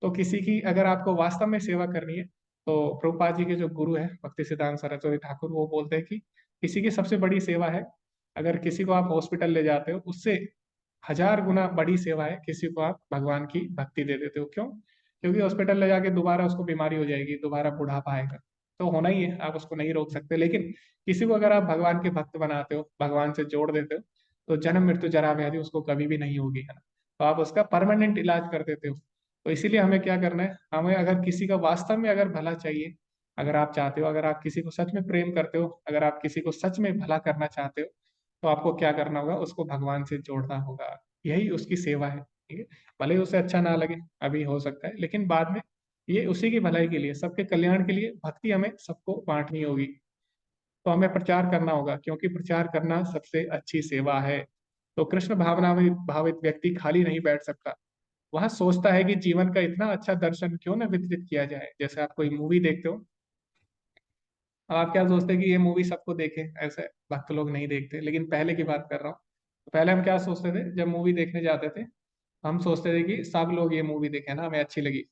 Speaker 1: तो किसी की अगर आपको वास्तव में सेवा करनी है, तो प्रभुपाद जी के जो गुरु है भक्ति सिद्धांत सरस्वती ठाकुर, वो बोलते हैं कि किसी की सबसे बड़ी सेवा है, अगर किसी को आप हॉस्पिटल ले जाते हो, उससे 1000 गुना बड़ी सेवा है किसी को आप भगवान की भक्ति दे देते हो। क्यों? क्योंकि हॉस्पिटल ले जाके दोबारा उसको बीमारी हो जाएगी, दोबारा बुढ़ापा आएगा, तो होना ही है, आप उसको नहीं रोक सकते। लेकिन किसी को अगर आप भगवान के भक्त बनाते हो, भगवान से जोड़ देते हो, तो जन्म मृत्यु जरा व्याधि उसको कभी भी नहीं होगी, है ना। तो आप उसका परमानेंट इलाज कर देते हो। तो इसीलिए हमें क्या करना है, हमें अगर किसी का वास्तव में अगर भला चाहिए, अगर आप चाहते हो, अगर आप किसी को सच में प्रेम करते हो, अगर आप किसी को सच में भला करना चाहते हो, तो आपको क्या करना होगा, उसको भगवान से जोड़ना होगा। यही उसकी सेवा है, ठीक है। भले ही उसे अच्छा ना लगे, अभी हो सकता है, लेकिन बाद में ये उसी की भलाई के लिए, सबके कल्याण के लिए भक्ति हमें सबको बांटनी होगी। तो हमें प्रचार करना होगा, क्योंकि प्रचार करना सबसे अच्छी सेवा है। तो कृष्ण भावना में भावित व्यक्ति खाली नहीं बैठ सकता, वह सोचता है कि जीवन का इतना अच्छा दर्शन क्यों न वितरित किया जाए। जैसे आप कोई मूवी देखते हो, अब आप क्या सोचते हैं कि ये मूवी सबको देखे, ऐसे भक्त लोग नहीं देखते, लेकिन पहले की बात कर रहा हूँ। तो पहले हम क्या सोचते थे, जब मूवी देखने जाते थे, हम सोचते थे कि सब लोग ये मूवी देखे ना, हमें अच्छी लगी।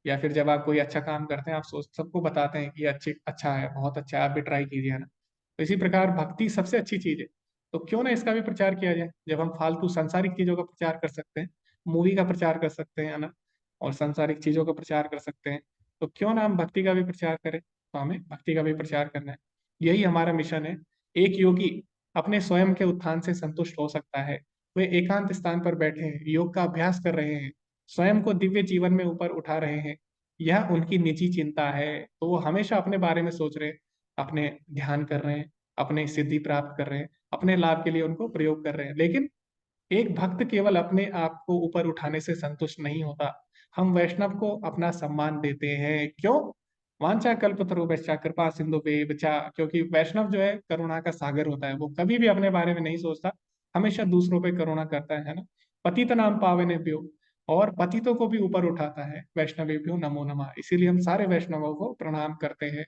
Speaker 1: या फिर जब आप कोई अच्छा काम करते हैं, आप सोच सबको बताते हैं कि ये अच्छा है, बहुत अच्छा है, आप भी ट्राई कीजिए, है ना। तो इसी प्रकार भक्ति सबसे अच्छी चीज है, तो क्यों ना इसका भी प्रचार किया जाए। जब हम फालतू सांसारिक चीजों का प्रचार कर सकते हैं, मूवी का प्रचार कर सकते हैं, है ना, और सांसारिक चीजों का प्रचार कर सकते हैं, तो क्यों ना हम भक्ति का भी प्रचार करें। तो हमें भक्ति का भी प्रचार करना है, यही हमारा मिशन है। एक योगी अपने स्वयं के उत्थान से संतुष्ट हो सकता है, वे एकांत स्थान पर बैठे हैं, योग का अभ्यास कर रहे हैं, स्वयं को दिव्य जीवन में ऊपर उठा रहे हैं, यह उनकी निजी चिंता है। तो वो हमेशा अपने बारे में सोच रहे हैं, अपने ध्यान कर रहे हैं, अपने सिद्धि प्राप्त कर रहे हैं, अपने लाभ के लिए उनको प्रयोग कर रहे हैं। लेकिन एक भक्त केवल अपने आप को ऊपर उठाने से संतुष्ट नहीं होता। हम वैष्णव को अपना सम्मान देते हैं। क्यों? वांछा कल्पतरुभ्यश्च कृपा सिंधुभ्येव च, क्योंकि वैष्णव जो है करुणा का सागर होता है, वो कभी भी अपने बारे में नहीं सोचता, हमेशा दूसरों पे करुणा करता है ना। पतित नाम पावनेभ्यो, और पतितों को भी ऊपर उठाता है, वैष्णवेभ्यो नमो नमः। इसीलिए हम सारे वैष्णवों को प्रणाम करते हैं,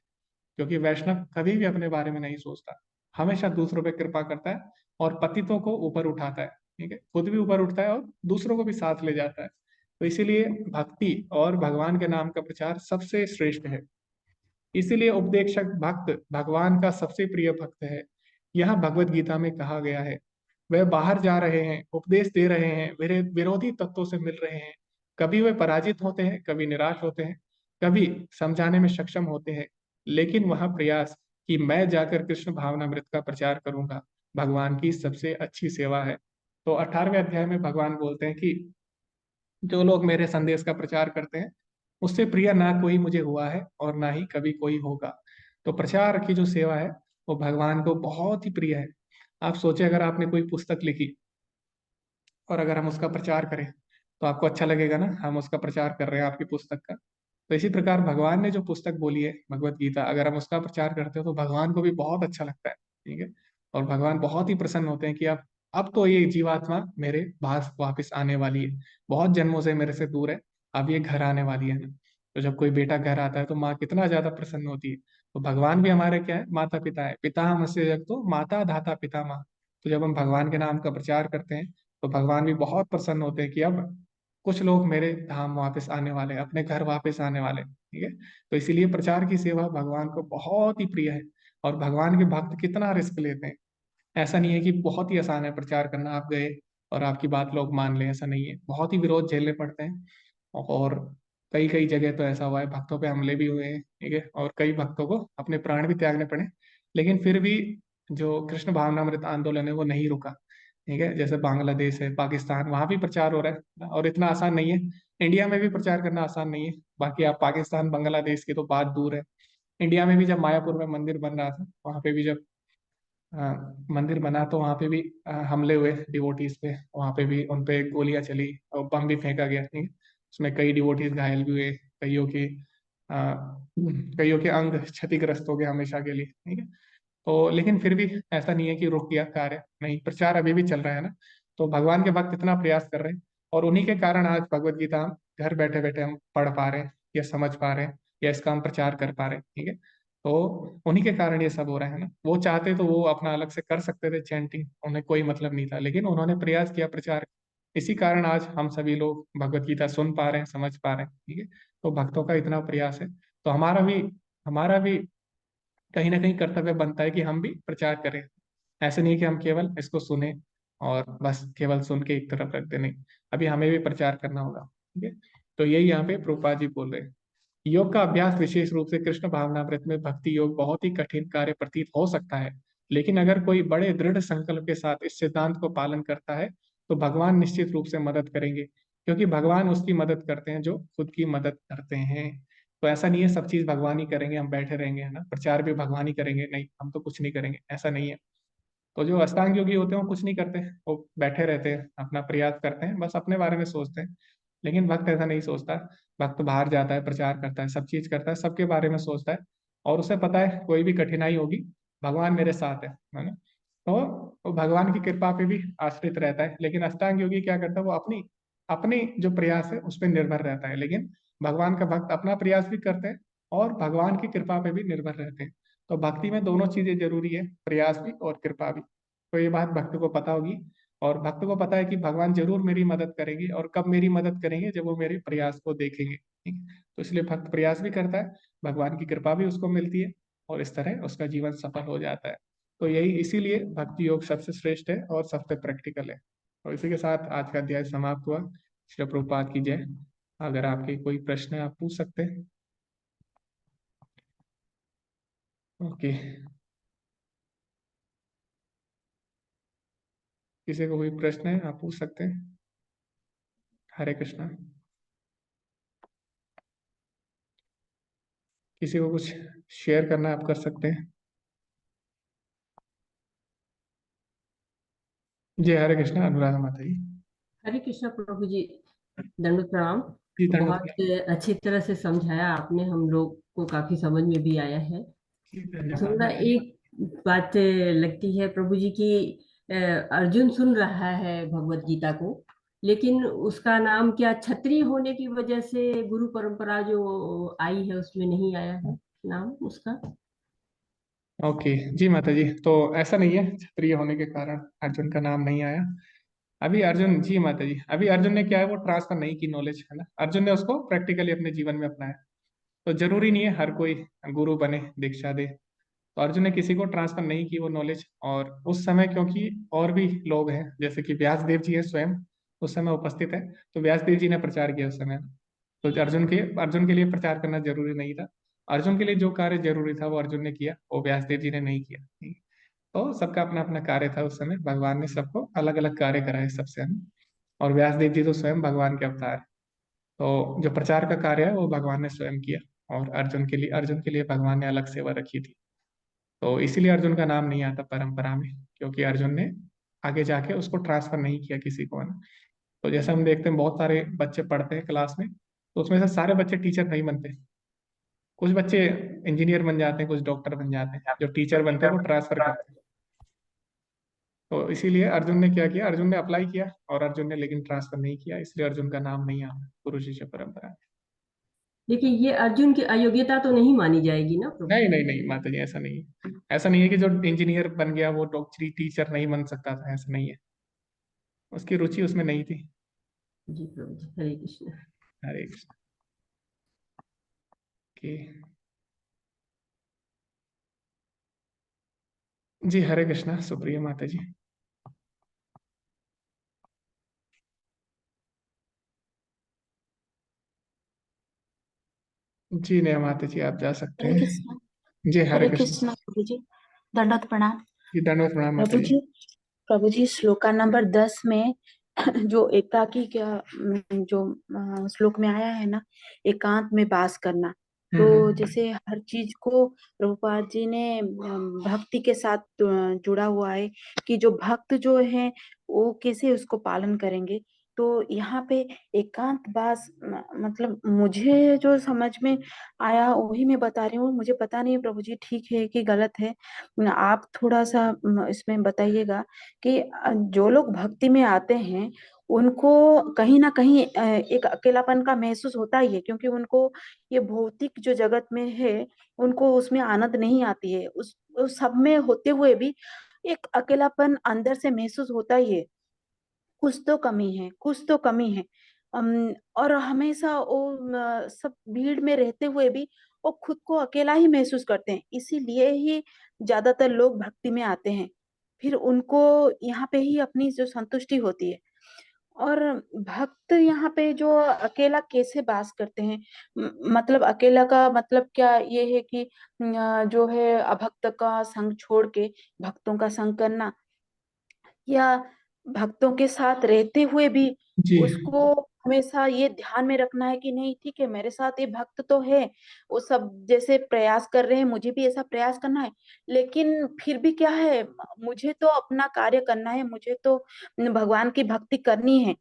Speaker 1: क्योंकि वैष्णव कभी भी अपने बारे में नहीं सोचता, हमेशा दूसरों पे कृपा करता है और पतितों को ऊपर उठाता है, ठीक है, खुद भी ऊपर उठता है और दूसरों को भी साथ ले जाता है। तो इसीलिए भक्ति और भगवान के नाम का प्रचार सबसे श्रेष्ठ है। इसीलिए उपदेशक भक्त भगवान का सबसे प्रिय भक्त है। यह भगवत गीता में कहा गया है, वे बाहर जा रहे हैं, उपदेश दे रहे हैं, विरोधी तत्वों से मिल रहे हैं, कभी वे पराजित होते हैं, कभी निराश होते हैं, कभी समझाने में सक्षम होते हैं, लेकिन वह प्रयास कि मैं जाकर कृष्ण भावनामृत का प्रचार करूंगा, भगवान की सबसे अच्छी सेवा है। तो 18वें अध्याय में भगवान बोलते हैं कि जो लोग मेरे संदेश का प्रचार करते हैं, उससे प्रिय ना कोई मुझे हुआ है और ना ही कभी कोई होगा। तो प्रचार की जो सेवा है, वो भगवान को बहुत ही प्रिय है। आप सोचे, अगर आपने कोई पुस्तक लिखी और अगर हम उसका प्रचार करें, तो आपको अच्छा लगेगा ना, हम उसका प्रचार कर रहे हैं आपकी पुस्तक का। तो इसी प्रकार भगवान ने जो पुस्तक बोली है भगवत गीता, अगर हम उसका प्रचार करते हो, तो भगवान को भी बहुत अच्छा लगता है, ठीक है। और भगवान बहुत ही प्रसन्न होते हैं कि अब तो ये जीवात्मा मेरे पास वापस आने वाली है, बहुत जन्मों से मेरे से दूर है, अब ये घर आने वाली है ना। तो जब कोई बेटा घर आता है तो माँ कितना ज्यादा प्रसन्न होती है। तो भगवान भी हमारे क्या है, माता पिता है। पिता हमसे जग तो माता धाता पिता माँ। तो जब हम भगवान के नाम का प्रचार करते हैं तो भगवान भी बहुत प्रसन्न होते हैं कि अब कुछ लोग मेरे धाम वापस आने वाले हैं, अपने घर वापस आने वाले हैं, ठीक है। तो इसीलिए प्रचार की सेवा भगवान को बहुत ही प्रिय है। और भगवान के भक्त कितना रिस्क लेते हैं। ऐसा नहीं है कि बहुत ही आसान है प्रचार करना, आप गए और आपकी बात लोग मान लें, ऐसा नहीं है। बहुत ही विरोध झेलने पड़ते हैं। और कई कई जगह तो ऐसा हुआ है, भक्तों पे हमले भी हुए हैं, ठीक है। और कई भक्तों को अपने प्राण भी त्यागने पड़े। लेकिन फिर भी जो कृष्ण भावनामृत आंदोलन है वो नहीं रुका, ठीक है। जैसे बांग्लादेश है, पाकिस्तान, वहां भी प्रचार हो रहा है और इतना आसान नहीं है। इंडिया में भी प्रचार करना आसान नहीं है। बाकी आप पाकिस्तान बांग्लादेश की तो बात दूर है। इंडिया में भी जब मायापुर में मंदिर बन रहा था, वहां पे भी जब मंदिर बना तो वहां पे भी हमले हुए डिवोटीज पे। वहां पे भी उन पे गोलियां चली और बम भी फेंका गया, ठीक है। उसमें कई डिवोटीज घायल भी हुए, कईयों के अंग क्षतिग्रस्त हो गए हमेशा के लिए, ठीक है। तो लेकिन फिर भी ऐसा नहीं है कि रुक गया कार्य, नहीं, प्रचार अभी भी चल रहा है ना। तो भगवान के भक्त इतना प्रयास कर रहे हैं और उन्हीं के कारण आज भगवत गीता हम घर बैठे बैठे हम पढ़ पा रहे हैं या समझ पा रहे हैं या इसका हम प्रचार कर पा रहे हैं, ठीक है। तो उन्हीं के कारण ये सब हो रहा है ना। वो चाहते तो वो अपना अलग से कर सकते थे चैंटिंग, उन्हें कोई मतलब नहीं था, लेकिन उन्होंने प्रयास किया प्रचार। इसी कारण आज हम सभी लोग भगवत गीता सुन पा रहे हैं, समझ पा रहे हैं, ठीक है। तो भक्तों का इतना प्रयास है। तो हमारा भी कहीं ना कहीं कर्तव्य बनता है कि हम भी प्रचार करें। ऐसे नहीं कि हम केवल इसको सुने और बस केवल सुन के एक तरफ रख दे, नहीं। अभी हमें भी प्रचार करना होगा, ठीक है। तो यही यहाँ पे प्रभुपाद जी बोल रहे हैं। योग का अभ्यास विशेष रूप से कृष्ण भावनामृत में भक्ति योग बहुत ही कठिन कार्य प्रतीत हो सकता है। लेकिन अगर कोई बड़े दृढ़ संकल्प के साथ इस सिद्धांत को पालन करता है तो भगवान निश्चित रूप से मदद करेंगे, क्योंकि भगवान उसकी मदद करते हैं जो खुद की मदद करते हैं। तो ऐसा नहीं है सब चीज भगवान ही करेंगे, हम बैठे रहेंगे, है ना, प्रचार भी भगवान ही करेंगे, नहीं हम तो कुछ नहीं करेंगे, ऐसा नहीं है। तो जो अष्टांग योगी होते हैं वो कुछ नहीं करते, वो बैठे रहते हैं, अपना प्रयास करते हैं, बस अपने बारे में सोचते हैं। लेकिन भक्त ऐसा नहीं सोचता। भक्त बाहर जाता है, प्रचार करता है, सब चीज करता है, सबके बारे में सोचता है। और उसे पता है कोई भी कठिनाई होगी, भगवान मेरे साथ है ना। तो वो भगवान की कृपा पे भी आश्रित रहता है। लेकिन अष्टांग योगी क्या करता है, वो अपनी अपनी जो प्रयास है उस पर निर्भर रहता है। लेकिन भगवान का भक्त अपना प्रयास भी करते हैं और भगवान की कृपा पे भी निर्भर रहते हैं। तो भक्ति में दोनों चीजें जरूरी है, प्रयास भी और कृपा भी। तो ये बात भक्त को पता होगी। और भक्त को पता है कि भगवान जरूर मेरी मदद करेंगे, और कब मेरी मदद करेंगे, जब वो मेरे प्रयास को देखेंगे, ठीक है। तो इसलिए भक्त प्रयास भी करता है, भगवान की कृपा भी उसको मिलती है, और इस तरह उसका जीवन सफल हो जाता है। तो यही इसीलिए भक्ति योग सबसे श्रेष्ठ है और सबसे प्रैक्टिकल है। और इसी के साथ आज का अध्याय समाप्त हुआ। श्री प्रभुपाद की जय। अगर आपके कोई प्रश्न है आप पूछ सकते हैं। ओके, किसी को कोई प्रश्न है आप पूछ सकते हैं। हरे कृष्णा। किसी को कुछ शेयर करना है आप कर सकते हैं। जी हरे कृष्णा, अनुराधा माता जी।
Speaker 2: हरे कृष्णा प्रभु जी, दंडवत प्रणाम।
Speaker 1: जी धन्यवाद।
Speaker 2: बहुत अच्छी तरह से समझाया आपने, हम लोग को काफी समझ में भी आया है।
Speaker 1: जी धन्यवाद
Speaker 2: सुनना
Speaker 1: माता जी।
Speaker 2: एक बात लगती है प्रभु जी की, अर्जुन सुन रहा है भगवत गीता को, लेकिन उसका नाम क्या क्षत्रिय होने की वजह से गुरु परंपरा जो आई है उसमें नहीं आया है नाम उसका।
Speaker 1: ओके जी माता जी, तो ऐसा नहीं है क्षत्रिय होने के कारण अर्जुन का नाम नहीं आया। अभी अर्जुन, जी माता जी, अभी अर्जुन ने क्या है, वो ट्रांसफर नहीं की नॉलेज, है ना। अर्जुन ने उसको प्रैक्टिकली अपने जीवन में अपनाया। तो जरूरी नहीं है हर कोई गुरु बने, दीक्षा दे। तो अर्जुन ने किसी को ट्रांसफर नहीं की वो नॉलेज। और उस समय क्योंकि और भी लोग हैं, जैसे कि व्यास देव जी हैं स्वयं उस समय उपस्थित है, तो व्यास देव जी ने प्रचार किया उस समय। तो अर्जुन के लिए प्रचार करना जरूरी नहीं था। अर्जुन के लिए जो कार्य जरूरी था वो अर्जुन ने किया, वो व्यास देव जी ने नहीं किया, ठीक है? तो सबका अपना अपना कार्य था उस समय, भगवान ने सबको अलग अलग कार्य कराए सबसे, है ना। और व्यास देव जी तो स्वयं भगवान के अवतार है। तो जो प्रचार का कार्य है वो भगवान ने स्वयं किया। और अर्जुन के लिए भगवान ने अलग सेवा रखी थी। तो इसीलिए अर्जुन का नाम नहीं आता परंपरा में, क्योंकि अर्जुन ने आगे जाके उसको ट्रांसफर नहीं किया किसी को, है ना। तो जैसे हम देखते हैं बहुत सारे बच्चे पढ़ते हैं क्लास में, तो उसमें से सारे बच्चे टीचर नहीं बनते। कुछ बच्चे इंजीनियर बन जाते हैं, कुछ डॉक्टर बन जाते हैं, जो टीचर बनते हैं वो ट्रांसफर करते हैं। तो इसीलिए अर्जुन ने क्या किया, अर्जुन ने अप्लाई किया और अर्जुन ने लेकिन ट्रांसफर नहीं किया, इसलिए अर्जुन का नाम नहीं आता गुरु शिष्य परंपरा में।
Speaker 2: देखिए, ये अर्जुन की अयोग्यता तो नहीं मानी जाएगी ना प्रभु?
Speaker 1: नहीं नहीं नहीं माता जी, ऐसा नहीं है। ऐसा नहीं है कि जो इंजीनियर बन गया वो डॉक्टरी टीचर नहीं बन सकता था, ऐसा नहीं है। उसकी रुचि उसमें नहीं थी।
Speaker 2: जी प्रभु जी, हरे कृष्ण।
Speaker 1: हरे कृष्ण। कि जी हरे कृष्णा, सुप्रिया माता जी। जी नया माता जी, आप जा सकते
Speaker 8: हरे
Speaker 1: हैं।
Speaker 8: कृष्णा।
Speaker 1: जी हरे
Speaker 8: हरे
Speaker 1: कृष्ण।
Speaker 8: कृष्णा प्रभु जी, दंडवत प्रणाम।
Speaker 1: जी दंडवत प्रणाम माता
Speaker 8: प्रभु
Speaker 1: जी।
Speaker 8: जी, प्रभु जी, श्लोका नंबर 10 में जो एकाकी क्या जो श्लोक में आया है ना, एकांत में वास करना, तो जैसे हर चीज को प्रभुपाद जी ने भक्ति के साथ जुड़ा हुआ है कि जो भक्त जो है वो कैसे उसको पालन करेंगे। तो यहाँ पे एकांतवास मतलब मुझे जो समझ में आया वही मैं बता रही हूँ। मुझे पता नहीं प्रभु जी ठीक है कि गलत है, आप थोड़ा सा इसमें बताइएगा कि जो लोग भक्ति में आते हैं उनको कहीं ना कहीं एक अकेलापन का महसूस होता ही है, क्योंकि उनको ये भौतिक जो जगत में है उनको उसमें आनंद नहीं आती है। उस सब में होते हुए भी एक अकेलापन अंदर से महसूस होता ही है। कुछ तो कमी है, कुछ तो कमी है। और हमेशा वो सब भीड़ में रहते हुए भी वो खुद को अकेला ही महसूस करते हैं, इसीलिए ही ज्यादातर लोग भक्ति में आते हैं। फिर उनको यहाँ पे ही अपनी जो संतुष्टि होती है। और भक्त यहाँ पे जो अकेला कैसे वास करते हैं, मतलब अकेला का मतलब क्या ये है कि जो है अभक्त का संग छोड़ के भक्तों का संग करना, या भक्तों के साथ रहते हुए भी
Speaker 1: जी
Speaker 8: उसको हमेशा ये ध्यान में रखना है कि नहीं ठीक है, मेरे साथ ये भक्त तो है, वो सब जैसे प्रयास कर रहे हैं मुझे भी ऐसा प्रयास करना है, लेकिन फिर भी क्या है, मुझे तो अपना कार्य करना है, मुझे तो भगवान की भक्ति करनी है।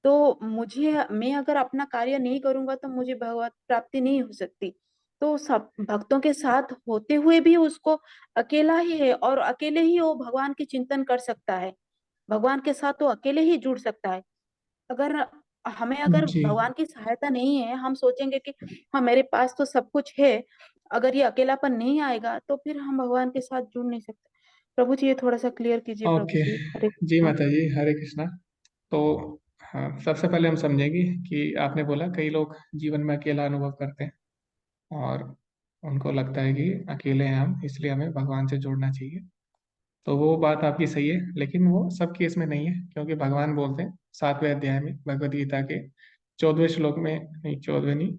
Speaker 8: तो मुझे, मैं अगर अपना कार्य नहीं करूंगा तो मुझे भगवत प्राप्ति नहीं हो सकती। तो सब भक्तों के साथ होते हुए भी उसको अकेला ही है, और अकेले ही वो भगवान की चिंतन कर सकता है, भगवान के साथ तो अकेले ही जुड़ सकता है। अगर हमें अगर
Speaker 1: जी।
Speaker 8: भगवान की सहायता नहीं है, हम सोचेंगे कि हाँ मेरे पास तो सब कुछ है, अगर ये अकेलापन नहीं आएगा तो फिर हम भगवान के साथ जुड़ नहीं सकते। प्रभु जी ये थोड़ा सा क्लियर कीजिए प्रभु
Speaker 1: ओके।
Speaker 8: जी, हरे
Speaker 1: जी
Speaker 8: कृष्णा।
Speaker 1: माता जी हरे कृष्णा। तो हाँ, सबसे पहले हम समझेंगे कि आपने बोला कई लोग जीवन में अकेला अनुभव करते हैं और उनको लगता है कि अकेले हैं हम, इसलिए हमें भगवान से जोड़ना चाहिए। तो वो बात आपकी सही है, लेकिन वो सब केस में नहीं है, क्योंकि भगवान बोलते हैं 7वें अध्याय में भगवद गीता के 14वें श्लोक में, नहीं 14वें नहीं,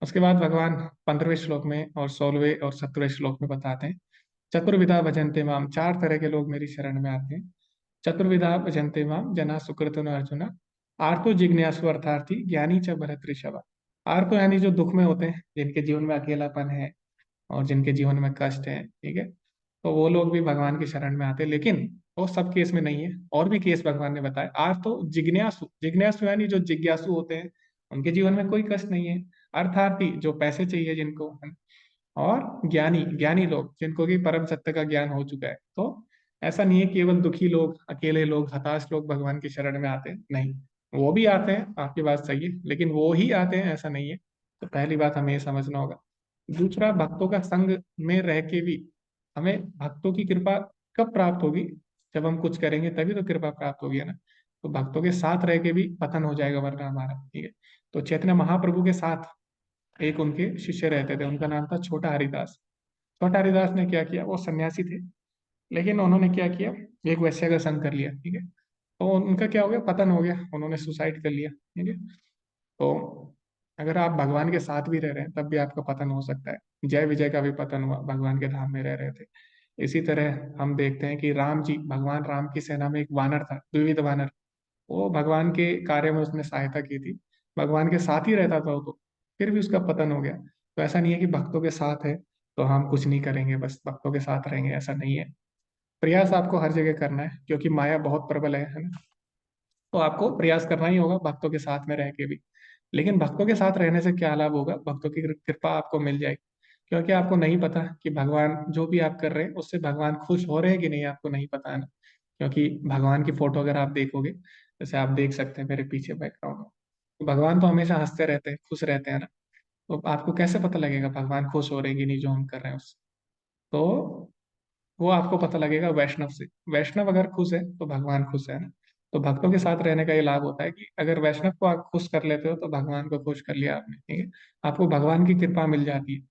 Speaker 1: उसके बाद भगवान 15वें श्लोक में और 16वें और 17वें श्लोक में बताते हैं, चतुर्विधा भजन्ते माम, 4 तरह के लोग मेरी शरण में आते हैं। चतुर्विधा भजन्ते माम जना सुकृतन अर्जुना, आर्तो जिज्ञासु अर्थार्थी ज्ञानी च भरत ऋषभ। आर्तो यानी जो दुख में होते हैं, जिनके जीवन में अकेलापन है और जिनके जीवन में कष्ट है, ठीक है, तो वो लोग भी भगवान की शरण में आते हैं। लेकिन वो सब केस में नहीं है, और भी केस भगवान ने बताया। आज तो जिज्ञासु, जिज्ञासु यानी जो जिज्ञासु होते हैं उनके जीवन में कोई कष्ट नहीं है। अर्थार्थी जो पैसे चाहिए जिनको, और ज्ञानी, ज्ञानी लोग जिनको कि परम सत्य का ज्ञान हो चुका है। तो ऐसा नहीं है केवल दुखी लोग, अकेले लोग, हताश लोग भगवान की शरण में आते हैं, नहीं, वो भी आते हैं, आपकी बात सही है, लेकिन वो ही आते हैं ऐसा नहीं है। तो पहली बात हमें ये समझना होगा। दूसरा, भक्तों का संग में रह के भी हमें भक्तों की कृपा कब प्राप्त होगी, जब हम कुछ करेंगे तभी तो कृपा प्राप्त होगी, है ना। तो भक्तों के साथ रह के भी पतन हो जाएगा वरना हमारा, ठीक है। तो चैतन्य महाप्रभु के साथ एक उनके शिष्य रहते थे, उनका नाम था छोटा हरिदास। छोटा हरिदास ने क्या किया, वो सन्यासी थे, लेकिन उन्होंने क्या किया, एक वैश्य का संग कर लिया, ठीक है। तो उनका क्या हो गया, पतन हो गया, उन्होंने सुसाइड कर लिया, ठीक है। तो अगर आप भगवान के साथ भी रह रहे हैं तब भी आपका पतन हो सकता है। जय विजय का भी पतन हुआ, भगवान के धाम में रह रहे थे। इसी तरह हम देखते हैं कि राम जी, भगवान राम की सेना में एक वानर था, द्विविध वानर, वो भगवान के कार्य में उसने सहायता की थी, भगवान के साथ ही रहता था वो, तो फिर भी उसका पतन हो गया। तो ऐसा नहीं है कि भक्तों के साथ है तो हम कुछ नहीं करेंगे, बस भक्तों के साथ रहेंगे, ऐसा नहीं है। प्रयास आपको हर जगह करना है, क्योंकि माया बहुत प्रबल है ना। तो आपको प्रयास करना ही होगा भक्तों के साथ में रह के भी। लेकिन भक्तों के साथ रहने से क्या लाभ होगा, भक्तों की कृपा आपको मिल जाएगी, क्योंकि आपको नहीं पता कि भगवान जो भी आप कर रहे हैं उससे भगवान खुश हो रहे हैं कि नहीं, आपको नहीं पता है ना। क्योंकि भगवान की फोटो अगर आप देखोगे, जैसे आप देख सकते हैं मेरे पीछे बैकग्राउंड में, तो भगवान तो हमेशा हंसते रहते हैं, खुश रहते हैं ना। तो आपको कैसे पता लगेगा भगवान खुश हो रहे हैं कि नहीं जो हम कर रहे हैं उससे? तो वो आपको पता लगेगा वैष्णव से। वैष्णव अगर खुश है तो भगवान खुश है ना। तो भक्तों के साथ रहने का ये लाभ होता है कि अगर वैष्णव को आप खुश कर लेते हो तो भगवान को खुश कर लिया आपने, ठीक है। आपको भगवान की कृपा मिल जाती है।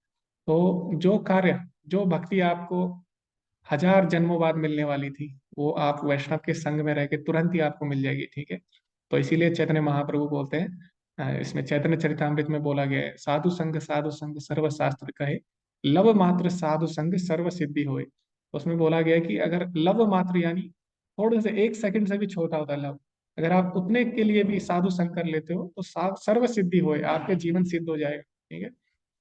Speaker 1: तो जो कार्य, जो भक्ति आपको हजार जन्मों बाद मिलने वाली थी, वो आप वैष्णव के संग में रह के तुरंत ही आपको मिल जाएगी, ठीक है। तो इसीलिए चैतन्य महाप्रभु बोलते हैं, इसमें चैतन्य चरितामृत में बोला गया है, साधु संग सर्व शास्त्र कहे, लव मात्र साधु संग सर्व सिद्धि होए। उसमें बोला गया है कि अगर लव मात्र यानी थोड़े से 1 सेकंड से भी छोटा होता है लव, अगर आप उतने के लिए भी साधु संग कर लेते हो तो सर्व सिद्धि होए, आपके जीवन सिद्ध हो जाएगा, ठीक है।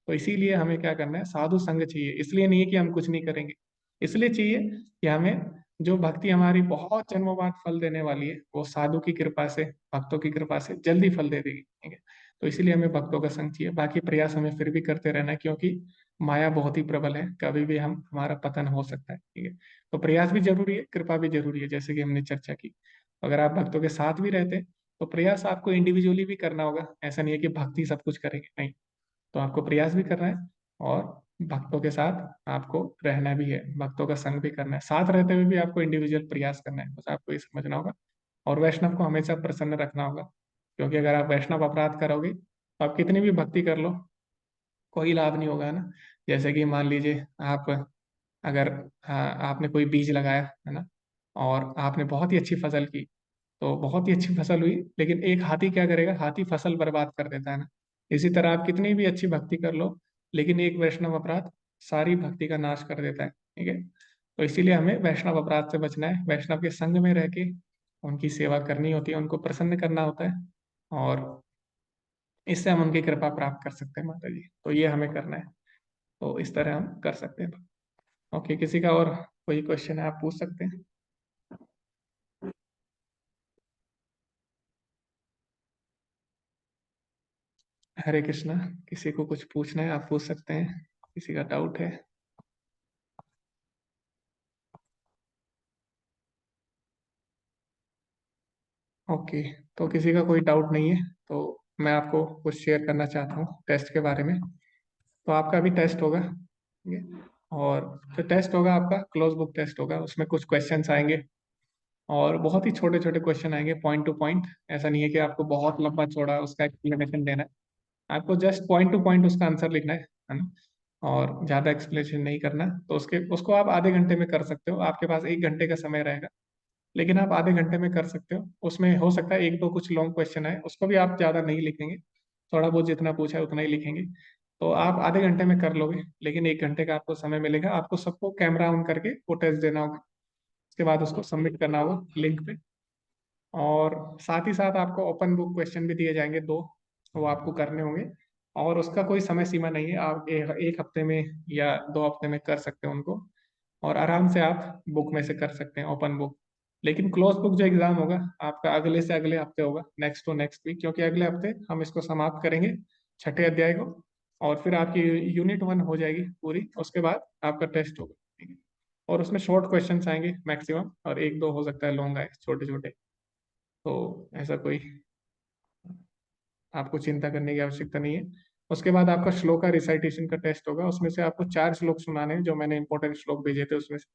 Speaker 1: तो इसीलिए हमें क्या करना है, साधु संग चाहिए। इसलिए नहीं है कि हम कुछ नहीं करेंगे, इसलिए चाहिए कि हमें जो भक्ति हमारी बहुत जन्मों बाद फल देने वाली है, वो साधु की कृपा से, भक्तों की कृपा से जल्दी फल दे देगी, ठीक है। तो इसीलिए हमें भक्तों का संग चाहिए। बाकी प्रयास हमें फिर भी करते रहना है, क्योंकि माया बहुत ही प्रबल है, कभी भी हमारा पतन हो सकता है, ठीक है। तो प्रयास भी जरूरी है, कृपा भी जरूरी है, जैसे कि हमने चर्चा की। अगर आप भक्तों के साथ भी रहते हैं तो प्रयास आपको इंडिविजुअली भी करना होगा। ऐसा नहीं है कि भक्ति सब कुछ करेंगे, नहीं। तो आपको प्रयास भी करना है और भक्तों के साथ आपको रहना भी है, भक्तों का संग भी करना है। साथ रहते हुए भी आपको इंडिविजुअल प्रयास करना है, बस आपको ये समझना होगा। और वैष्णव को हमेशा प्रसन्न रखना होगा, क्योंकि अगर आप वैष्णव अपराध करोगे तो आप कितनी भी भक्ति कर लो, कोई लाभ नहीं होगा ना। जैसे कि मान लीजिए आप, अगर आपने कोई बीज लगाया है ना, और आपने बहुत ही अच्छी फसल की, तो बहुत ही अच्छी फसल हुई, लेकिन एक हाथी क्या करेगा, हाथी फसल बर्बाद कर देता है ना। इसी तरह आप कितनी भी अच्छी भक्ति कर लो, लेकिन एक वैष्णव अपराध सारी भक्ति का नाश कर देता है, ठीक है। तो इसीलिए हमें वैष्णव अपराध से बचना है, वैष्णव के संग में रह के उनकी सेवा करनी होती है, उनको प्रसन्न करना होता है, और इससे हम उनकी कृपा प्राप्त कर सकते हैं माता जी। तो ये हमें करना है, तो इस तरह हम कर सकते हैं। ओके, किसी का और कोई क्वेश्चन है आप पूछ सकते हैं। हरे कृष्णा, किसी को कुछ पूछना है आप पूछ सकते हैं, किसी का डाउट है। ओके, तो किसी का कोई डाउट नहीं है तो मैं आपको कुछ शेयर करना चाहता हूँ टेस्ट के बारे में। तो आपका अभी टेस्ट होगा, ठीक है। और जो टेस्ट होगा आपका क्लोज बुक टेस्ट होगा, उसमें कुछ क्वेश्चंस आएंगे और बहुत ही छोटे छोटे क्वेश्चन आएंगे, पॉइंट टू पॉइंट। ऐसा नहीं है कि आपको बहुत लंबा चौड़ा उसका एक्सप्लेनेशन देना है, आपको जस्ट पॉइंट टू पॉइंट उसका आंसर लिखना है ना। और ज़्यादा एक्सप्लेनेशन नहीं करना। तो उसको आप आधे घंटे में कर सकते हो, आपके पास 1 घंटे का समय रहेगा, लेकिन आप आधे घंटे में कर सकते हो। उसमें हो सकता है एक दो कुछ लॉन्ग क्वेश्चन है, उसको भी आप ज़्यादा नहीं लिखेंगे, थोड़ा बहुत जितना पूछा है उतना ही लिखेंगे। तो आप आधे घंटे में कर लोगे, लेकिन 1 घंटे का आपको समय मिलेगा। आपको सबको कैमरा ऑन करके वो टेस्ट देना होगा, उसके बाद उसको सबमिट करना होगा लिंक पे। और साथ ही साथ आपको ओपन बुक क्वेश्चन भी दिए जाएंगे 2, वो आपको करने होंगे। और उसका कोई समय सीमा नहीं है, आप एक हफ्ते में या 2 हफ्ते में कर सकते हो उनको, और आराम से आप बुक में से कर सकते हैं ओपन बुक। लेकिन क्लोज बुक जो एग्जाम होगा आपका अगले से अगले हफ्ते होगा, नेक्स्ट टू नेक्स्ट वीक, क्योंकि अगले हफ्ते हम इसको समाप्त करेंगे, छठे अध्याय को। और फिर आपकी यूनिट 1 हो जाएगी पूरी, उसके बाद आपका टेस्ट होगा, ठीक है। और उसमें शॉर्ट क्वेश्चन आएंगे मैक्सिमम, और एक दो हो सकता है लॉन्ग आए, छोटे छोटे। तो ऐसा कोई आपको चिंता करने की आवश्यकता नहीं है। उसके बाद आपका श्लोक का रिसाइटेशन का टेस्ट होगा, उसमें से आपको 4 श्लोक सुनाने हैं, जो मैंने इंपॉर्टेंट श्लोक भेजे थे उसमें से,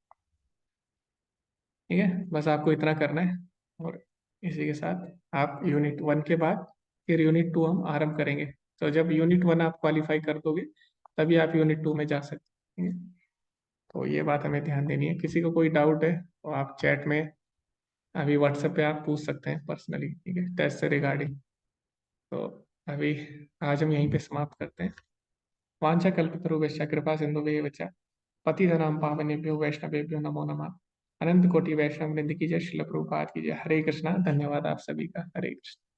Speaker 1: ठीक है। बस आपको इतना करना है। और इसी के साथ आप यूनिट 1 के बाद फिर यूनिट 2 हम आरंभ करेंगे। तो जब यूनिट 1 आप क्वालिफाई कर दोगे तभी आप यूनिट 2 में जा सकते हैं, ठीक है। तो ये बात हमें ध्यान देनी है। किसी को कोई डाउट है तो आप चैट में, अभी व्हाट्सएप पे आप पूछ सकते हैं पर्सनली, ठीक है, टेस्ट से रिगार्डिंग। तो अभी आज हम यहीं पे समाप्त करते हैं। वांछा कल्पतरुभ्यश्च कृपा सिन्धुभ्येव च पतितनां पावनेभ्यो वैष्णवेभ्यो नमो नमः। अनंत कोटि वैष्णव वृंद की जय, श्रील प्रभुपाद की जय। हरे कृष्णा। धन्यवाद आप सभी का। हरे कृष्ण।